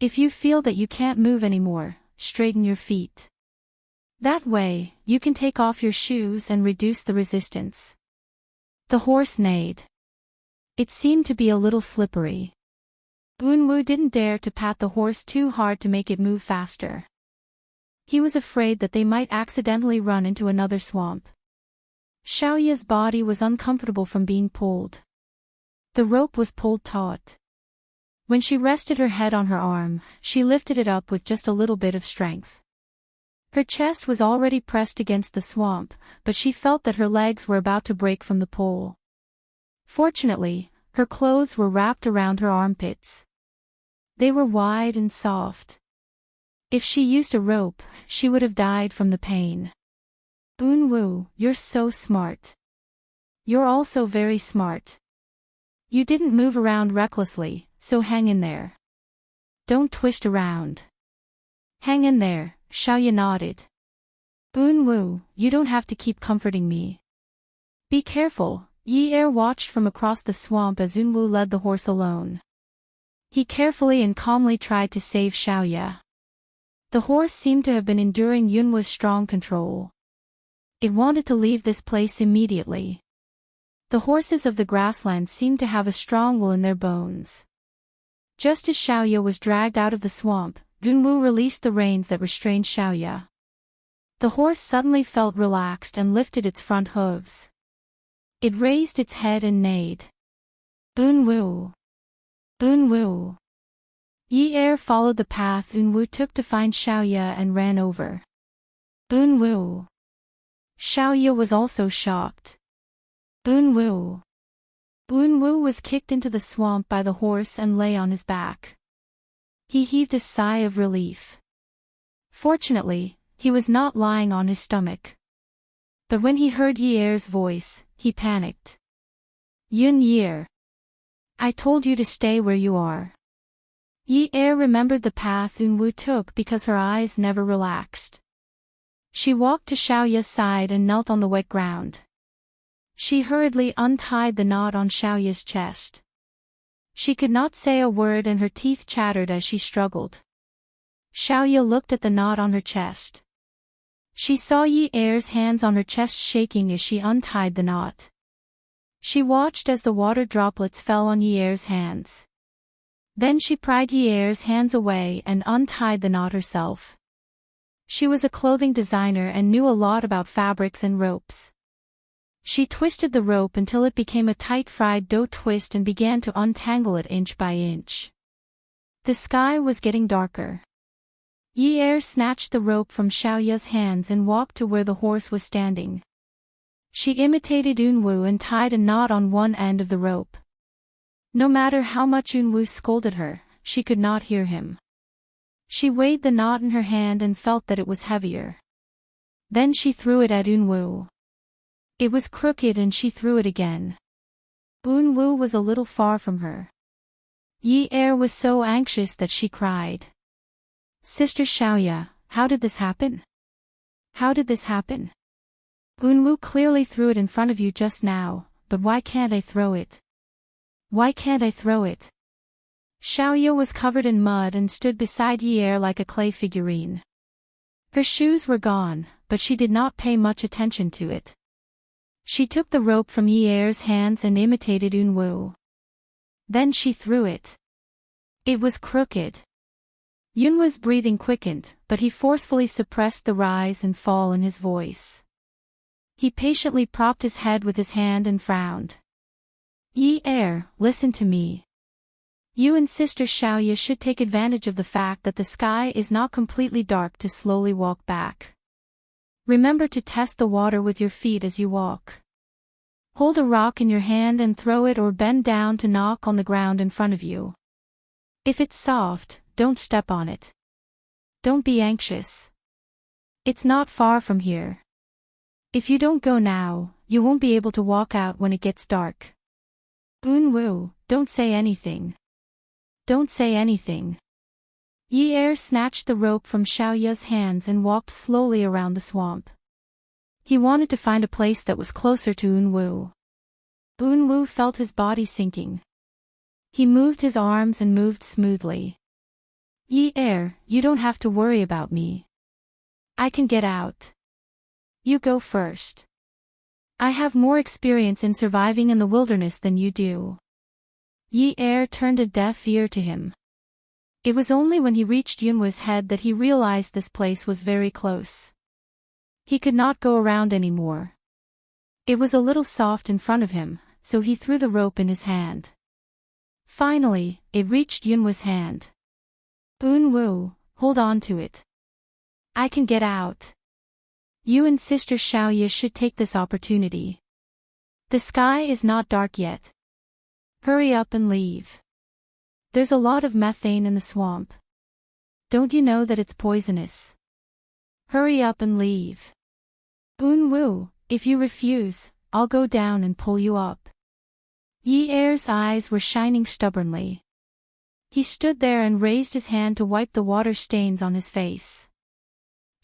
If you feel that you can't move anymore, straighten your feet. That way, you can take off your shoes and reduce the resistance. The horse neighed. It seemed to be a little slippery. Unwu didn't dare to pat the horse too hard to make it move faster. He was afraid that they might accidentally run into another swamp. Xiaoya's body was uncomfortable from being pulled. The rope was pulled taut. When she rested her head on her arm, she lifted it up with just a little bit of strength. Her chest was already pressed against the swamp, but she felt that her legs were about to break from the pole. Fortunately, her clothes were wrapped around her armpits. They were wide and soft. If she used a rope, she would have died from the pain. Unwu, you're so smart. You're also very smart. You didn't move around recklessly, so hang in there. Don't twist around. Hang in there, Xiaoya nodded. Unwu, you don't have to keep comforting me. Be careful. Yi Er watched from across the swamp as Unwu led the horse alone. He carefully and calmly tried to save Xiaoya. The horse seemed to have been enduring Yunwu's strong control. It wanted to leave this place immediately. The horses of the grassland seemed to have a strong will in their bones. Just as Xiaoya was dragged out of the swamp, Yunwu released the reins that restrained Xiaoya. The horse suddenly felt relaxed and lifted its front hooves. It raised its head and neighed. Unwu. Unwu. Yi Er followed the path Unwu took to find Xiaoya and ran over. Unwu. Xiaoya was also shocked. Unwu. Unwu was kicked into the swamp by the horse and lay on his back. He heaved a sigh of relief. Fortunately, he was not lying on his stomach. But when he heard Yi Er's voice, he panicked. Yun Yi. I told you to stay where you are. Yi Er remembered the path Unwu took because her eyes never relaxed. She walked to Xiaoya's side and knelt on the wet ground. She hurriedly untied the knot on Xiaoya's chest. She could not say a word and her teeth chattered as she struggled. Xiaoya looked at the knot on her chest. She saw Yi Er's hands on her chest shaking as she untied the knot. She watched as the water droplets fell on Yi Er's hands. Then she pried Yi Er's hands away and untied the knot herself. She was a clothing designer and knew a lot about fabrics and ropes. She twisted the rope until it became a tight fried dough twist and began to untangle it inch by inch. The sky was getting darker. Yi Er snatched the rope from Xiaoya's hands and walked to where the horse was standing. She imitated Unwu and tied a knot on one end of the rope. No matter how much Unwu scolded her, she could not hear him. She weighed the knot in her hand and felt that it was heavier. Then she threw it at Unwu. It was crooked and she threw it again. Unwu was a little far from her. Yi Er was so anxious that she cried. Sister Xiaoya, how did this happen? How did this happen? Unwu clearly threw it in front of you just now, but why can't I throw it? Why can't I throw it? Xiaoya was covered in mud and stood beside Yi Er like a clay figurine. Her shoes were gone, but she did not pay much attention to it. She took the rope from Yi Er's hands and imitated Unwu. Then she threw it. It was crooked. Yunwu's breathing quickened, but he forcefully suppressed the rise and fall in his voice. He patiently propped his head with his hand and frowned. Yi Er, listen to me. You and Sister Xiaoya should take advantage of the fact that the sky is not completely dark to slowly walk back. Remember to test the water with your feet as you walk. Hold a rock in your hand and throw it or bend down to knock on the ground in front of you. If it's soft, don't step on it. Don't be anxious. It's not far from here. If you don't go now, you won't be able to walk out when it gets dark. Unwu, don't say anything. Don't say anything. Yi Er snatched the rope from Xiaoya's hands and walked slowly around the swamp. He wanted to find a place that was closer to Unwu. Unwu felt his body sinking. He moved his arms and moved smoothly. Yi Er, you don't have to worry about me. I can get out. You go first. I have more experience in surviving in the wilderness than you do. Yi Er turned a deaf ear to him. It was only when he reached Yunwa's head that he realized this place was very close. He could not go around anymore. It was a little soft in front of him, so he threw the rope in his hand. Finally, it reached Yunwa's hand. Unwu, hold on to it. I can get out. You and Sister Xiaoya should take this opportunity. The sky is not dark yet. Hurry up and leave. There's a lot of methane in the swamp. Don't you know that it's poisonous? Hurry up and leave. Unwu, if you refuse, I'll go down and pull you up. Yi Er's eyes were shining stubbornly. He stood there and raised his hand to wipe the water stains on his face.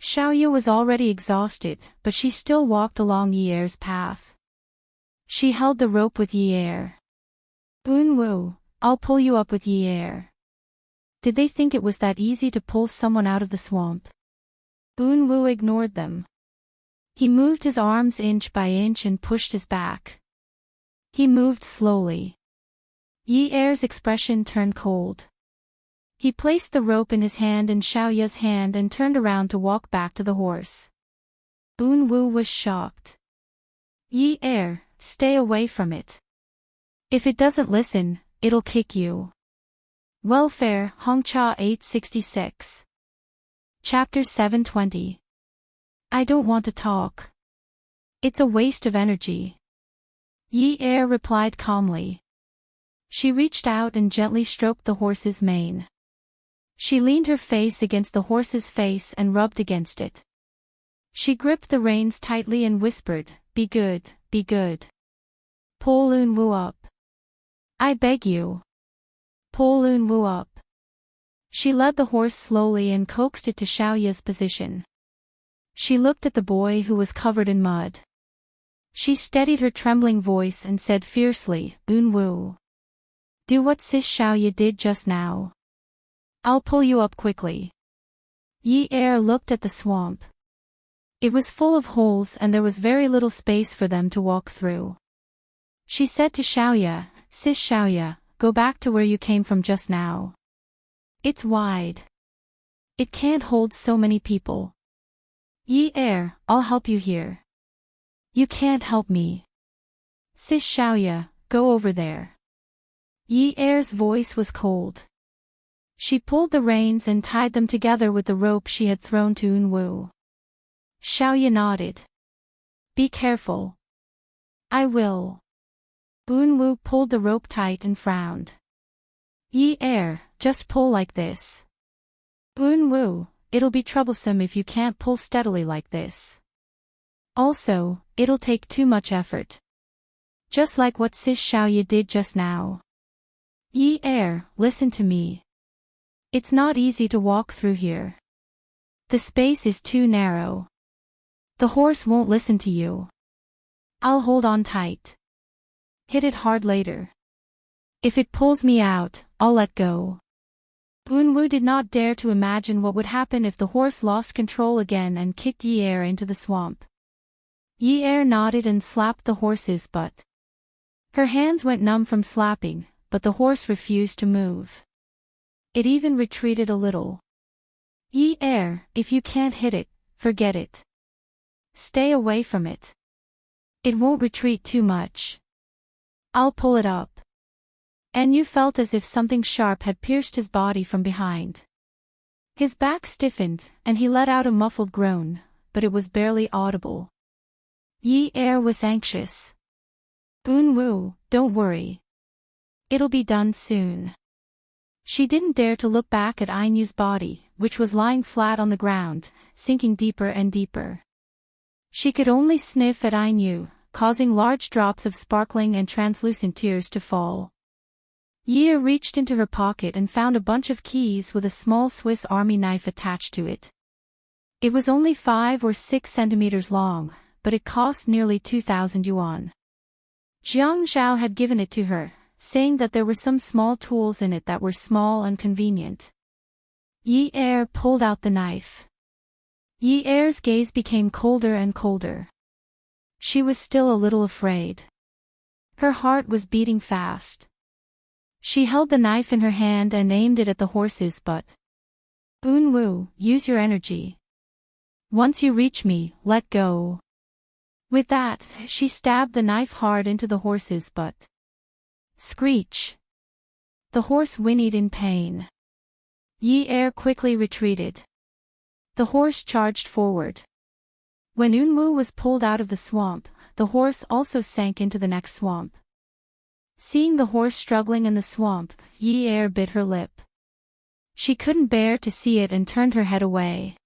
Xiaoya was already exhausted, but she still walked along Yi Er's path. She held the rope with Yi Er. Unwu, I'll pull you up with Yi Er. Did they think it was that easy to pull someone out of the swamp? Unwu ignored them. He moved his arms inch by inch and pushed his back. He moved slowly. Yi Er's expression turned cold. He placed the rope in his hand and Xiaoya's hand and turned around to walk back to the horse. Unwu was shocked. Yi Er, stay away from it. If it doesn't listen, it'll kick you. Welfare, Hongcha 866. Chapter 720. I don't want to talk. It's a waste of energy. Yi Er replied calmly. She reached out and gently stroked the horse's mane. She leaned her face against the horse's face and rubbed against it. She gripped the reins tightly and whispered, "Be good, be good. Pull Unwu up. I beg you. Pull Unwu up." She led the horse slowly and coaxed it to Xiaoya's position. She looked at the boy who was covered in mud. She steadied her trembling voice and said fiercely, "Unwu. Do what Sis Xiaoya did just now. I'll pull you up quickly." Yi Er looked at the swamp. It was full of holes and there was very little space for them to walk through. She said to Xiaoya, "Sis Xiaoya, go back to where you came from just now. It's wide. It can't hold so many people." "Yi Er, I'll help you here." "You can't help me." "Sis Xiaoya, go over there." Yi Er's voice was cold. She pulled the reins and tied them together with the rope she had thrown to Unwu. Xiaoya nodded. "Be careful." "I will." Unwu pulled the rope tight and frowned. "Yi Er, just pull like this." "Unwu, it'll be troublesome if you can't pull steadily like this. Also, it'll take too much effort. Just like what Sis Xiaoya did just now." "Yi Er, listen to me. It's not easy to walk through here. The space is too narrow. The horse won't listen to you. I'll hold on tight. Hit it hard later. If it pulls me out, I'll let go." Unwu did not dare to imagine what would happen if the horse lost control again and kicked Yi Er into the swamp. Yi Er nodded and slapped the horse's butt. Her hands went numb from slapping, but the horse refused to move. It even retreated a little. "Yi Er, if you can't hit it, forget it. Stay away from it. It won't retreat too much. I'll pull it up." Enyu felt as if something sharp had pierced his body from behind. His back stiffened, and he let out a muffled groan, but it was barely audible. Yi Er was anxious. "Unwu, don't worry. It'll be done soon." She didn't dare to look back at Ainu's body, which was lying flat on the ground, sinking deeper and deeper. She could only sniff at Ainu, causing large drops of sparkling and translucent tears to fall. Yi reached into her pocket and found a bunch of keys with a small Swiss Army knife attached to it. It was only 5 or 6 centimeters long, but it cost nearly 2,000 yuan. Jiang Zhao had given it to her, saying that there were some small tools in it that were small and convenient. Yi pulled out the knife. Yi's gaze became colder and colder. She was still a little afraid. Her heart was beating fast. She held the knife in her hand and aimed it at the horse's butt. Unwu, use your energy. Once you reach me, let go. With that, she stabbed the knife hard into the horse's butt. Screech. The horse whinnied in pain. Yi quickly retreated. The horse charged forward. When Unwu was pulled out of the swamp, the horse also sank into the next swamp. Seeing the horse struggling in the swamp, Yi bit her lip. She couldn't bear to see it and turned her head away.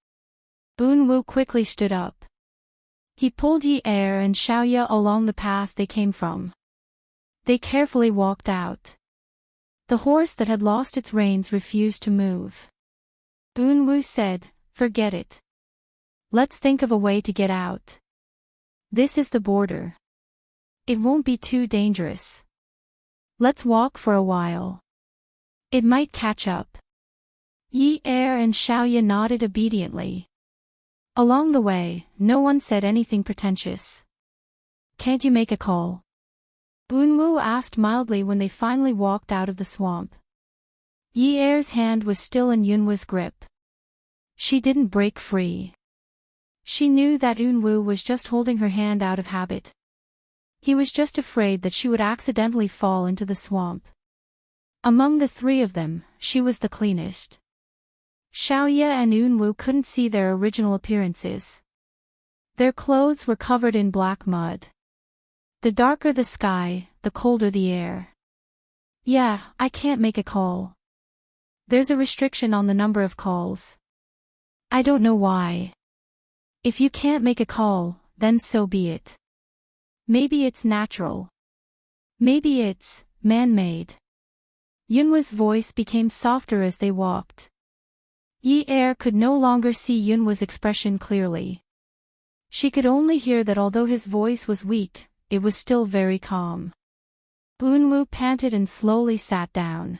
Unwu quickly stood up. He pulled Yi and Xiaoya along the path they came from. They carefully walked out. The horse that had lost its reins refused to move. Unwu said, "Forget it. Let's think of a way to get out. This is the border. It won't be too dangerous. Let's walk for a while. It might catch up." Yi and Xiaoya nodded obediently. Along the way, no one said anything pretentious. "Can't you make a call?" Unwu asked mildly when they finally walked out of the swamp. Yi's hand was still in Yunwu's grip. She didn't break free. She knew that Unwu was just holding her hand out of habit. He was just afraid that she would accidentally fall into the swamp. Among the three of them, she was the cleanest. Xiaoya and Unwu couldn't see their original appearances. Their clothes were covered in black mud. The darker the sky, the colder the air. "Yeah, I can't make a call. There's a restriction on the number of calls. I don't know why. If you can't make a call, then so be it. Maybe it's natural. Maybe it's man-made." Yunwu's voice became softer as they walked. Yi could no longer see Yunwu's expression clearly. She could only hear that although his voice was weak, it was still very calm. Unwu panted and slowly sat down.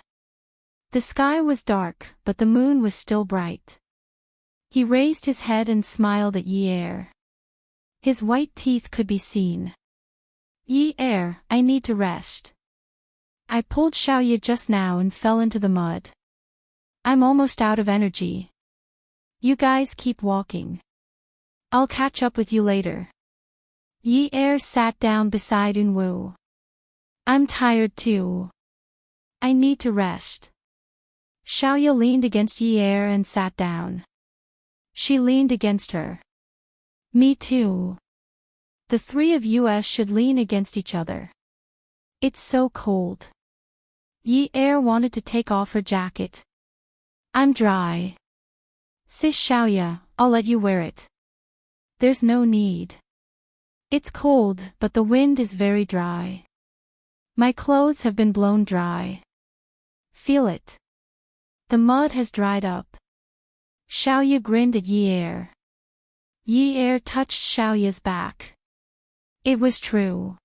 The sky was dark, but the moon was still bright. He raised his head and smiled at Yi. His white teeth could be seen. "Yi, I need to rest. I pulled Xiaoya just now and fell into the mud. I'm almost out of energy. You guys keep walking. I'll catch up with you later." Yi sat down beside Unwu. "I'm tired too. I need to rest." Xiaoya leaned against Yi and sat down. She leaned against her. "Me too. The three of us should lean against each other. It's so cold." Yi wanted to take off her jacket. "I'm dry." "Sis Xiaoya, I'll let you wear it." "There's no need. It's cold, but the wind is very dry. My clothes have been blown dry. Feel it. The mud has dried up." Xiaoya grinned at Yi. Yi touched Xiaoya's back. It was true.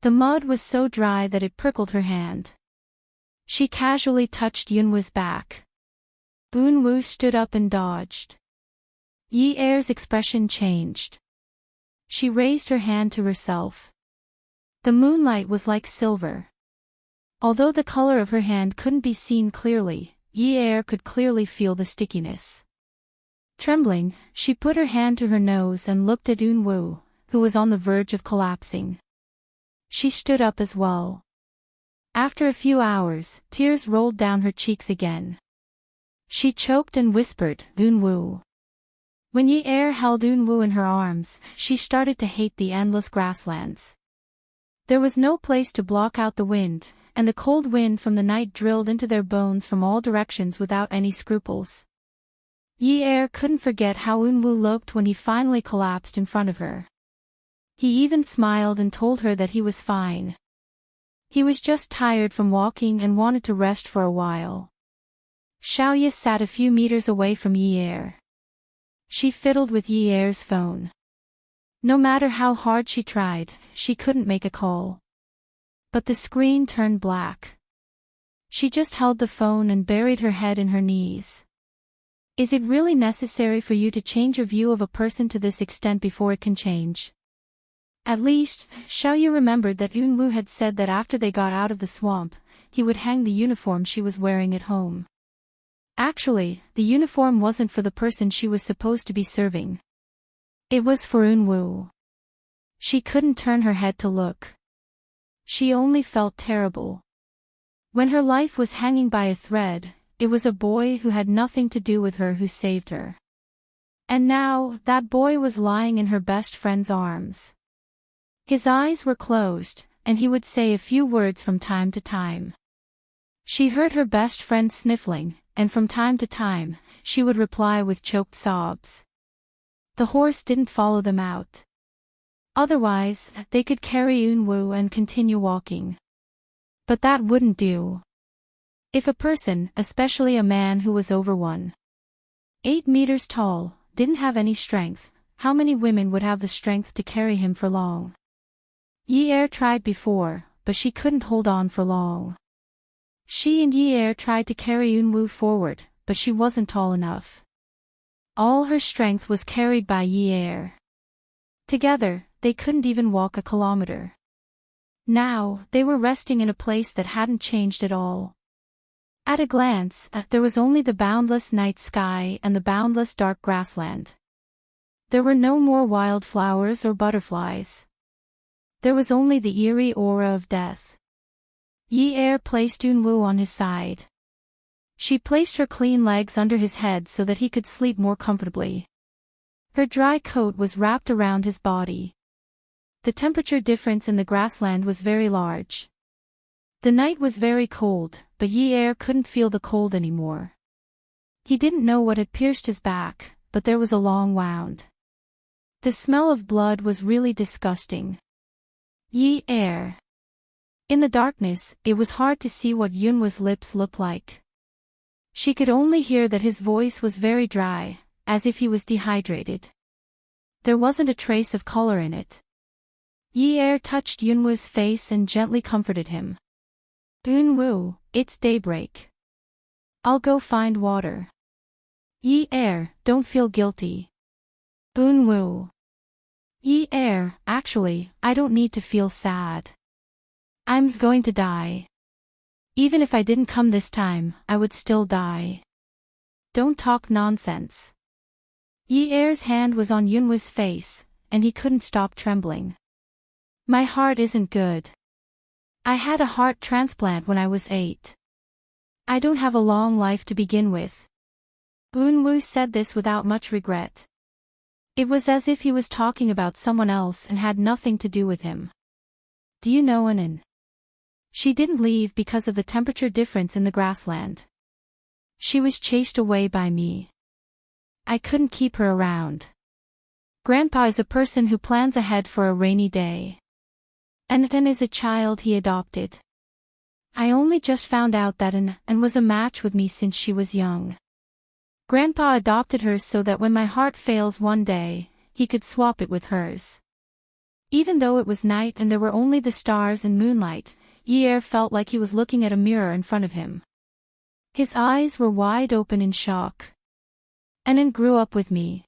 The mud was so dry that it prickled her hand. She casually touched Yunwu's back. Unwu stood up and dodged. Yi's expression changed. She raised her hand to herself. The moonlight was like silver. Although the color of her hand couldn't be seen clearly, Yi could clearly feel the stickiness. Trembling, she put her hand to her nose and looked at Unwu, who was on the verge of collapsing. She stood up as well. After a few hours, tears rolled down her cheeks again. She choked and whispered, "Unwu." When Yi held Unwu in her arms, she started to hate the endless grasslands. There was no place to block out the wind, and the cold wind from the night drilled into their bones from all directions without any scruples. Yi Er couldn't forget how Eunwoo looked when he finally collapsed in front of her. He even smiled and told her that he was fine. He was just tired from walking and wanted to rest for a while. Xiaoye sat a few meters away from Yi Er. She fiddled with Yi Er's phone. No matter how hard she tried, she couldn't make a call. But the screen turned black. She just held the phone and buried her head in her knees. Is it really necessary for you to change your view of a person to this extent before it can change? At least, Xiaoyu remembered that Eunwoo had said that after they got out of the swamp, he would hang the uniform she was wearing at home. Actually, the uniform wasn't for the person she was supposed to be serving. It was for Eunwoo. She couldn't turn her head to look. She only felt terrible. When her life was hanging by a thread, it was a boy who had nothing to do with her who saved her. And now, that boy was lying in her best friend's arms. His eyes were closed, and he would say a few words from time to time. She heard her best friend sniffling, and from time to time, she would reply with choked sobs. The horse didn't follow them out. Otherwise, they could carry Eunwoo and continue walking. But that wouldn't do. If a person, especially a man who was over 1.8 meters tall, didn't have any strength, how many women would have the strength to carry him for long? Yi Er tried before, but she couldn't hold on for long. She and Yi Er tried to carry Eunwoo forward, but she wasn't tall enough. All her strength was carried by Yi Er. Together, they couldn't even walk a kilometer. Now, they were resting in a place that hadn't changed at all. At a glance, there was only the boundless night sky and the boundless dark grassland. There were no more wild flowers or butterflies. There was only the eerie aura of death. Yi Er placed Eunwoo on his side. She placed her clean legs under his head so that he could sleep more comfortably. Her dry coat was wrapped around his body. The temperature difference in the grassland was very large. The night was very cold, but Yi Er couldn't feel the cold anymore. He didn't know what had pierced his back, but there was a long wound. The smell of blood was really disgusting. Yi Er. In the darkness, it was hard to see what Eunwoo's lips looked like. She could only hear that his voice was very dry, as if he was dehydrated. There wasn't a trace of color in it. Yi Er touched Eunwoo's face and gently comforted him. Eunwoo, it's daybreak. I'll go find water. Yi Er, don't feel guilty. Eunwoo. Yi Er, actually, I don't need to feel sad. I'm going to die. Even if I didn't come this time, I would still die. Don't talk nonsense. Yi Er's hand was on Eunwoo's face, and he couldn't stop trembling. My heart isn't good. I had a heart transplant when I was 8. I don't have a long life to begin with. Eunwoo said this without much regret. It was as if he was talking about someone else and had nothing to do with him. Do you know Anan? She didn't leave because of the temperature difference in the grassland. She was chased away by me. I couldn't keep her around. Grandpa is a person who plans ahead for a rainy day. And An is a child he adopted. I only just found out that An was a match with me since she was young. Grandpa adopted her so that when my heart fails one day, he could swap it with hers. Even though it was night and there were only the stars and moonlight, Yi Er felt like he was looking at a mirror in front of him. His eyes were wide open in shock. Anan grew up with me.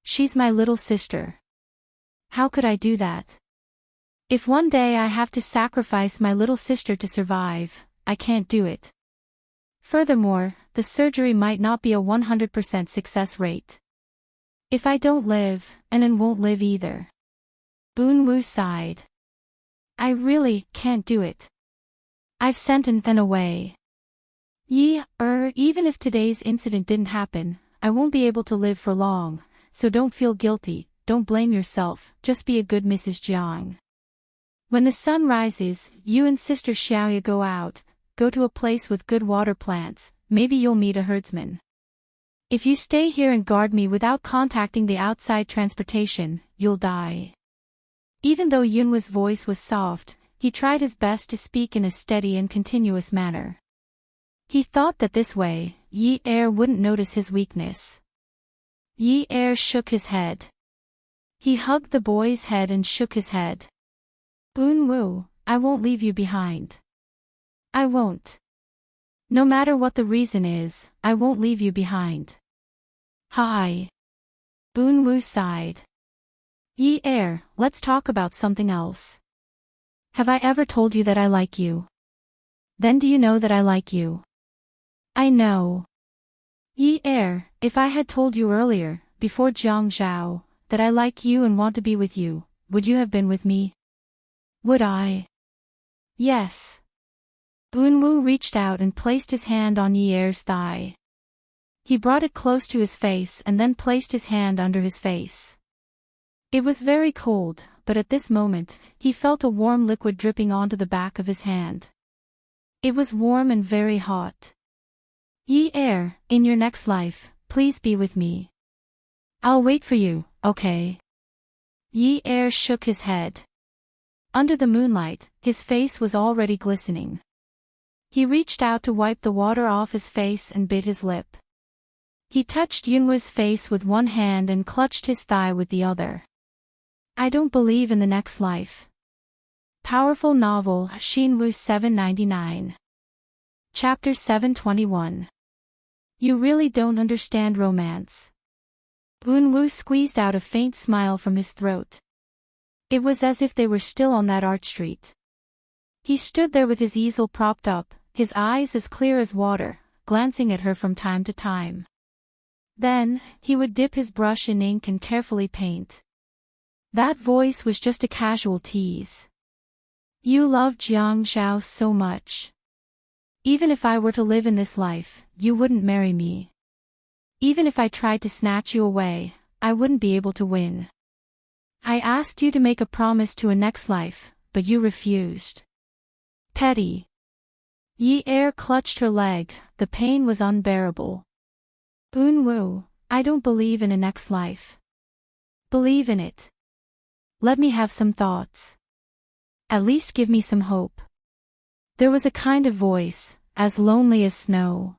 She's my little sister. How could I do that? If one day I have to sacrifice my little sister to survive, I can't do it. Furthermore, the surgery might not be a 100% success rate. If I don't live, Anan won't live either. Eunwoo sighed. I really can't do it. I've sent An away. Even if today's incident didn't happen, I won't be able to live for long, so don't feel guilty, don't blame yourself, just be a good Mrs. Jiang. When the sun rises, you and Sister Xiaoya go out, go to a place with good water plants, maybe you'll meet a herdsman. If you stay here and guard me without contacting the outside transportation, you'll die. Even though Yunwa's voice was soft, he tried his best to speak in a steady and continuous manner. He thought that this way, Yi Er wouldn't notice his weakness. Yi Er shook his head. He hugged the boy's head and shook his head. Unwoo, I won't leave you behind. I won't. No matter what the reason is, I won't leave you behind. Hi. Unwoo sighed. Yi Er, let's talk about something else. Have I ever told you that I like you? Then do you know that I like you? I know. Yi Er, if I had told you earlier, before Jiang Zhao, that I like you and want to be with you, would you have been with me? Would I? Yes. Unwoo reached out and placed his hand on Yi Er's thigh. He brought it close to his face and then placed his hand under his face. It was very cold, but at this moment, he felt a warm liquid dripping onto the back of his hand. It was warm and very hot. Yi Er, in your next life, please be with me. I'll wait for you, okay? Yi Er shook his head. Under the moonlight, his face was already glistening. He reached out to wipe the water off his face and bit his lip. He touched Yunwa's face with one hand and clutched his thigh with the other. I don't believe in the next life. Powerful novel, Shinwoo 799. Chapter 721. You really don't understand romance. Unwoo squeezed out a faint smile from his throat. It was as if they were still on that art street. He stood there with his easel propped up, his eyes as clear as water, glancing at her from time to time. Then, he would dip his brush in ink and carefully paint. That voice was just a casual tease. You love Jiang Zhao so much. Even if I were to live in this life, you wouldn't marry me. Even if I tried to snatch you away, I wouldn't be able to win. I asked you to make a promise to a next life, but you refused. Petty. Yi Er clutched her leg, the pain was unbearable. Unwoo, I don't believe in a next life. Believe in it. Let me have some thoughts. At least give me some hope. There was a kind of voice, as lonely as snow.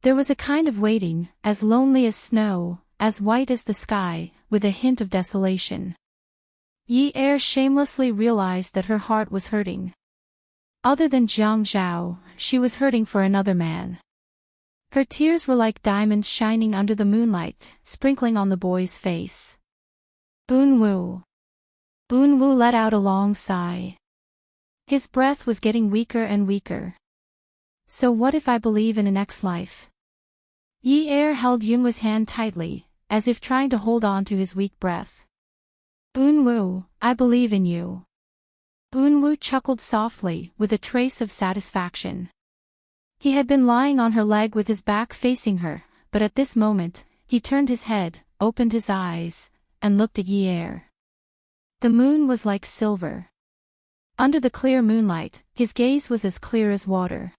There was a kind of waiting, as lonely as snow, as white as the sky, with a hint of desolation. Yi Er shamelessly realized that her heart was hurting. Other than Jiang Zhao, she was hurting for another man. Her tears were like diamonds shining under the moonlight, sprinkling on the boy's face. Unwoo. Unwoo let out a long sigh. His breath was getting weaker and weaker. So what if I believe in a next life? Yi Er held Yunwa's hand tightly, as if trying to hold on to his weak breath. Unwoo, I believe in you. Unwoo chuckled softly, with a trace of satisfaction. He had been lying on her leg with his back facing her, but at this moment, he turned his head, opened his eyes, and looked at Yi Er. The moon was like silver. Under the clear moonlight, his gaze was as clear as water.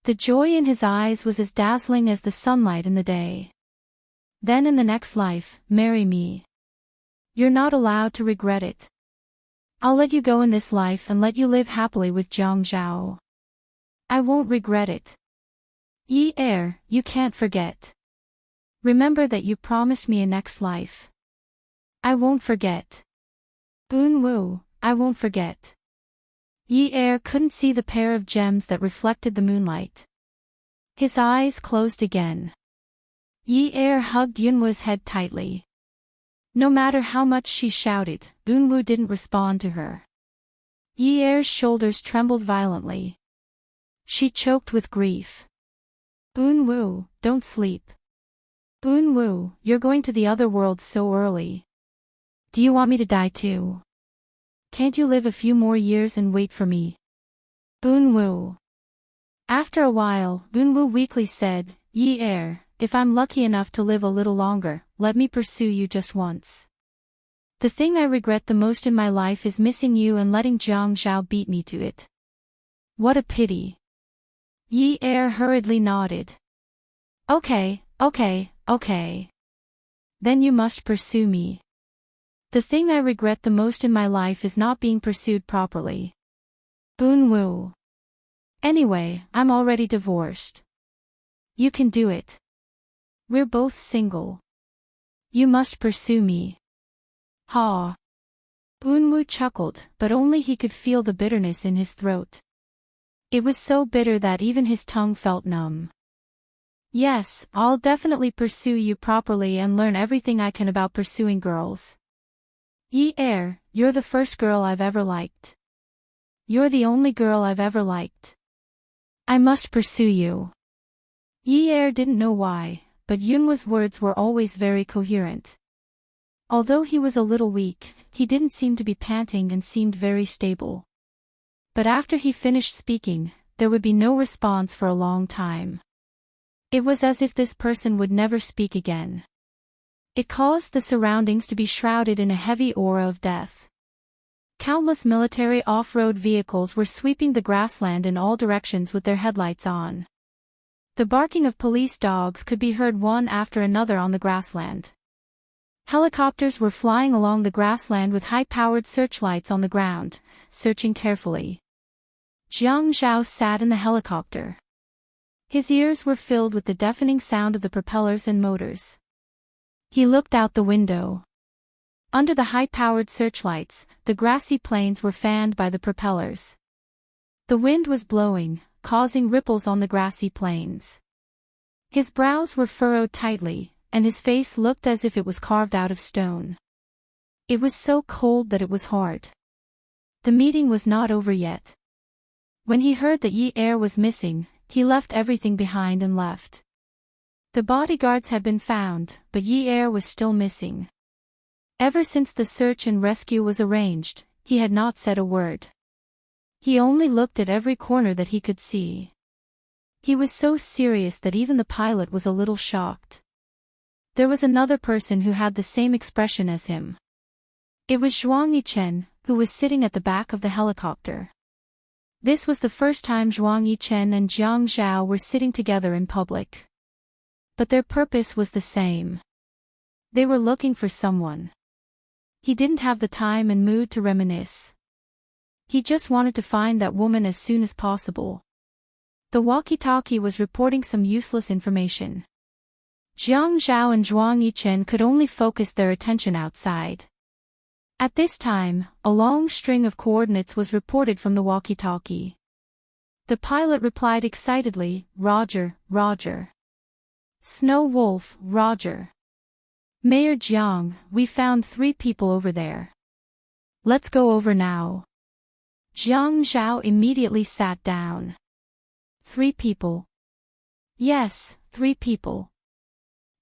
The joy in his eyes was as dazzling as the sunlight in the day. Then in the next life, marry me. You're not allowed to regret it. I'll let you go in this life and let you live happily with Jiang Zhao. I won't regret it. Yi Er, you can't forget. Remember that you promised me a next life. I won't forget. Unwoo, I won't forget. Yi Er couldn't see the pair of gems that reflected the moonlight. His eyes closed again. Yi Er hugged Yunwa's head tightly. No matter how much she shouted, Unwoo didn't respond to her. Yi Er's shoulders trembled violently. She choked with grief. Unwoo, don't sleep. Unwoo, you're going to the other world so early. Do you want me to die too? Can't you live a few more years and wait for me? Unwoo. After a while, Unwoo weakly said, Yi Er, if I'm lucky enough to live a little longer, let me pursue you just once. The thing I regret the most in my life is missing you and letting Jiang Zhao beat me to it. What a pity. Yi Er hurriedly nodded. Okay, Okay, okay. Then you must pursue me. The thing I regret the most in my life is not being pursued properly. Eunwoo. Anyway, I'm already divorced. You can do it. We're both single. You must pursue me. Ha. Eunwoo chuckled, but only he could feel the bitterness in his throat. It was so bitter that even his tongue felt numb. Yes, I'll definitely pursue you properly and learn everything I can about pursuing girls. Yi-er, you're the first girl I've ever liked. You're the only girl I've ever liked. I must pursue you. Yi-er didn't know why, but Yunwa's words were always very coherent. Although he was a little weak, he didn't seem to be panting and seemed very stable. But after he finished speaking, there would be no response for a long time. It was as if this person would never speak again. It caused the surroundings to be shrouded in a heavy aura of death. Countless military off-road vehicles were sweeping the grassland in all directions with their headlights on. The barking of police dogs could be heard one after another on the grassland. Helicopters were flying along the grassland with high-powered searchlights on the ground, searching carefully. Jiang Zhao sat in the helicopter. His ears were filled with the deafening sound of the propellers and motors. He looked out the window. Under the high-powered searchlights, the grassy plains were fanned by the propellers. The wind was blowing, causing ripples on the grassy plains. His brows were furrowed tightly, and his face looked as if it was carved out of stone. It was so cold that it was hard. The meeting was not over yet. When he heard that Yi-er was missing, he left everything behind and left. The bodyguards had been found, but Yi-er was still missing. Ever since the search and rescue was arranged, he had not said a word. He only looked at every corner that he could see. He was so serious that even the pilot was a little shocked. There was another person who had the same expression as him. It was Zhuang Yichen, who was sitting at the back of the helicopter. This was the first time Zhuang Yichen and Jiang Zhao were sitting together in public. But their purpose was the same. They were looking for someone. He didn't have the time and mood to reminisce. He just wanted to find that woman as soon as possible. The walkie-talkie was reporting some useless information. Jiang Zhao and Zhuang Yichen could only focus their attention outside. At this time, a long string of coordinates was reported from the walkie-talkie. The pilot replied excitedly, "Roger, Roger. Snow Wolf, Roger. Mayor Jiang, we found 3 people over there. Let's go over now." Jiang Zhao immediately sat down. 3 people. Yes, 3 people.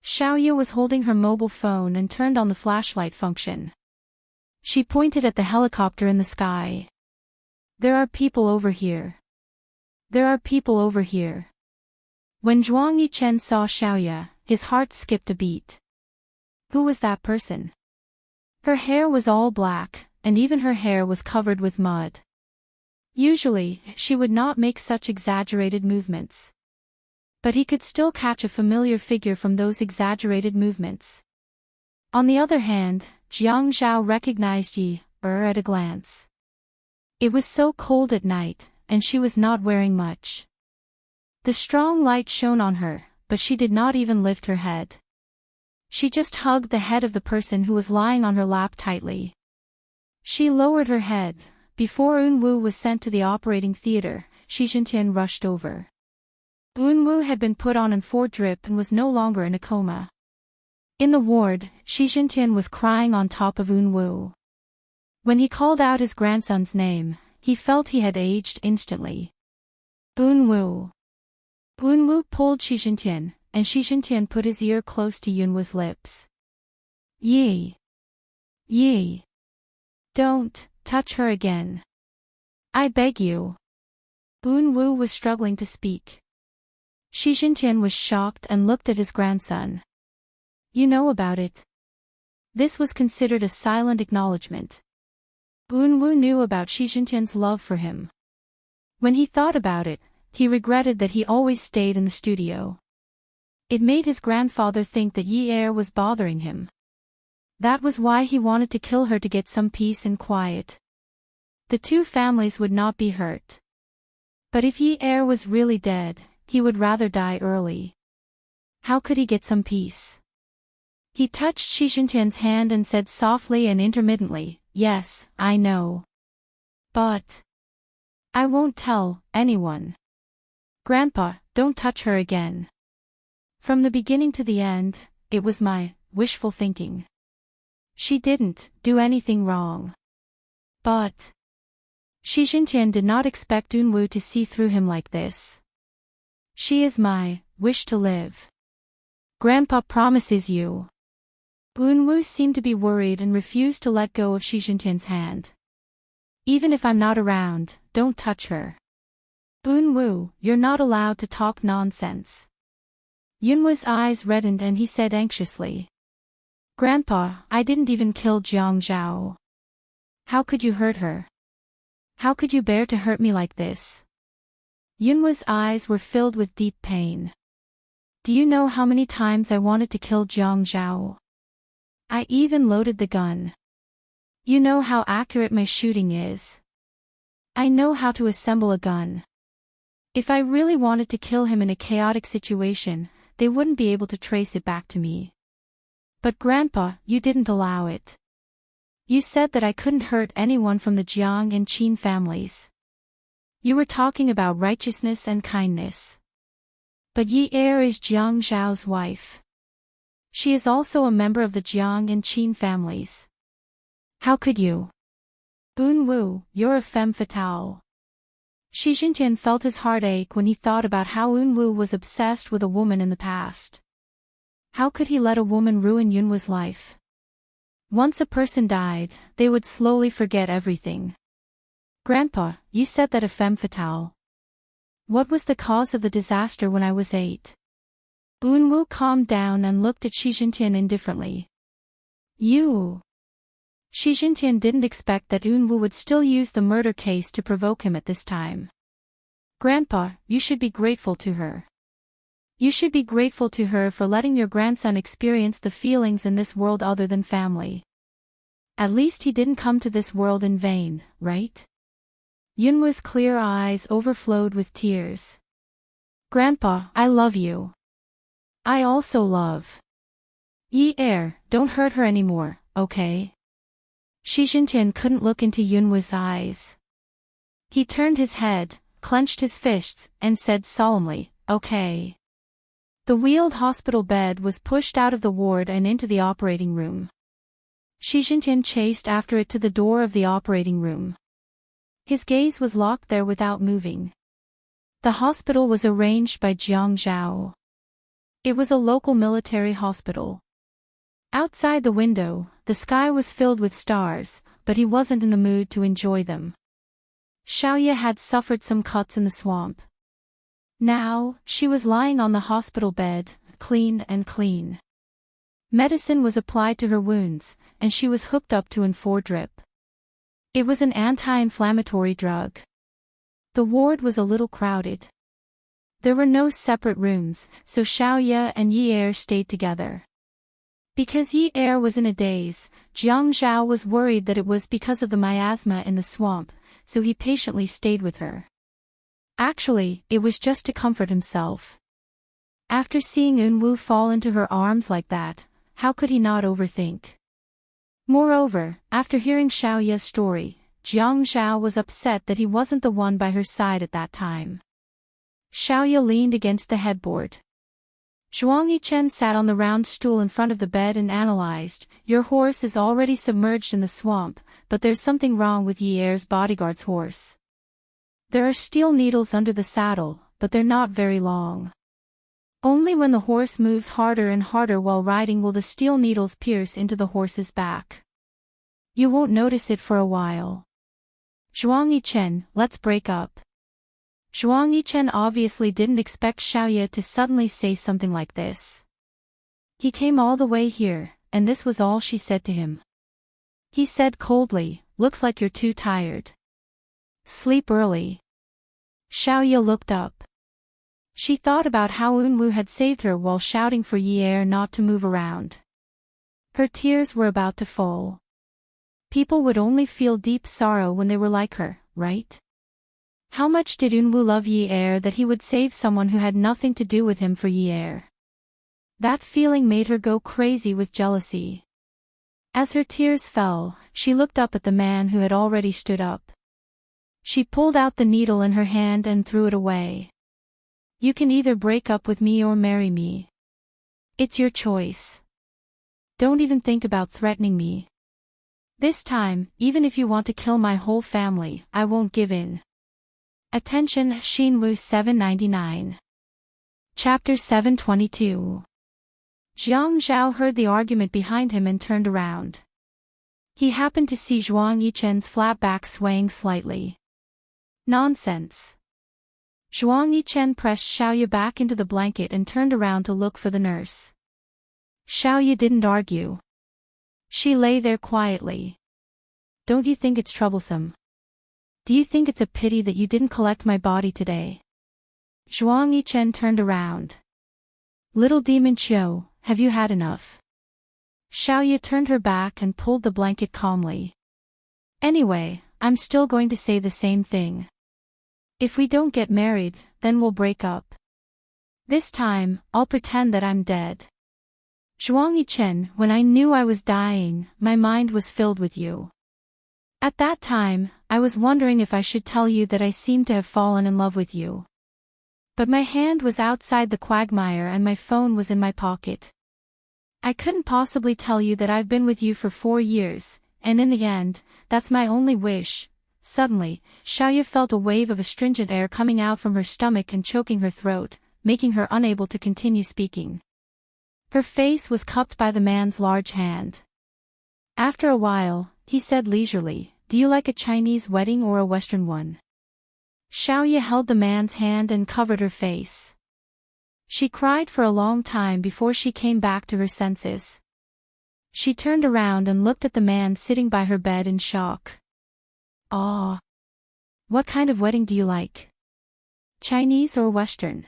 Xiaoyu was holding her mobile phone and turned on the flashlight function. She pointed at the helicopter in the sky. "There are people over here. There are people over here." When Zhuang Yichen saw Xiaoyu, his heart skipped a beat. Who was that person? Her hair was all black, and even her hair was covered with mud. Usually, she would not make such exaggerated movements. But he could still catch a familiar figure from those exaggerated movements. On the other hand, Jiang Zhao recognized Yi-er at a glance. It was so cold at night, and she was not wearing much. The strong light shone on her, but she did not even lift her head. She just hugged the head of the person who was lying on her lap tightly. She lowered her head. Before Eunwoo was sent to the operating theater, Shi Jintian rushed over. Eunwoo had been put on an 4-drip and was no longer in a coma. In the ward, Shi Jintian was crying on top of Eunwoo. When he called out his grandson's name, he felt he had aged instantly. Eunwoo. Eunwoo pulled Shi Jintian, and Shi Jintian put his ear close to Eunwoo's lips. Yi. Yi. Don't touch her again. I beg you. Eunwoo was struggling to speak. Shi Jintian was shocked and looked at his grandson. You know about it. This was considered a silent acknowledgement. Eunwoo knew about Shi Jintian's love for him. When he thought about it, he regretted that he always stayed in the studio. It made his grandfather think that Yi Er was bothering him. That was why he wanted to kill her, to get some peace and quiet. The two families would not be hurt. But if Yi Er was really dead, he would rather die early. How could he get some peace? He touched Xi Jintian's hand and said softly and intermittently, "Yes, I know. But I won't tell anyone. Grandpa, don't touch her again." From the beginning to the end, it was my wishful thinking. She didn't do anything wrong. But Xi Jintian did not expect Unwu to see through him like this. She is my wish to live. Grandpa promises you. Unwu seemed to be worried and refused to let go of Xi Jintian's hand. Even if I'm not around, don't touch her. Unwu, you're not allowed to talk nonsense. Yunwu's eyes reddened and he said anxiously, "Grandpa, I didn't even kill Jiang Zhao. How could you hurt her? How could you bear to hurt me like this?" Yunwu's eyes were filled with deep pain. "Do you know how many times I wanted to kill Jiang Zhao? I even loaded the gun. You know how accurate my shooting is. I know how to assemble a gun. If I really wanted to kill him in a chaotic situation, they wouldn't be able to trace it back to me. But Grandpa, you didn't allow it. You said that I couldn't hurt anyone from the Jiang and Qin families. You were talking about righteousness and kindness. But Yi Er is Jiang Zhao's wife. She is also a member of the Jiang and Qin families. How could you? Unwu, you're a femme fatale." Xi Jintian felt his heart ache when he thought about how Unwu was obsessed with a woman in the past. How could he let a woman ruin Yunwu's life? Once a person died, they would slowly forget everything. "Grandpa, you said that a femme fatale. What was the cause of the disaster when I was 8? Unwu calmed down and looked at Xi Jintian indifferently. "You." Xi Jintian didn't expect that Unwu would still use the murder case to provoke him at this time. "Grandpa, you should be grateful to her. You should be grateful to her for letting your grandson experience the feelings in this world other than family. At least he didn't come to this world in vain, right?" Yunwu's clear eyes overflowed with tears. "Grandpa, I love you. I also love Yi Er. Don't hurt her anymore, okay?" Xi Jintian couldn't look into Yunwu's eyes. He turned his head, clenched his fists, and said solemnly, "Okay." The wheeled hospital bed was pushed out of the ward and into the operating room. Xi Jintian chased after it to the door of the operating room. His gaze was locked there without moving. The hospital was arranged by Jiang Zhao. It was a local military hospital. Outside the window, the sky was filled with stars, but he wasn't in the mood to enjoy them. Xiaoye had suffered some cuts in the swamp. Now, she was lying on the hospital bed, clean and clean. Medicine was applied to her wounds, and she was hooked up to an 4-drip. It was an anti-inflammatory drug. The ward was a little crowded. There were no separate rooms, so Xiaoye and Yi Er stayed together. Because Yi Er was in a daze, Jiang Zhao was worried that it was because of the miasma in the swamp, so he patiently stayed with her. Actually, it was just to comfort himself. After seeing Unwu fall into her arms like that, how could he not overthink? Moreover, after hearing Xiaoye's story, Jiang Zhao was upset that he wasn't the one by her side at that time. Xiaoye leaned against the headboard. Zhuang Yichen sat on the round stool in front of the bed and analyzed, "Your horse is already submerged in the swamp, but there's something wrong with Yi Er's bodyguard's horse. There are steel needles under the saddle, but they're not very long. Only when the horse moves harder and harder while riding will the steel needles pierce into the horse's back. You won't notice it for a while. Zhuang Yichen, let's break up." Zhuang Yichen obviously didn't expect Xiaoye to suddenly say something like this. He came all the way here, and this was all she said to him. He said coldly, "Looks like you're too tired. Sleep early." Xiaoye looked up. She thought about how Unwoo had saved her while shouting for Yi Er not to move around. Her tears were about to fall. People would only feel deep sorrow when they were like her, right? How much did Unwoo love Yi Er that he would save someone who had nothing to do with him for Yi Er? That feeling made her go crazy with jealousy. As her tears fell, she looked up at the man who had already stood up. She pulled out the needle in her hand and threw it away. You can either break up with me or marry me. It's your choice. Don't even think about threatening me. This time, even if you want to kill my whole family, I won't give in. Attention, Shinwoo 799. Chapter 722. Jiang Zhao heard the argument behind him and turned around. He happened to see Zhuang Yichen's flat back swaying slightly. Nonsense. Zhuang Yichen pressed Xiaoye back into the blanket and turned around to look for the nurse. Xiaoye didn't argue. She lay there quietly. Don't you think it's troublesome? Do you think it's a pity that you didn't collect my body today? Zhuang Yichen turned around. Little demon Qiu, have you had enough? Xiaoye turned her back and pulled the blanket calmly. Anyway, I'm still going to say the same thing. If we don't get married, then we'll break up. This time, I'll pretend that I'm dead. Zhuang Yichen, when I knew I was dying, my mind was filled with you. At that time, I was wondering if I should tell you that I seemed to have fallen in love with you. But my hand was outside the quagmire and my phone was in my pocket. I couldn't possibly tell you that I've been with you for 4 years, and in the end, that's my only wish. Suddenly, Xiaoye felt a wave of astringent air coming out from her stomach and choking her throat, making her unable to continue speaking. Her face was cupped by the man's large hand. After a while, he said leisurely, "Do you like a Chinese wedding or a Western one?" Xiaoye held the man's hand and covered her face. She cried for a long time before she came back to her senses. She turned around and looked at the man sitting by her bed in shock. "Ah. What kind of wedding do you like? Chinese or Western?"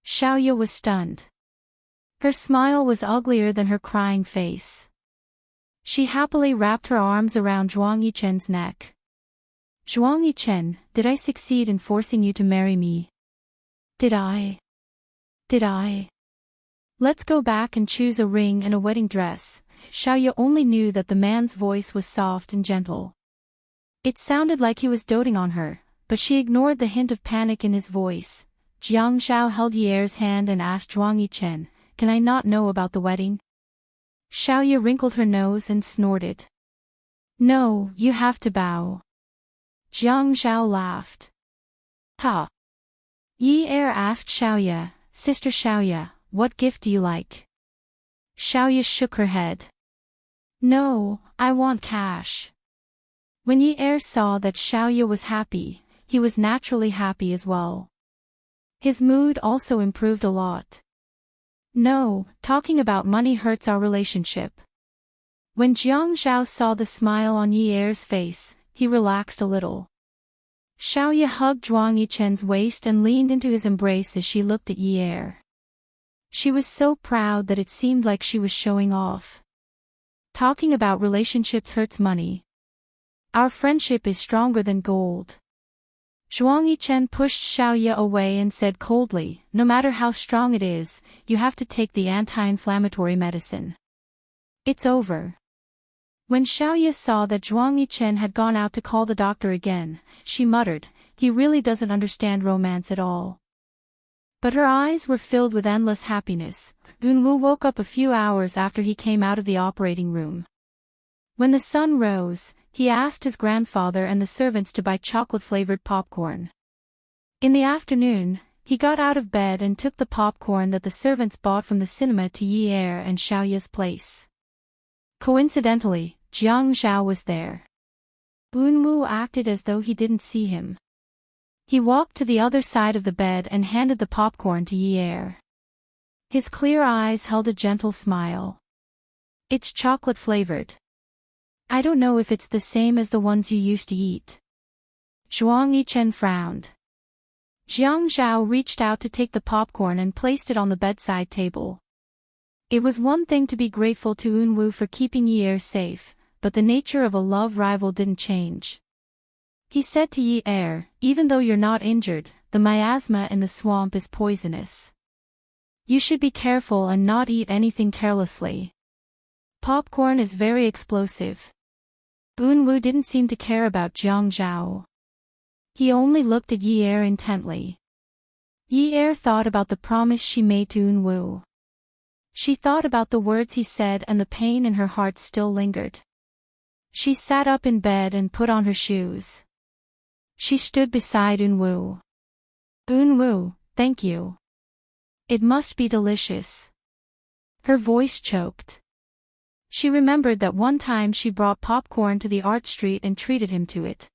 Xiaoye was stunned. Her smile was uglier than her crying face. She happily wrapped her arms around Zhuang Yichen's neck. "Zhuang Yichen, did I succeed in forcing you to marry me? Did I? Let's go back and choose a ring and a wedding dress." Xiaoye only knew that the man's voice was soft and gentle. It sounded like he was doting on her, but she ignored the hint of panic in his voice. Jiang Zhao held Yi Er's hand and asked Zhuang Yichen, "Can I not know about the wedding?" Xiaoye wrinkled her nose and snorted. "No, you have to bow." Jiang Zhao laughed. "Ha!" Yi Er asked Xiaoye, "Sister Xiaoye, what gift do you like?" Xiaoye shook her head. "No, I want cash." When Yi Er saw that Xiaoye was happy, he was naturally happy as well. His mood also improved a lot. "No, talking about money hurts our relationship." When Jiang Zhao saw the smile on Yi Er's face, he relaxed a little. Xiaoye hugged Zhuang Yichen's waist and leaned into his embrace as she looked at Yi Er. She was so proud that it seemed like she was showing off. "Talking about relationships hurts money. Our friendship is stronger than gold." Zhuang Yichen pushed Xiaoye away and said coldly, "No matter how strong it is, you have to take the anti-inflammatory medicine. It's over." When Xiaoye saw that Zhuang Yichen had gone out to call the doctor again, she muttered, "He really doesn't understand romance at all." But her eyes were filled with endless happiness. Unwoo woke up a few hours after he came out of the operating room. When the sun rose, he asked his grandfather and the servants to buy chocolate-flavored popcorn. In the afternoon, he got out of bed and took the popcorn that the servants bought from the cinema to Yi Er and Xiaoye's place. Coincidentally, Jiang Zhao was there. Unwoo acted as though he didn't see him. He walked to the other side of the bed and handed the popcorn to Yi Er. His clear eyes held a gentle smile. "It's chocolate-flavored. I don't know if it's the same as the ones you used to eat." Zhuang Yichen frowned. Jiang Zhao reached out to take the popcorn and placed it on the bedside table. It was one thing to be grateful to Unwu for keeping Yi safe, but the nature of a love rival didn't change. He said to Yi, even though you're not injured, the miasma in the swamp is poisonous. You should be careful and not eat anything carelessly. Popcorn is very explosive. Unwu didn't seem to care about Jiang Zhao. He only looked at Yi intently. Yi thought about the promise she made to Unwu. She thought about the words he said and the pain in her heart still lingered. She sat up in bed and put on her shoes. She stood beside Unwu. Unwu, thank you. It must be delicious. Her voice choked. She remembered that one time she brought popcorn to the art street and treated him to it.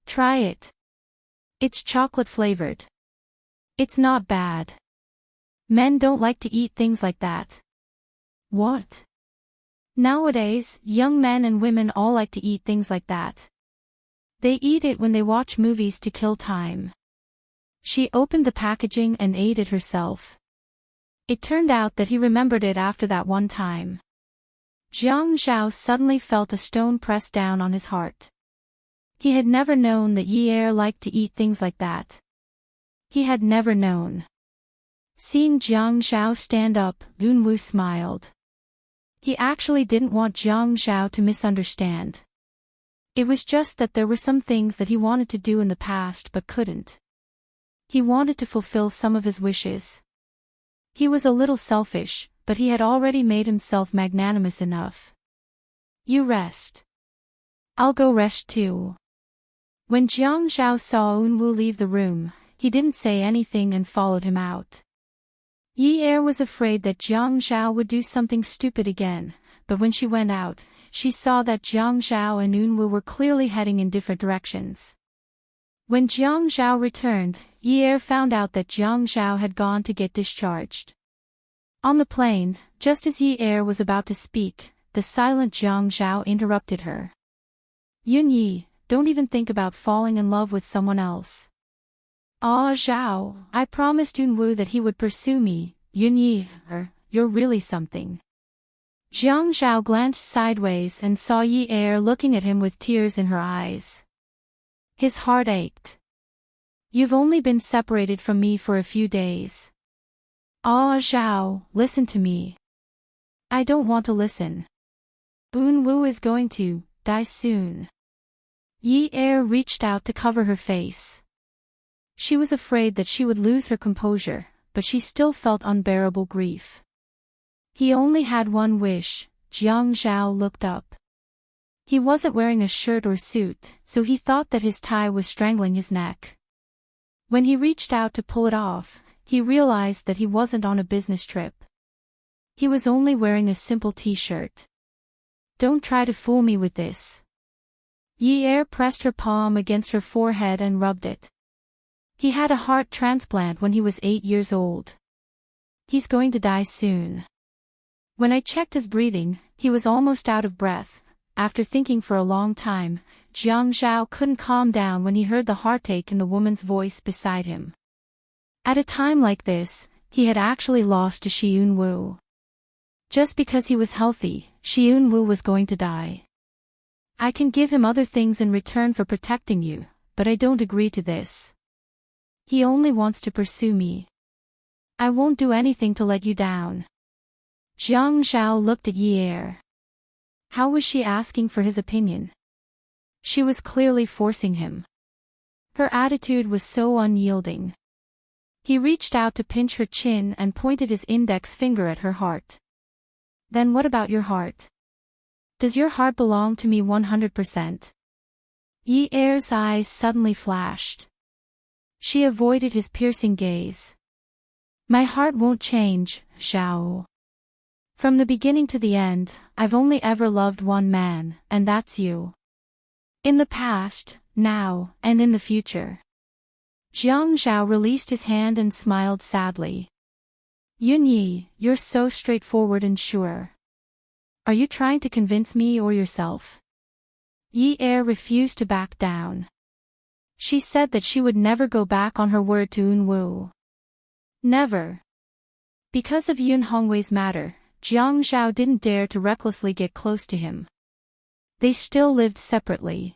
Try it. It's chocolate flavored. It's not bad. Men don't like to eat things like that. What? Nowadays, young men and women all like to eat things like that. They eat it when they watch movies to kill time. She opened the packaging and ate it herself. It turned out that he remembered it after that one time. Jiang Zhao suddenly felt a stone pressed down on his heart. He had never known that Yi liked to eat things like that. He had never known. Seeing Jiang Zhao stand up, Unwu smiled. He actually didn't want Jiang Zhao to misunderstand. It was just that there were some things that he wanted to do in the past but couldn't. He wanted to fulfill some of his wishes. He was a little selfish, but he had already made himself magnanimous enough. You rest. I'll go rest too. When Jiang Zhao saw Unwu leave the room, he didn't say anything and followed him out. Yi was afraid that Jiang Zhao would do something stupid again, but when she went out, she saw that Jiang Zhao and Unwu were clearly heading in different directions. When Jiang Zhao returned, Yi found out that Jiang Zhao had gone to get discharged. On the plane, just as Yi was about to speak, the silent Jiang Zhao interrupted her. Yun Yi, don't even think about falling in love with someone else. Ah Zhao, I promised Unwu that he would pursue me, Yun Yi, you're really something. Jiang Zhao glanced sideways and saw Yi looking at him with tears in her eyes. His heart ached. You've only been separated from me for a few days. Ah Zhao, listen to me. I don't want to listen. Unwu is going to die soon. Yi reached out to cover her face. She was afraid that she would lose her composure, but she still felt unbearable grief. He only had one wish. Jiang Zhao looked up. He wasn't wearing a shirt or suit, so he thought that his tie was strangling his neck. When he reached out to pull it off, he realized that he wasn't on a business trip. He was only wearing a simple t-shirt. Don't try to fool me with this. Yi pressed her palm against her forehead and rubbed it. He had a heart transplant when he was 8 years old. He's going to die soon. When I checked his breathing, he was almost out of breath. After thinking for a long time, Jiang Zhao couldn't calm down when he heard the heartache in the woman's voice beside him. At a time like this, he had actually lost to Shi Unwu. Just because he was healthy, Shi Unwu was going to die. I can give him other things in return for protecting you, but I don't agree to this. He only wants to pursue me. I won't do anything to let you down. Jiang Zhao looked at Yi. How was she asking for his opinion? She was clearly forcing him. Her attitude was so unyielding. He reached out to pinch her chin and pointed his index finger at her heart. Then what about your heart? Does your heart belong to me 100%? Yi's eyes suddenly flashed. She avoided his piercing gaze. My heart won't change, Zhao. From the beginning to the end, I've only ever loved one man, and that's you. In the past, now, and in the future. Jiang Zhao released his hand and smiled sadly. Yun Yi, you're so straightforward and sure. Are you trying to convince me or yourself? Yi refused to back down. She said that she would never go back on her word to Eunwoo. Never. Because of Yoon Hongwei's matter, Jiang Zhao didn't dare to recklessly get close to him. They still lived separately.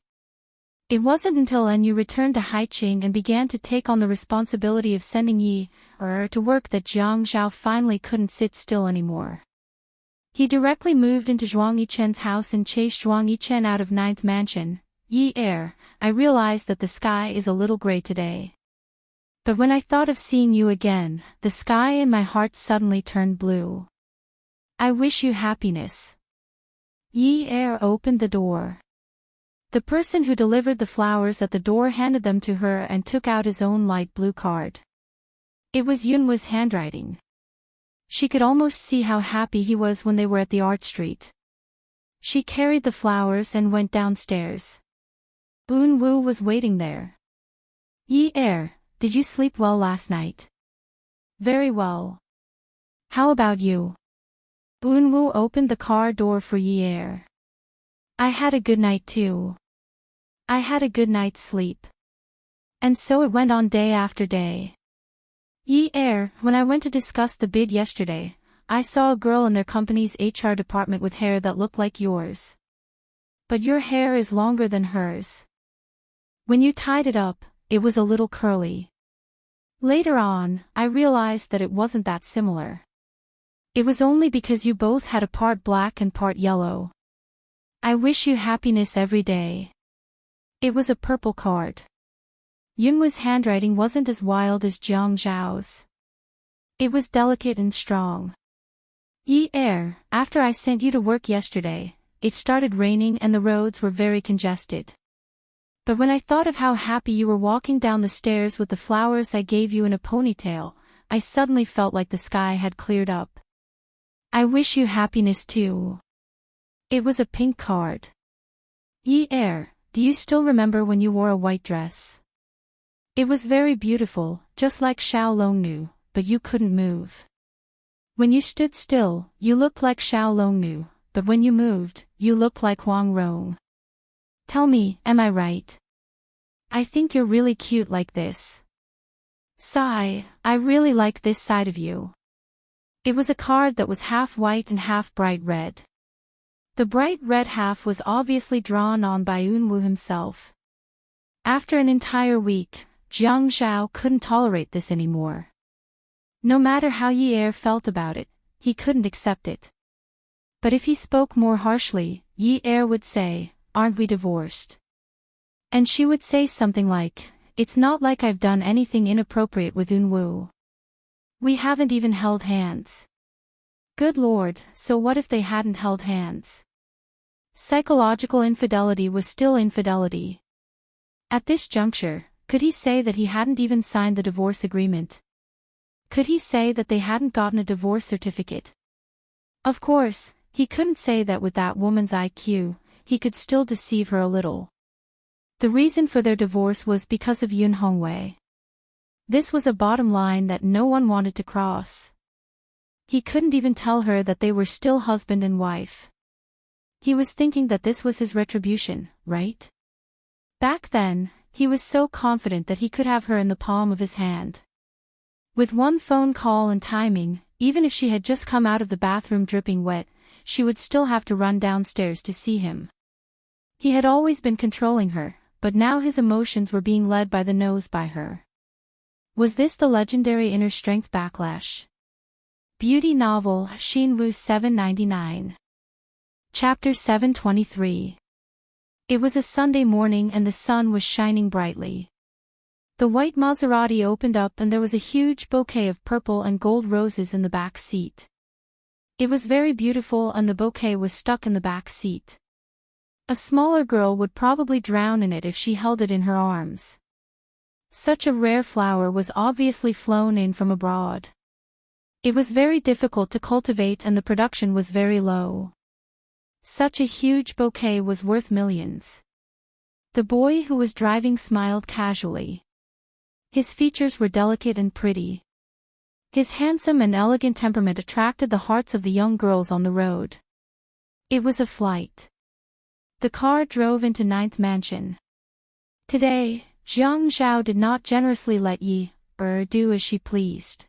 It wasn't until Enyu returned to Haiqing and began to take on the responsibility of sending Yi to work that Jiang Zhao finally couldn't sit still anymore. He directly moved into Zhuang Yichen's house and chased Zhuang Yichen out of 9th Mansion. Yi I realized that the sky is a little gray today. But when I thought of seeing you again, the sky in my heart suddenly turned blue. I wish you happiness. Yi opened the door. The person who delivered the flowers at the door handed them to her and took out his own light blue card. It was Yunwoo's handwriting. She could almost see how happy he was when they were at the art street. She carried the flowers and went downstairs. Eunwoo was waiting there. Yi did you sleep well last night? Very well. How about you? Eunwoo opened the car door for Yi I had a good night too. I had a good night's sleep. And so it went on day after day. Yi when I went to discuss the bid yesterday, I saw a girl in their company's HR department with hair that looked like yours. But your hair is longer than hers. When you tied it up, it was a little curly. Later on, I realized that it wasn't that similar. It was only because you both had a part black and part yellow. I wish you happiness every day. It was a purple card. Yunwoo's handwriting wasn't as wild as Jiang Zhao's. It was delicate and strong. Yi after I sent you to work yesterday, it started raining and the roads were very congested. But when I thought of how happy you were walking down the stairs with the flowers I gave you in a ponytail, I suddenly felt like the sky had cleared up. I wish you happiness too. It was a pink card. Yi do you still remember when you wore a white dress? It was very beautiful, just like Xiao Longnu, but you couldn't move. When you stood still, you looked like Xiao Longnu, but when you moved, you looked like Huang Rong. Tell me, am I right? I think you're really cute like this. Sigh, I really like this side of you. It was a card that was half white and half bright red. The bright red half was obviously drawn on by Eunwoo himself. After an entire week, Jiang Zhao couldn't tolerate this anymore. No matter how Yi felt about it, he couldn't accept it. But if he spoke more harshly, Yi would say, aren't we divorced? And she would say something like, it's not like I've done anything inappropriate with Eunwoo. We haven't even held hands. Good Lord, so what if they hadn't held hands? Psychological infidelity was still infidelity. At this juncture, could he say that he hadn't even signed the divorce agreement? Could he say that they hadn't gotten a divorce certificate? Of course, he couldn't say that with that woman's IQ, he could still deceive her a little. The reason for their divorce was because of Yoon Hongwei. This was a bottom line that no one wanted to cross. He couldn't even tell her that they were still husband and wife. He was thinking that this was his retribution, right? Back then, he was so confident that he could have her in the palm of his hand. With one phone call and timing, even if she had just come out of the bathroom dripping wet, she would still have to run downstairs to see him. He had always been controlling her, but now his emotions were being led by the nose by her. Was this the legendary inner strength backlash? Beauty novel, Shinwoo 799. Chapter 723. It was a Sunday morning and the sun was shining brightly. The white Maserati opened up and there was a huge bouquet of purple and gold roses in the back seat. It was very beautiful and the bouquet was stuck in the back seat. A smaller girl would probably drown in it if she held it in her arms. Such a rare flower was obviously flown in from abroad. It was very difficult to cultivate and the production was very low. Such a huge bouquet was worth millions. The boy who was driving smiled casually. His features were delicate and pretty. His handsome and elegant temperament attracted the hearts of the young girls on the road. It was a flight. The car drove into 9th Mansion. Today, Jiang Zhao did not generously let Yi do as she pleased.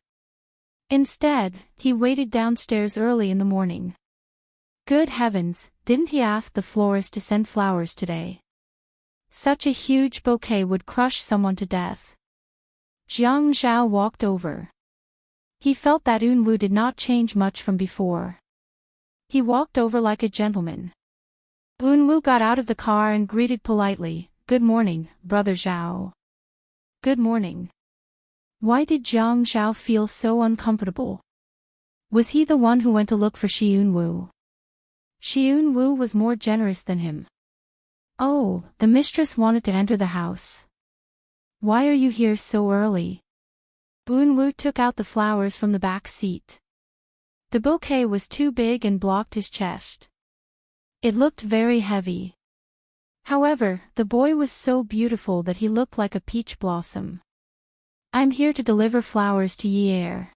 Instead, he waited downstairs early in the morning. Good heavens, didn't he ask the florist to send flowers today? Such a huge bouquet would crush someone to death. Jiang Zhao walked over. He felt that Unwu did not change much from before. He walked over like a gentleman. Unwu got out of the car and greeted politely, "Good morning, Brother Zhao." "Good morning." Why did Jiang Zhao feel so uncomfortable? Was he the one who went to look for Shi Unwu? Shi Unwu was more generous than him. Oh, the mistress wanted to enter the house. Why are you here so early? Unwu took out the flowers from the back seat. The bouquet was too big and blocked his chest. It looked very heavy. However, the boy was so beautiful that he looked like a peach blossom. "I'm here to deliver flowers to Yi.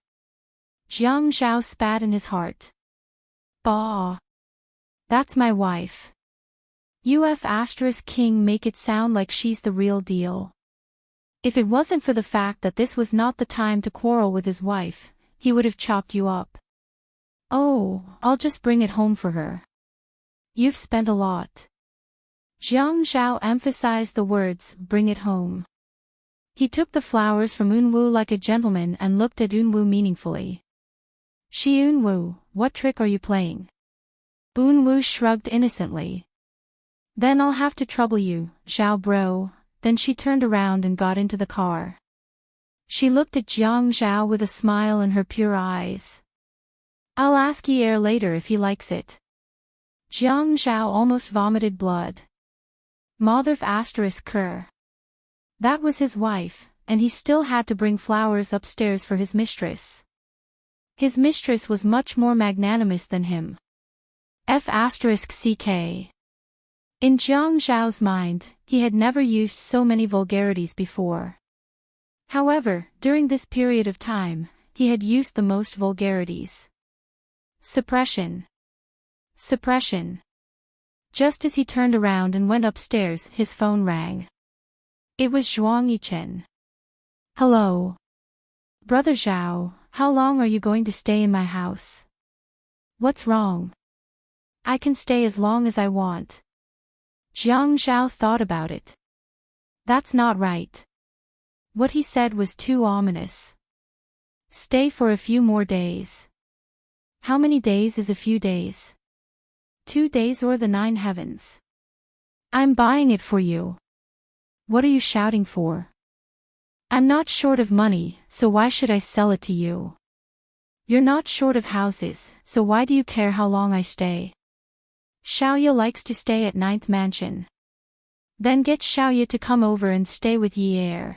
Jiang Zhao spat in his heart. "Bah! That's my wife. King make it sound like she's the real deal." If it wasn't for the fact that this was not the time to quarrel with his wife, he would have chopped you up. "Oh, I'll just bring it home for her. You've spent a lot." Jiang Zhao emphasized the words, "bring it home." He took the flowers from Unwu like a gentleman and looked at Unwu meaningfully. "Shi Unwu, what trick are you playing?" Unwu shrugged innocently. "Then I'll have to trouble you, Zhao bro." Then she turned around and got into the car. She looked at Jiang Zhao with a smile in her pure eyes. "I'll ask Yi later if he likes it." Jiang Zhao almost vomited blood. Mother ***. That was his wife, and he still had to bring flowers upstairs for his mistress. His mistress was much more magnanimous than him. ***ck. In Jiang Zhao's mind, he had never used so many vulgarities before. However, during this period of time, he had used the most vulgarities. Suppression. Suppression. Just as he turned around and went upstairs, his phone rang. It was Zhuang Yichen. "Hello. Brother Zhao, how long are you going to stay in my house?" "What's wrong?" "I can stay as long as I want." Jiang Zhao thought about it. That's not right. What he said was too ominous. "Stay for a few more days." How many days is a few days? 2 days or the 9 heavens? "I'm buying it for you." What are you shouting for? "I'm not short of money, so why should I sell it to you?" "You're not short of houses, so why do you care how long I stay?" Xiaoye likes to stay at 9th Mansion. Then get Xiaoye to come over and stay with Yi.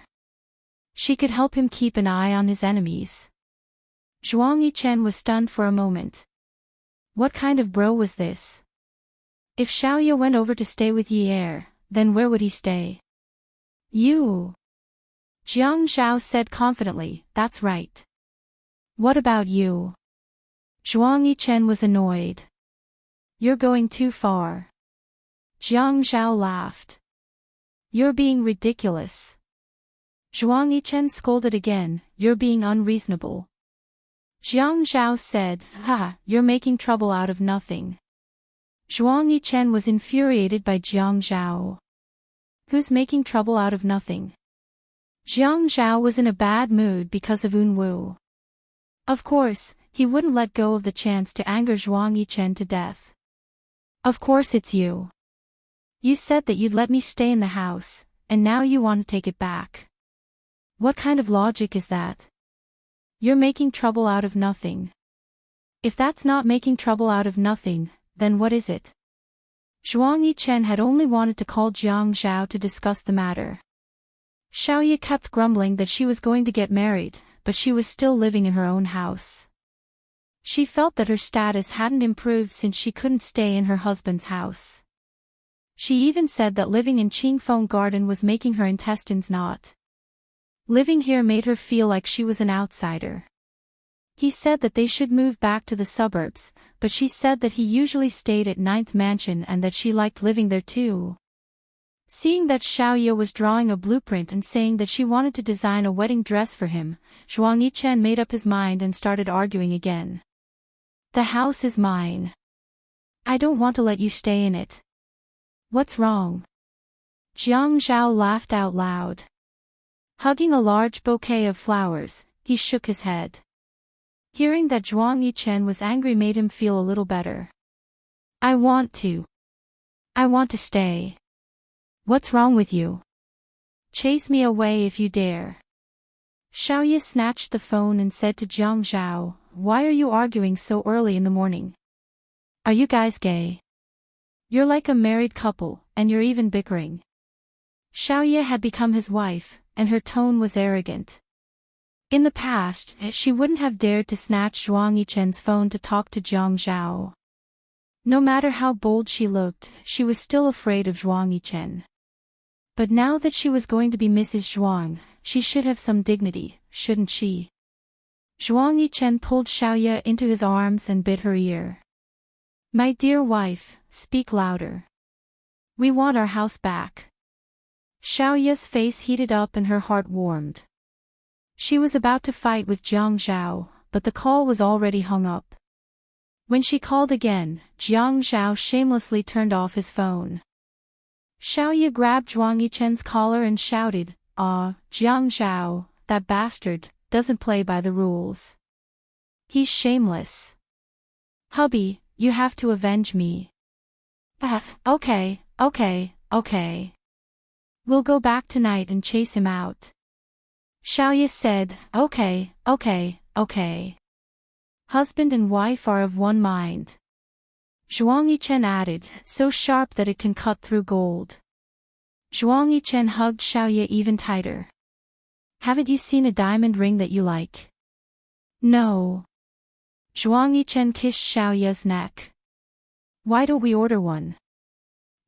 She could help him keep an eye on his enemies. Zhuang Yichen was stunned for a moment. What kind of bro was this? If Xiaoye went over to stay with Yi, then where would he stay? "You." Jiang Zhao said confidently, "That's right." "What about you?" Zhuang Yichen was annoyed. "You're going too far." Jiang Zhao laughed. "You're being ridiculous." Zhuang Yichen scolded again, "You're being unreasonable." Jiang Zhao said, "Ha, you're making trouble out of nothing." Zhuang Yichen was infuriated by Jiang Zhao. Who's making trouble out of nothing? Jiang Zhao was in a bad mood because of Unwu. Of course, he wouldn't let go of the chance to anger Zhuang Yichen to death. "Of course it's you. You said that you'd let me stay in the house, and now you want to take it back. What kind of logic is that? You're making trouble out of nothing. If that's not making trouble out of nothing, then what is it?" Zhuang Yichen had only wanted to call Jiang Zhao to discuss the matter. Xiaoye kept grumbling that she was going to get married, but she was still living in her own house. She felt that her status hadn't improved since she couldn't stay in her husband's house. She even said that living in Qingfeng Garden was making her intestines knot. Living here made her feel like she was an outsider. He said that they should move back to the suburbs, but she said that he usually stayed at 9th Mansion and that she liked living there too. Seeing that Xiaoye was drawing a blueprint and saying that she wanted to design a wedding dress for him, Zhuang Yichen made up his mind and started arguing again. The house is mine. I don't want to let you stay in it. What's wrong? Jiang Zhao laughed out loud. Hugging a large bouquet of flowers, he shook his head. Hearing that Zhuang Yichen was angry made him feel a little better. I want to stay. What's wrong with you? Chase me away if you dare. Xiaoye snatched the phone and said to Jiang Zhao, why are you arguing so early in the morning? Are you guys gay? You're like a married couple, and you're even bickering. Xiaoye had become his wife, and her tone was arrogant. In the past, she wouldn't have dared to snatch Zhuang Yichen's phone to talk to Jiang Zhao. No matter how bold she looked, she was still afraid of Zhuang Yichen. But now that she was going to be Mrs. Zhuang, she should have some dignity, shouldn't she? Zhuang Yichen pulled Xiaoye into his arms and bit her ear. My dear wife, speak louder. We want our house back. Xiaoye's face heated up and her heart warmed. She was about to fight with Jiang Zhao, but the call was already hung up. When she called again, Jiang Zhao shamelessly turned off his phone. Xiaoye grabbed Zhuang Yichen's collar and shouted, Jiang Zhao, that bastard, doesn't play by the rules. He's shameless. Hubby, you have to avenge me. Okay. We'll go back tonight and chase him out. Xiaoye said, okay. Husband and wife are of one mind. Zhuang Yichen added, so sharp that it can cut through gold. Zhuang Yichen hugged Xiaoye even tighter. Haven't you seen a diamond ring that you like? No. Zhuang Yichen kissed Xiaoye's neck. Why don't we order one?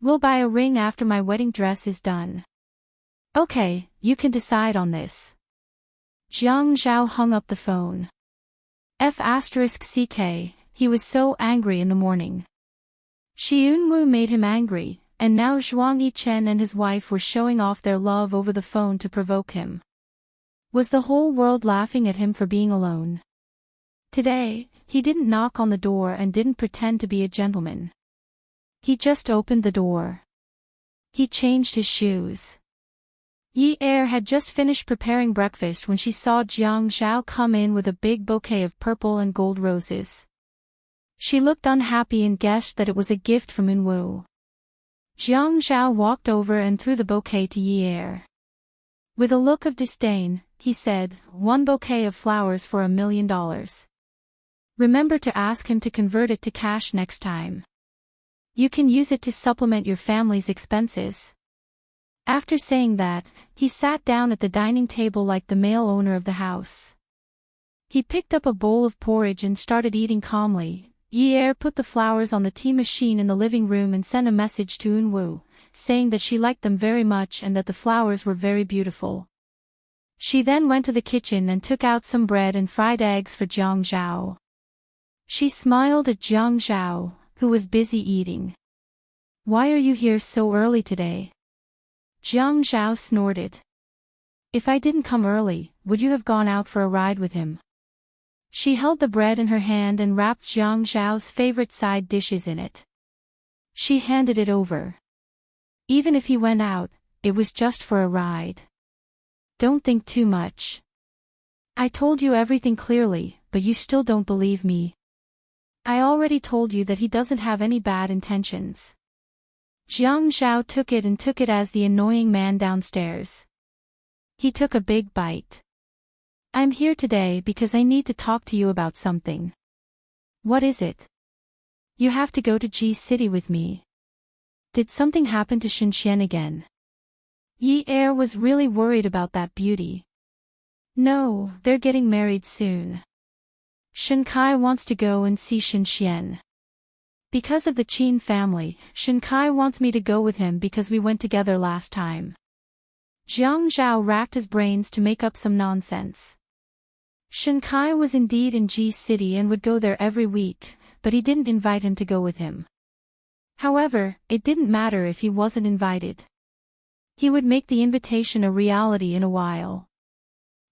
We'll buy a ring after my wedding dress is done. Okay, you can decide on this. Jiang Zhao hung up the phone. *CK, he was so angry in the morning. Shi Yunwu made him angry, and now Zhuang Yichen and his wife were showing off their love over the phone to provoke him. Was the whole world laughing at him for being alone? Today, he didn't knock on the door and didn't pretend to be a gentleman. He just opened the door. He changed his shoes. Yi Er had just finished preparing breakfast when she saw Jiang Zhao come in with a big bouquet of purple and gold roses. She looked unhappy and guessed that it was a gift from Yunwu. Jiang Zhao walked over and threw the bouquet to Yi Er. With a look of disdain, he said, one bouquet of flowers for $1 million. Remember to ask him to convert it to cash next time. You can use it to supplement your family's expenses. After saying that, he sat down at the dining table like the male owner of the house. He picked up a bowl of porridge and started eating calmly. Yi Er put the flowers on the tea machine in the living room and sent a message to Yunwu, saying that she liked them very much and that the flowers were very beautiful. She then went to the kitchen and took out some bread and fried eggs for Jiang Zhao. She smiled at Jiang Zhao, who was busy eating. Why are you here so early today? Jiang Zhao snorted. If I didn't come early, would you have gone out for a ride with him? She held the bread in her hand and wrapped Jiang Zhao's favorite side dishes in it. She handed it over. Even if he went out, it was just for a ride. Don't think too much. I told you everything clearly, but you still don't believe me. I already told you that he doesn't have any bad intentions. Jiang Zhao took it as the annoying man downstairs. He took a big bite. I'm here today because I need to talk to you about something. What is it? You have to go to G City with me. Did something happen to Shenxian again? Yi Er was really worried about that beauty. No, they're getting married soon. Shenkai wants to go and see Shenxian. Because of the Qin family, Shenkai wants me to go with him because we went together last time. Jiang Zhao racked his brains to make up some nonsense. Shenkai was indeed in G City and would go there every week, but he didn't invite him to go with him. However, it didn't matter if he wasn't invited. He would make the invitation a reality in a while.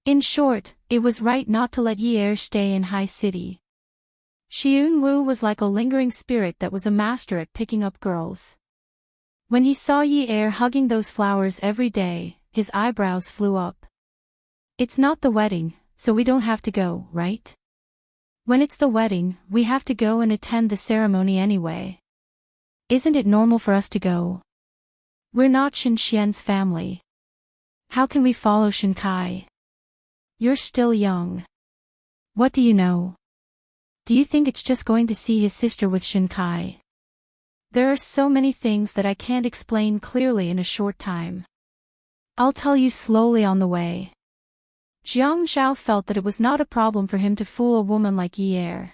In short, it was right not to let Yi Er stay in High City. Xian Wu was like a lingering spirit that was a master at picking up girls. When he saw Yi Er hugging those flowers every day, his eyebrows flew up. It's not the wedding, so we don't have to go, right? When it's the wedding, we have to go and attend the ceremony anyway. Isn't it normal for us to go? We're not Shen Xian's family. How can we follow Shen Kai? You're still young. What do you know? Do you think it's just going to see his sister with Shen Kai? There are so many things that I can't explain clearly in a short time. I'll tell you slowly on the way. Jiang Zhao felt that it was not a problem for him to fool a woman like Yi Er.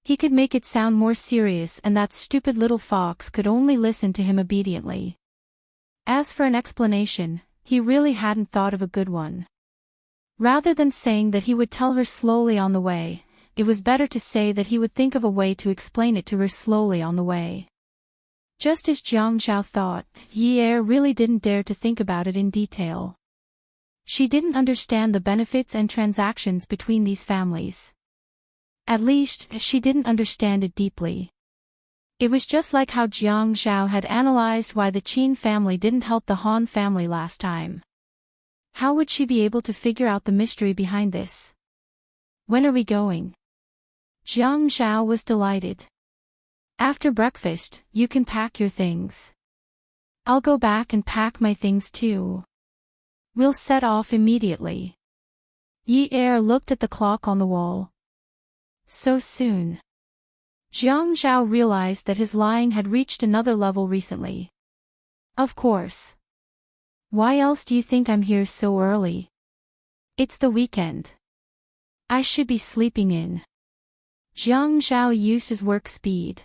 He could make it sound more serious, and that stupid little fox could only listen to him obediently. As for an explanation, he really hadn't thought of a good one. Rather than saying that he would tell her slowly on the way, it was better to say that he would think of a way to explain it to her slowly on the way. Just as Jiang Zhao thought, Yi Er really didn't dare to think about it in detail. She didn't understand the benefits and transactions between these families. At least, she didn't understand it deeply. It was just like how Jiang Zhao had analyzed why the Qin family didn't help the Han family last time. How would she be able to figure out the mystery behind this? When are we going? Jiang Zhao was delighted. After breakfast, you can pack your things. I'll go back and pack my things too. We'll set off immediately. Yi Er looked at the clock on the wall. So soon. Jiang Zhao realized that his lying had reached another level recently. Of course. Why else do you think I'm here so early? It's the weekend. I should be sleeping in. Jiang Zhao used his work speed.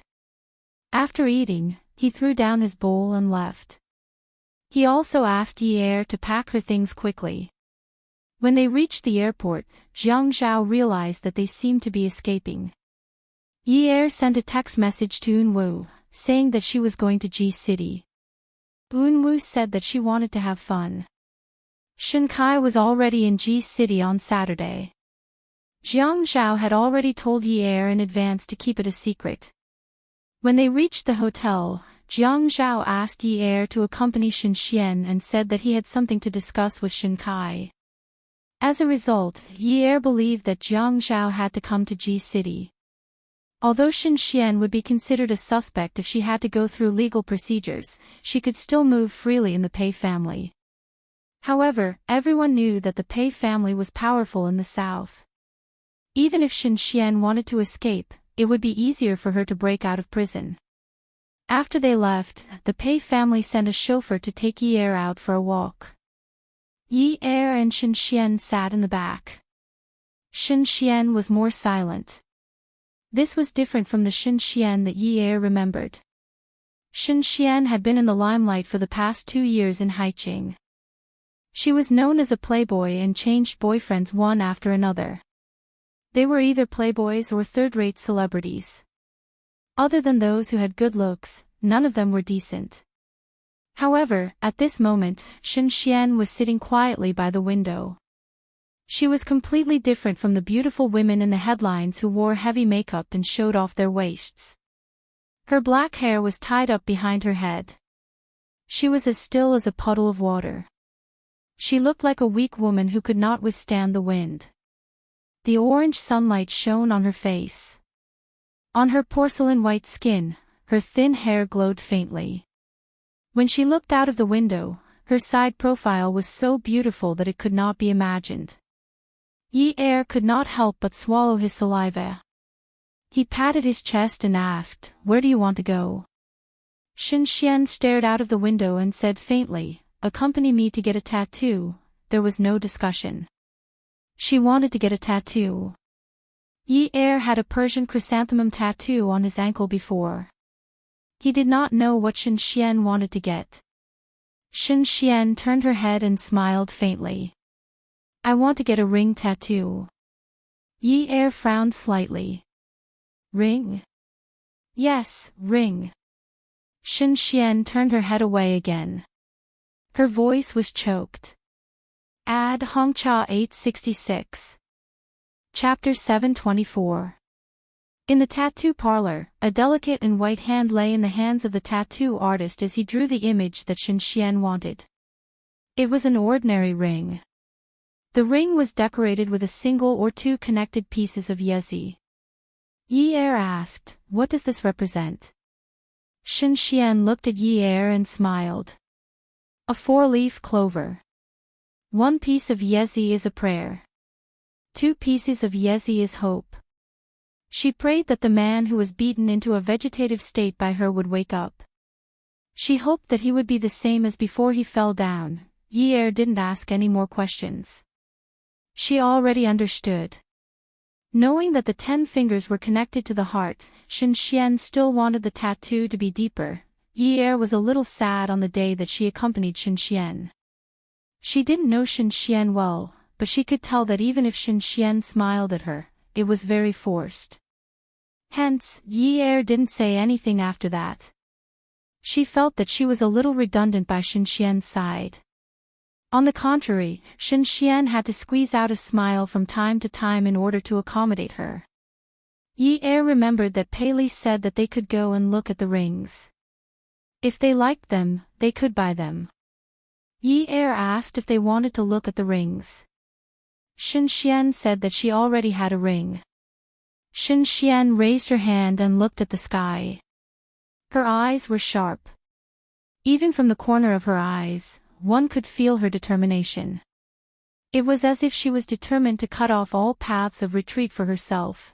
After eating, he threw down his bowl and left. He also asked Yi Er to pack her things quickly. When they reached the airport, Jiang Zhao realized that they seemed to be escaping. Yi Er sent a text message to Eunwoo, saying that she was going to Ji City. Eunwoo said that she wanted to have fun. Shen Kai was already in Ji City on Saturday. Jiang Zhao had already told Yi Er in advance to keep it a secret. When they reached the hotel, Jiang Zhao asked Yi Er to accompany Shen Xian and said that he had something to discuss with Shen Kai. As a result, Yi Er believed that Jiang Zhao had to come to Ji City. Although Shen Xian would be considered a suspect if she had to go through legal procedures, she could still move freely in the Pei family. However, everyone knew that the Pei family was powerful in the south. Even if Shen Xian wanted to escape, it would be easier for her to break out of prison. After they left, the Pei family sent a chauffeur to take Yi Er out for a walk. Yi Er and Shen Xian sat in the back. Shen Xian was more silent. This was different from the Shen Xian that Yi Er remembered. Shen Xian had been in the limelight for the past 2 years in Haiqing. She was known as a playboy and changed boyfriends one after another. They were either playboys or third-rate celebrities. Other than those who had good looks, none of them were decent. However, at this moment, Shen Xian was sitting quietly by the window. She was completely different from the beautiful women in the headlines who wore heavy makeup and showed off their waists. Her black hair was tied up behind her head. She was as still as a puddle of water. She looked like a weak woman who could not withstand the wind. The orange sunlight shone on her face. On her porcelain-white skin, her thin hair glowed faintly. When she looked out of the window, her side profile was so beautiful that it could not be imagined. Yi Er could not help but swallow his saliva. He patted his chest and asked, "Where do you want to go?" Shen Xian stared out of the window and said faintly, "Accompany me to get a tattoo." There was no discussion. She wanted to get a tattoo. Yi Er had a Persian chrysanthemum tattoo on his ankle before. He did not know what Shen Xian wanted to get. Shen Xian turned her head and smiled faintly. "I want to get a ring tattoo." Yi Er frowned slightly. "Ring?" "Yes, ring." Shen Xian turned her head away again. Her voice was choked. Ad Hongcha 866. Chapter 724. In the tattoo parlor, a delicate and white hand lay in the hands of the tattoo artist as he drew the image that Shen Xian wanted. It was an ordinary ring. The ring was decorated with a single or two connected pieces of yezi. Yi Er asked, "What does this represent?" Shen Xian looked at Yi Er and smiled. "A 4-leaf clover. 1 piece of yezi is a prayer. 2 pieces of yezi is hope." She prayed that the man who was beaten into a vegetative state by her would wake up. She hoped that he would be the same as before he fell down. Yi Er didn't ask any more questions. She already understood. Knowing that the 10 fingers were connected to the heart, Shen Xian still wanted the tattoo to be deeper. Yi Er was a little sad on the day that she accompanied Shen Xian. She didn't know Shen Xian well, but she could tell that even if Shen Xian smiled at her, it was very forced. Hence, Yi Er didn't say anything after that. She felt that she was a little redundant by Shen Xian's side. On the contrary, Shen Xian had to squeeze out a smile from time to time in order to accommodate her. Yi Er remembered that Pei Li said that they could go and look at the rings. If they liked them, they could buy them. Yi Er asked if they wanted to look at the rings. Shen Xian said that she already had a ring. Shen Xian raised her hand and looked at the sky. Her eyes were sharp. Even from the corner of her eyes, one could feel her determination. It was as if she was determined to cut off all paths of retreat for herself.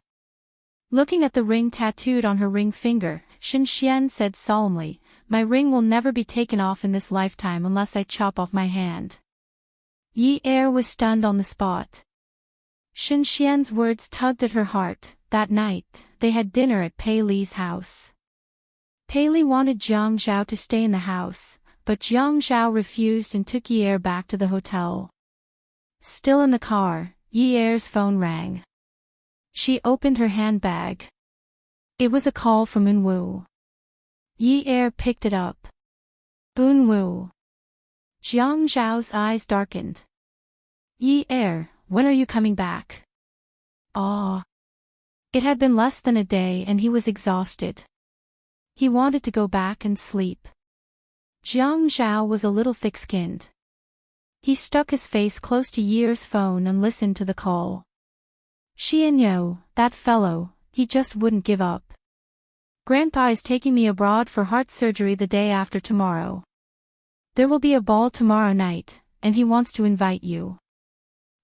Looking at the ring tattooed on her ring finger, Shen Xian said solemnly, "My ring will never be taken off in this lifetime unless I chop off my hand." Yi Er was stunned on the spot. Shen Xian's words tugged at her heart. That night, they had dinner at Pei Li's house. Pei Li wanted Jiang Zhao to stay in the house, but Jiang Zhao refused and took Yi Er back to the hotel. Still in the car, Yi Er's phone rang. She opened her handbag. It was a call from Unwu. Yi Er picked it up. Unwu. Jiang Zhao's eyes darkened. "Yi Er, when are you coming back?" "Ah." It had been less than a day and he was exhausted. He wanted to go back and sleep. Jiang Zhao was a little thick-skinned. He stuck his face close to Yi Er's phone and listened to the call. "Xianyo, that fellow, he just wouldn't give up. Grandpa is taking me abroad for heart surgery the day after tomorrow. There will be a ball tomorrow night, and he wants to invite you."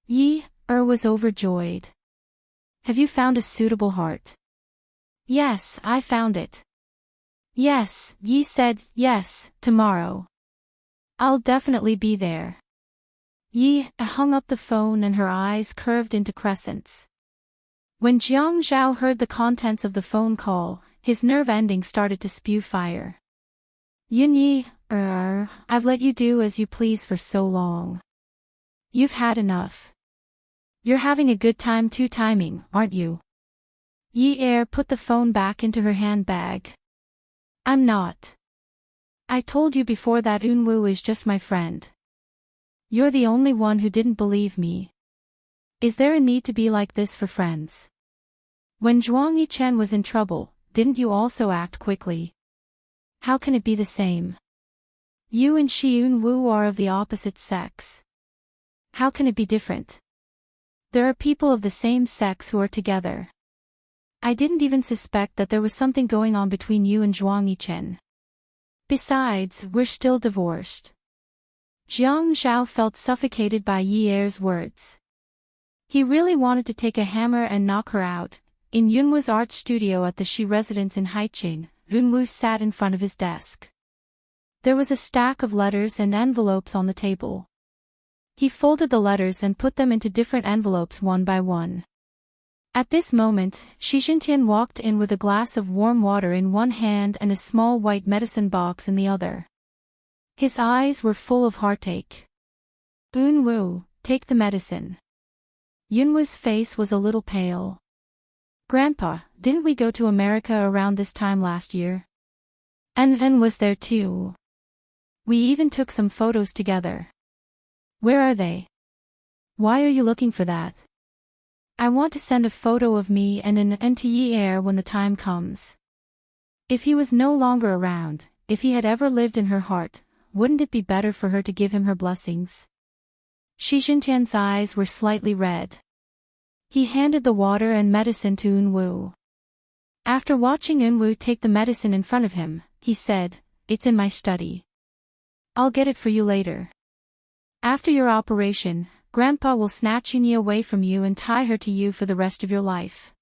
Yi Er was overjoyed. "Have you found a suitable heart?" "Yes, I found it." "Yes," Yi said, "yes, tomorrow. I'll definitely be there." Yi hung up the phone and her eyes curved into crescents. When Jiang Zhao heard the contents of the phone call, his nerve ending started to spew fire. "Yi, I've let you do as you please for so long. You've had enough. You're having a good time two-timing, aren't you?" Yi Er put the phone back into her handbag. "I'm not. I told you before that Unwu is just my friend. You're the only one who didn't believe me. Is there a need to be like this for friends? When Zhuang Yichen was in trouble, didn't you also act quickly? How can it be the same? You and Shi Unwu are of the opposite sex. How can it be different? There are people of the same sex who are together. I didn't even suspect that there was something going on between you and Zhuang Yichen. Besides, we're still divorced." Jiang Zhao felt suffocated by Yi Er's words. He really wanted to take a hammer and knock her out. In Yunwu's art studio at the Shi residence in Haiqing, Yunwu sat in front of his desk. There was a stack of letters and envelopes on the table. He folded the letters and put them into different envelopes one by one. At this moment, Shi Jintian walked in with a glass of warm water in one hand and a small white medicine box in the other. His eyes were full of heartache. "Unwu, take the medicine." Yunwu's face was a little pale. "Grandpa, didn't we go to America around this time last year? And was there too?" We even took some photos together. Where are they? Why are you looking for that? I want to send a photo of me and an to Yi Er when the time comes. If he was no longer around, if he had ever lived in her heart, wouldn't it be better for her to give him her blessings? Shi Jintian's eyes were slightly red. He handed the water and medicine to Unwu. After watching Unwu take the medicine in front of him, he said, "It's in my study. I'll get it for you later. After your operation, Grandpa will snatch Yunyi away from you and tie her to you for the rest of your life."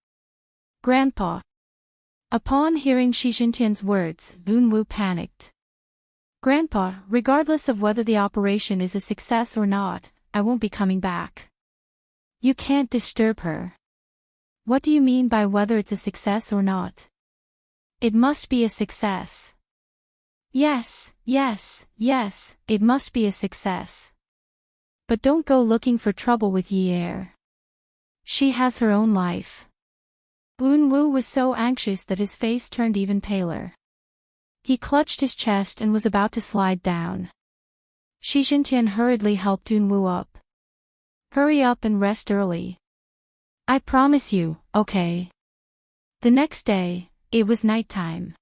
Grandpa. Upon hearing Shi Jintian's words, Unwu panicked. "Grandpa, regardless of whether the operation is a success or not, I won't be coming back. You can't disturb her." "What do you mean by whether it's a success or not?" "It must be a success." Yes, it must be a success. But don't go looking for trouble with Yi Er. She has her own life." Unwu was so anxious that his face turned even paler. He clutched his chest and was about to slide down. Shi Jintian hurriedly helped Unwu up. "Hurry up and rest early. I promise you, okay?" The next day, it was nighttime.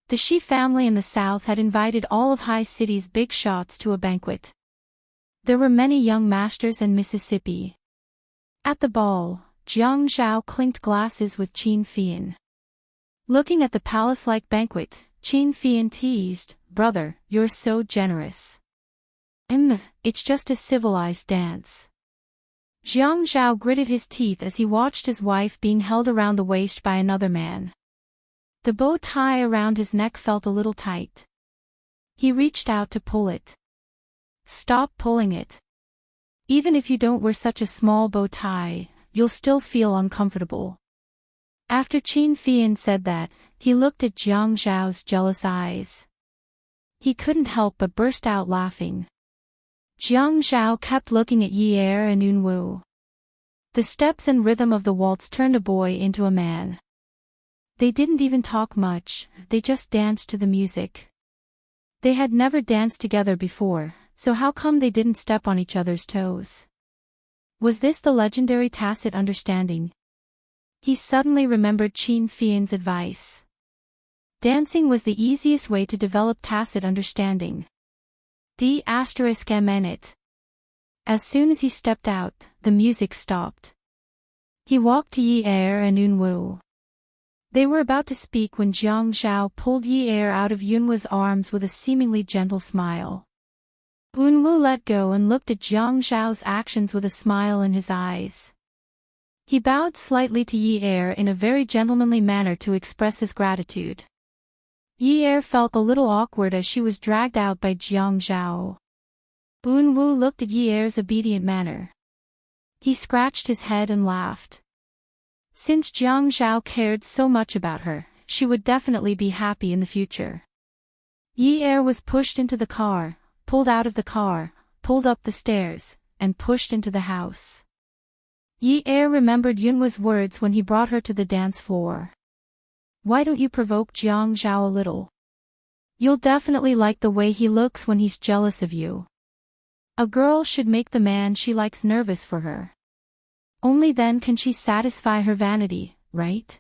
The Shi family in the south had invited all of High City's big shots to a banquet. There were many young masters and Mississippi. At the ball, Jiang Zhao clinked glasses with Qin Fian. Looking at the palace-like banquet, Qin Fian teased, "Brother, you're so generous." It's just a civilized dance." Jiang Zhao gritted his teeth as he watched his wife being held around the waist by another man. The bow tie around his neck felt a little tight. He reached out to pull it. "Stop pulling it. Even if you don't wear such a small bow tie, you'll still feel uncomfortable." After Qin Fian said that, he looked at Jiang Zhao's jealous eyes. He couldn't help but burst out laughing. Jiang Zhao kept looking at Yi Er and Unwu. The steps and rhythm of the waltz turned a boy into a man. They didn't even talk much, they just danced to the music. They had never danced together before, so how come they didn't step on each other's toes? Was this the legendary tacit understanding? He suddenly remembered Qin Fian's advice. Dancing was the easiest way to develop tacit understanding. D***it. As soon as he stepped out, the music stopped. He walked to Yi Er and Unwu. They were about to speak when Jiang Zhao pulled Yi Er out of Yunwu's arms with a seemingly gentle smile. Unwu let go and looked at Jiang Zhao's actions with a smile in his eyes. He bowed slightly to Yi Er in a very gentlemanly manner to express his gratitude. Yi Er felt a little awkward as she was dragged out by Jiang Zhao. Unwu looked at Yi Er's obedient manner. He scratched his head and laughed. Since Jiang Zhao cared so much about her, she would definitely be happy in the future. Yi Er was pushed into the car, pulled out of the car, pulled up the stairs, and pushed into the house. Yi Er remembered Yunwu's words when he brought her to the dance floor. "Why don't you provoke Jiang Zhao a little? You'll definitely like the way he looks when he's jealous of you. A girl should make the man she likes nervous for her. Only then can she satisfy her vanity, right?"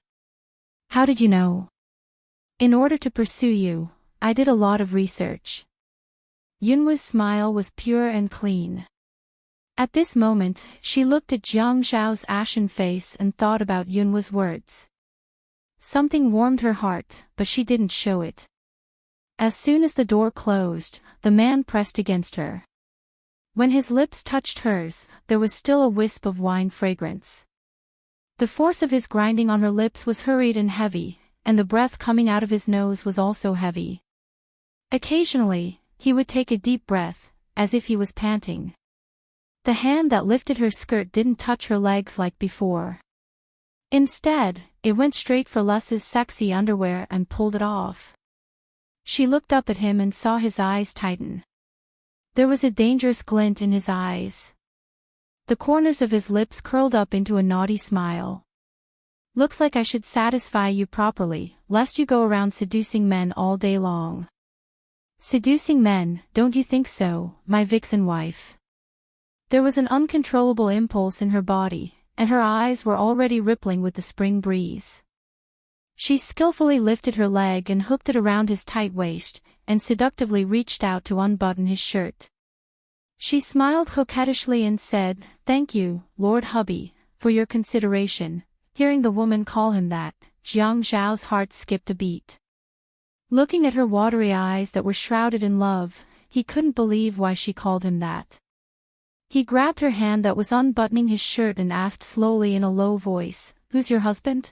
"How did you know?" "In order to pursue you, I did a lot of research." Yunwu's smile was pure and clean. At this moment, she looked at Jiang Zhao's ashen face and thought about Yunwu's words. Something warmed her heart, but she didn't show it. As soon as the door closed, the man pressed against her. When his lips touched hers, there was still a wisp of wine fragrance. The force of his grinding on her lips was hurried and heavy, and the breath coming out of his nose was also heavy. Occasionally, he would take a deep breath, as if he was panting. The hand that lifted her skirt didn't touch her legs like before. Instead, it went straight for Lus's sexy underwear and pulled it off. She looked up at him and saw his eyes tighten. There was a dangerous glint in his eyes. The corners of his lips curled up into a naughty smile. "Looks like I should satisfy you properly, lest you go around seducing men all day long." Seducing men, don't you think so, my vixen wife? There was an uncontrollable impulse in her body, and her eyes were already rippling with the spring breeze. She skillfully lifted her leg and hooked it around his tight waist, and seductively reached out to unbutton his shirt. She smiled coquettishly and said, "Thank you, Lord Hubby, for your consideration." Hearing the woman call him that, Jiang Zhao's heart skipped a beat. Looking at her watery eyes that were shrouded in love, he couldn't believe why she called him that. He grabbed her hand that was unbuttoning his shirt and asked slowly in a low voice, "Who's your husband?"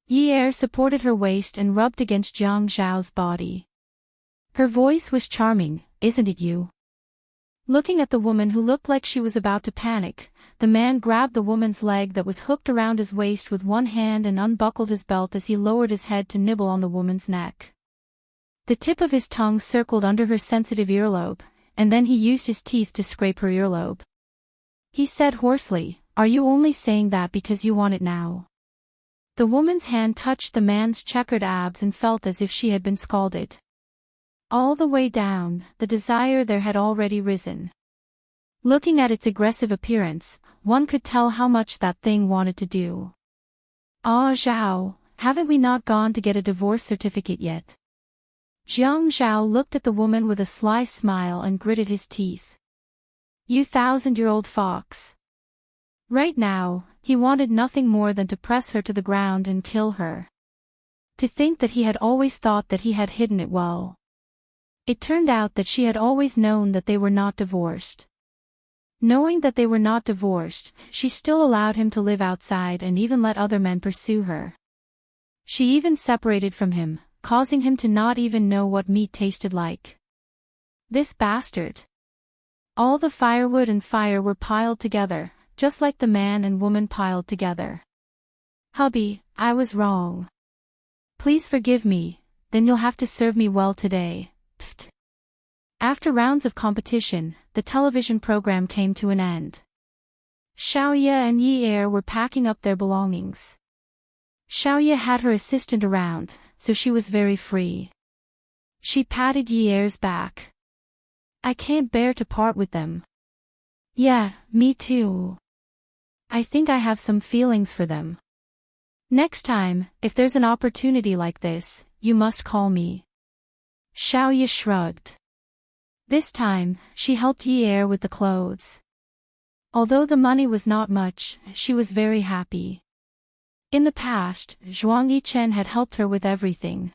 Yi Er supported her waist and rubbed against Jiang Zhao's body. Her voice was charming, "Isn't it you?" Looking at the woman who looked like she was about to panic, the man grabbed the woman's leg that was hooked around his waist with one hand and unbuckled his belt as he lowered his head to nibble on the woman's neck. The tip of his tongue circled under her sensitive earlobe, and then he used his teeth to scrape her earlobe. He said hoarsely, "Are you only saying that because you want it now?" The woman's hand touched the man's checkered abs and felt as if she had been scalded. All the way down, the desire there had already risen. Looking at its aggressive appearance, one could tell how much that thing wanted to do. "Ah, Zhao, haven't we not gone to get a divorce certificate yet?" Jiang Zhao looked at the woman with a sly smile and gritted his teeth. "You 1,000-year-old fox." Right now, he wanted nothing more than to press her to the ground and kill her. To think that he had always thought that he had hidden it well. It turned out that she had always known that they were not divorced. Knowing that they were not divorced, she still allowed him to live outside and even let other men pursue her. She even separated from him, causing him to not even know what meat tasted like. This bastard. All the firewood and fire were piled together, just like the man and woman piled together. "Hubby, I was wrong. Please forgive me, then you'll have to serve me well today." Pfft. After rounds of competition, the television program came to an end. Xiaoye and Yi Er were packing up their belongings. Xiaoye had her assistant around, so she was very free. She patted Yi Er's back. "I can't bear to part with them." "Yeah, me too. I think I have some feelings for them. Next time, if there's an opportunity like this, you must call me." Xiaoye shrugged. This time, she helped Yi Er with the clothes. Although the money was not much, she was very happy. In the past, Zhuang Yichen had helped her with everything.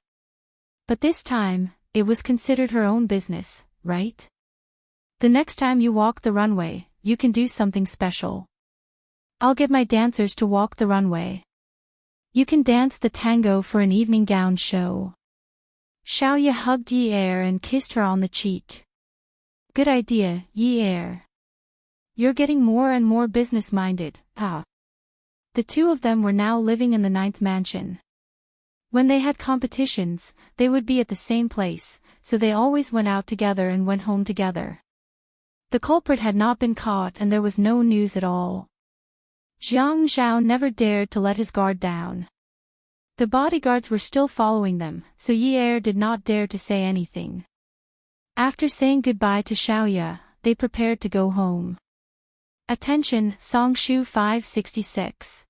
But this time, it was considered her own business, right? The next time you walk the runway, you can do something special. I'll get my dancers to walk the runway. You can dance the tango for an evening gown show. Xiaoye hugged Yi Er and kissed her on the cheek. "Good idea, Yi Er. You're getting more and more business-minded, huh?" The two of them were now living in the 9th mansion. When they had competitions, they would be at the same place, so they always went out together and went home together. The culprit had not been caught and there was no news at all. Jiang Zhao never dared to let his guard down. The bodyguards were still following them, so Yi Er did not dare to say anything. After saying goodbye to Xiaoye, they prepared to go home. Attention, Songshu 566.